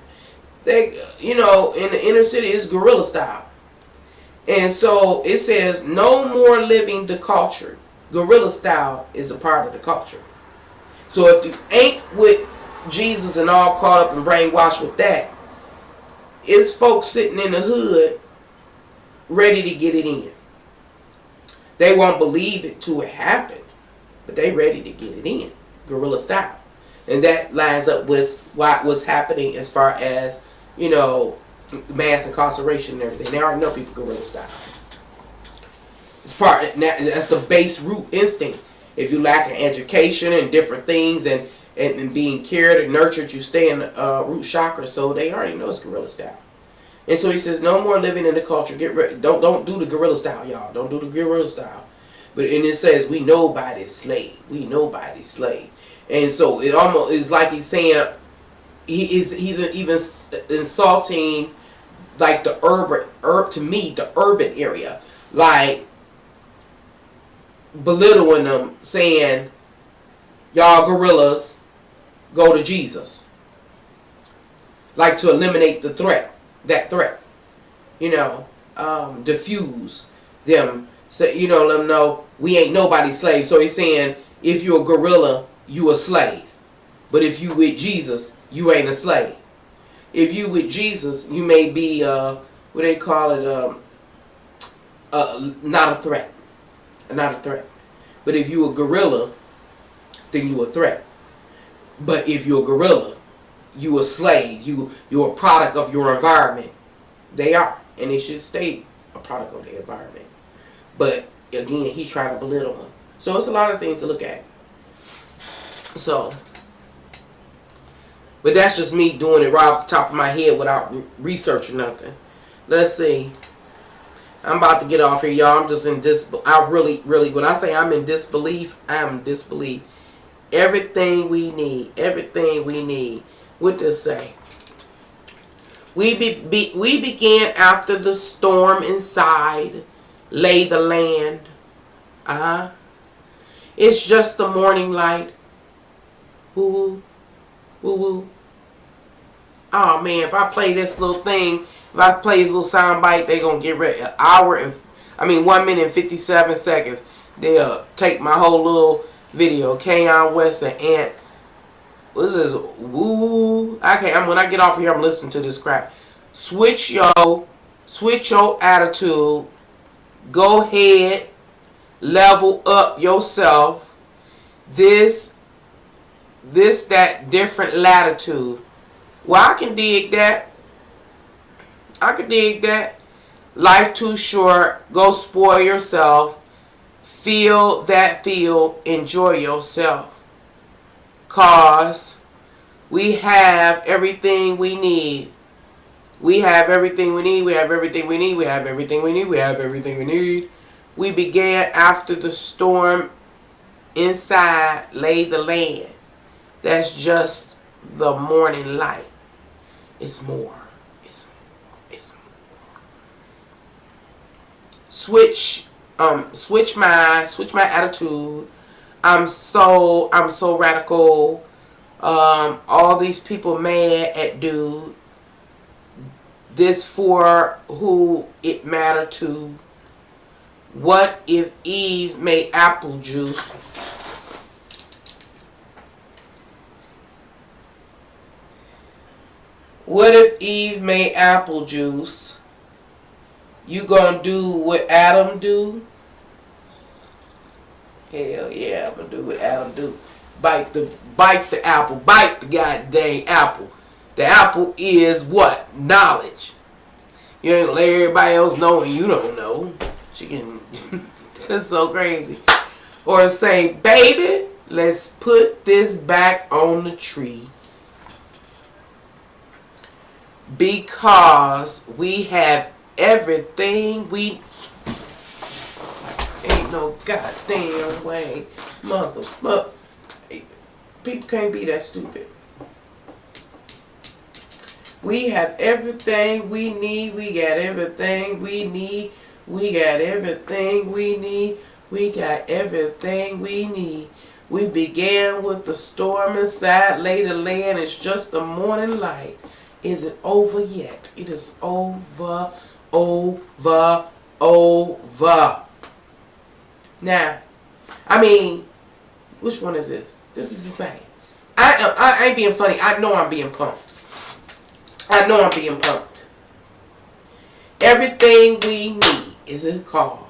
They, in the inner city, it's guerrilla style. And so it says, no more living the culture. Guerrilla style is a part of the culture. So if you ain't with Jesus and all caught up and brainwashed with that, it's folks sitting in the hood ready to get it in. They won't believe it till it happen, but they ready to get it in. Guerrilla style. And that lines up with what was happening as far as, mass incarceration and everything. They already know people guerrilla style. That's the base root instinct. If you lack an education and different things and being cared and nurtured, you stay in the root chakra. So they already know it's guerrilla style. And so he says, no more living in the culture. Get ready. Don't do the guerrilla style, y'all. Don't do the guerrilla style. And it says, we nobody's slave. We nobody's slave. And so it almost is like he's saying he's even insulting like the urban area, like belittling them, saying y'all gorillas, go to Jesus, like to eliminate that threat, diffuse them, say, let them know we ain't nobody's slave. So he's saying if you're a gorilla, you a slave. But if you with Jesus, you ain't a slave. If you with Jesus, you may be, what they call it, not a threat. Not a threat. But if you a gorilla, then you a threat. But if you're a gorilla, you a slave. You're a product of your environment. They are. And they should stay a product of their environment. But again, he tried to belittle them. So it's a lot of things to look at. So, but that's just me doing it right off the top of my head without researching nothing. Let's see. I'm about to get off here, y'all. I'm just in disbelief. I really, when I say I'm in disbelief, I'm in disbelief. Everything we need. What does it say? We began after the storm inside, lay the land. It's just the morning light. Woo woo, woo woo. Oh man, if I play this little thing, if I play this little sound bite, they gonna get ready. 1 minute and 57 seconds. They'll take my whole little video. Kanye West and Ant. What's this? Woo. Okay, when I get off here, I'm listening to this crap. Switch your attitude. Go ahead. Level up yourself. That different latitude. Well, I can dig that. Life too short. Go spoil yourself. Feel that feel. Enjoy yourself. Cause we have everything we need. We have everything we need. We have everything we need. We have everything we need. We have everything we need. We began after the storm. Inside lay the land. That's just the morning light. It's more. It's more. It's more. Switch my attitude. I'm so radical. All these people mad at dude. This for who it mattered to. What if Eve made apple juice? What if Eve made apple juice? You gonna do what Adam do? Hell yeah, I'm gonna do what Adam do. Bite the apple. Bite the goddamn apple. The apple is what? Knowledge. You ain't gonna let everybody else know and you don't know. She can. That's so crazy. Or say, baby, let's put this back on the tree. Because we have everything we. Ain't no goddamn way. Motherfucker. People can't be that stupid. We have everything we need. We got everything we need. We got everything we need. We got everything we need. We began with the storm inside. Later land is just the morning light. Is it over yet? It is over, over, over. Now, I mean, which one is this? This is insane. I ain't being funny. I know I'm being pumped. I know I'm being pumped. Everything we need is a call.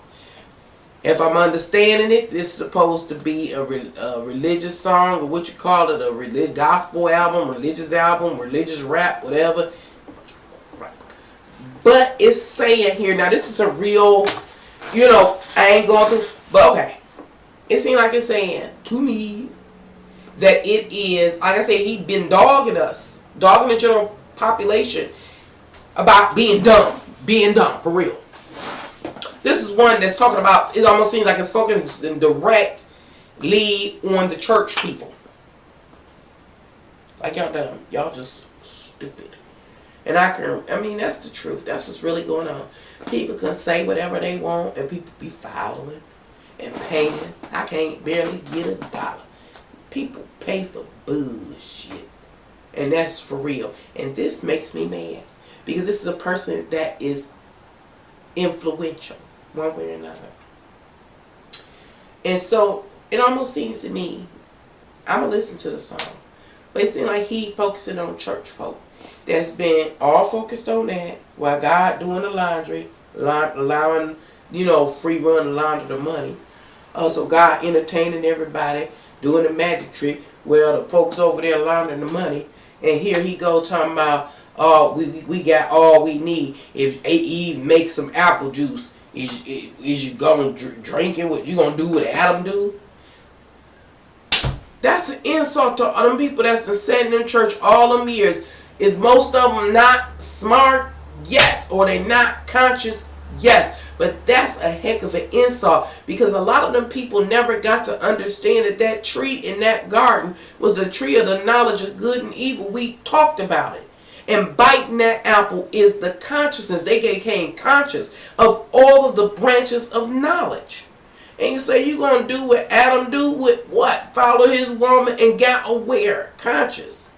If I'm understanding it, this is supposed to be a religious song, or what you call it, a gospel album, religious rap, whatever. But it's saying here, now this is a real, I ain't going through, but okay. It seems like it's saying to me that it is, like I said, he been dogging the general population about being dumb, for real. This is one that's talking about, it almost seems like it's focused in direct lead on the church people. Like y'all dumb. Y'all just stupid. And I mean, that's the truth. That's what's really going on. People can say whatever they want and people be following and paying. I can't barely get $1. People pay for bullshit. And that's for real. And this makes me mad. Because this is a person that is influential. One way or another. And so, it almost seems to me, I'm going to listen to the song. But it seems like he focusing on church folk. That's been all focused on that. While God doing the laundry. Allowing, free run to launder the money. So God entertaining everybody. Doing the magic trick. Well, the folks over there laundering the money. And here he go talking about, we got all we need. If Eve makes some apple juice, is you going to drink it? What you going to do what Adam do? That's an insult to all them people that's been sitting in church all them years. Is most of them not smart? Yes. Or they not conscious? Yes. But that's a heck of an insult, because a lot of them people never got to understand that that tree in that garden was the tree of the knowledge of good and evil. We talked about it. And biting that apple is the consciousness. They became conscious of all of the branches of knowledge. And you say you're going to do what Adam do with what? Follow his woman and got aware, conscious.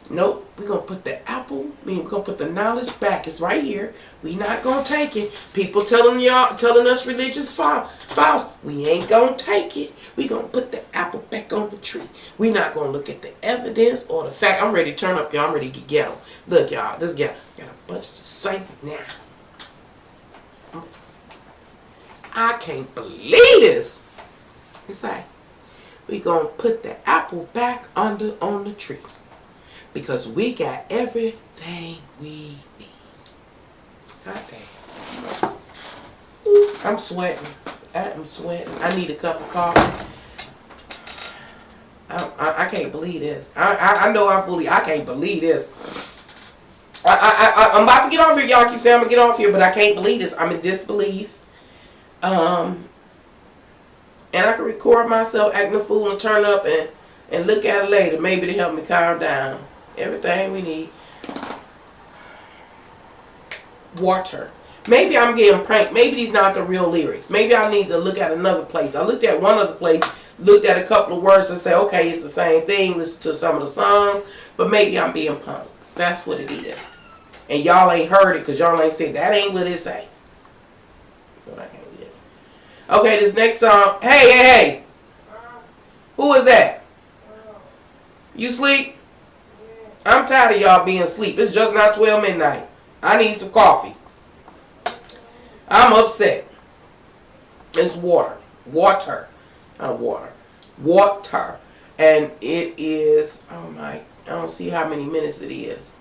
Nope. We're going to put the apple, we're going to put the knowledge back. It's right here. We not going to take it. People telling us religious false. We ain't going to take it. We going to put the apple back on the tree. We not going to look at the evidence or the fact. I'm ready to turn up, y'all. I'm ready to get ghetto. Look, y'all. This ghetto. Got a bunch to say now. I can't believe this. It's like, we going to put the apple back on the tree. Because we got everything we need. God damn. Ooh, I'm sweating. I am sweating. I need a cup of coffee. I can't believe this. I know I can't believe this. I'm about to get off here. Y'all keep saying I'm going to get off here, but I can't believe this. I'm in disbelief. And I can record myself acting a fool and turn up and look at it later. Maybe to help me calm down. Everything we need. Water. Maybe I'm getting pranked. Maybe these not the real lyrics. Maybe I need to look at another place. I looked at one other place, looked at a couple of words and said, okay, it's the same thing. Listen to some of the songs. But maybe I'm being punked. That's what it is. And y'all ain't heard it because y'all ain't said that ain't what it say. But I can't get it. Okay, this next song. Hey. Who is that? You sleep? I'm tired of y'all being asleep. It's just not 12 midnight. I need some coffee. I'm upset. It's water. Water. Not water. Water. And it is, oh my, I don't see how many minutes it is.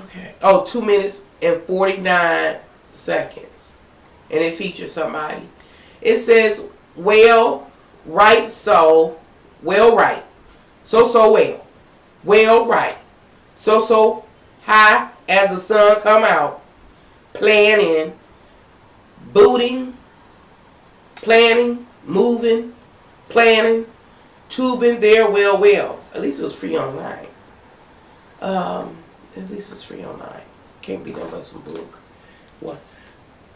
Okay. Oh, 2 minutes and 49 seconds. And it features somebody. It says, well, right, so, well, right. So, well. Well, right. So, high as the sun come out. Planning, booting, planning, moving, planning, tubing there, well. At least it was free online. At least it's free online. Can't be done by some book. What?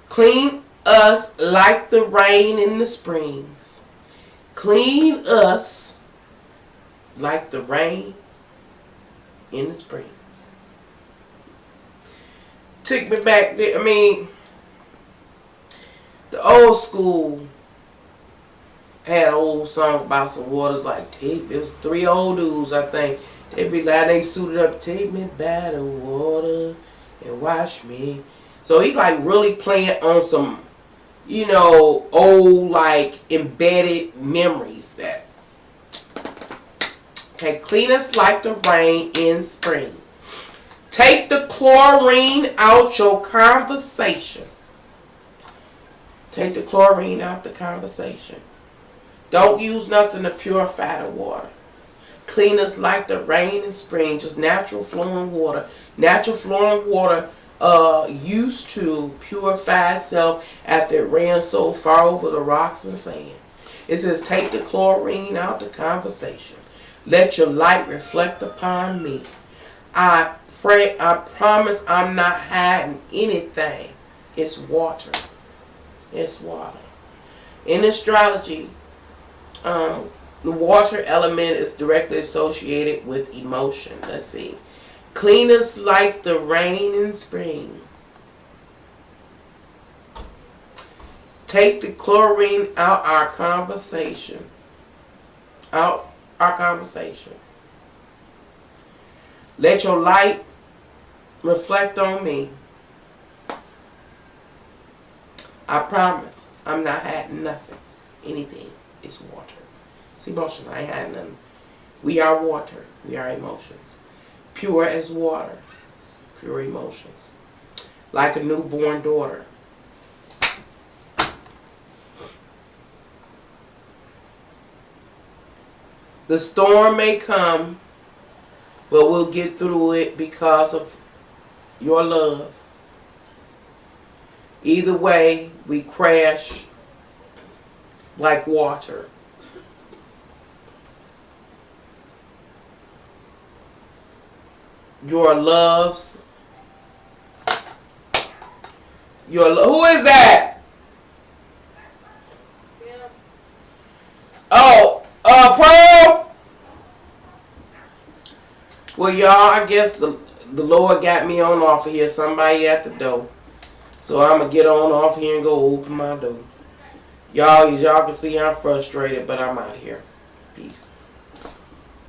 Clean us like the rain in the springs. Clean us like the rain in the springs. Took me back there. I mean, the old school had an old song about some waters like it was 3 old dudes, I think. They'd be like, they suited up, take me by the water and wash me. So he like really playing on some, old like embedded memories that. Okay, clean us like the rain in spring. Take the chlorine out your conversation. Take the chlorine out the conversation. Don't use nothing to purify the water. Clean us like the rain in spring, just natural flowing water. Natural flowing water used to purify itself after it ran so far over the rocks and sand. It says, take the chlorine out the conversation. Let your light reflect upon me. I promise I'm not hiding anything. It's water. It's water. In astrology, the water element is directly associated with emotion. Let's see. Clean us like the rain in spring. Take the chlorine out our conversation. Out our conversation. Let your light reflect on me. I promise I'm not hiding nothing. Anything. It's water. It's emotions. I ain't hiding nothing. We are water. We are emotions. Pure as water. Pure emotions. Like a newborn daughter. The storm may come, but we'll get through it because of your love. Either way, we crash like water. Your loves. Who is that? Oh, Pearl. Well, y'all, I guess the Lord got me on off of here. Somebody at the door. So I'm going to get on off here and go open my door. Y'all, as y'all can see, I'm frustrated, but I'm out of here. Peace.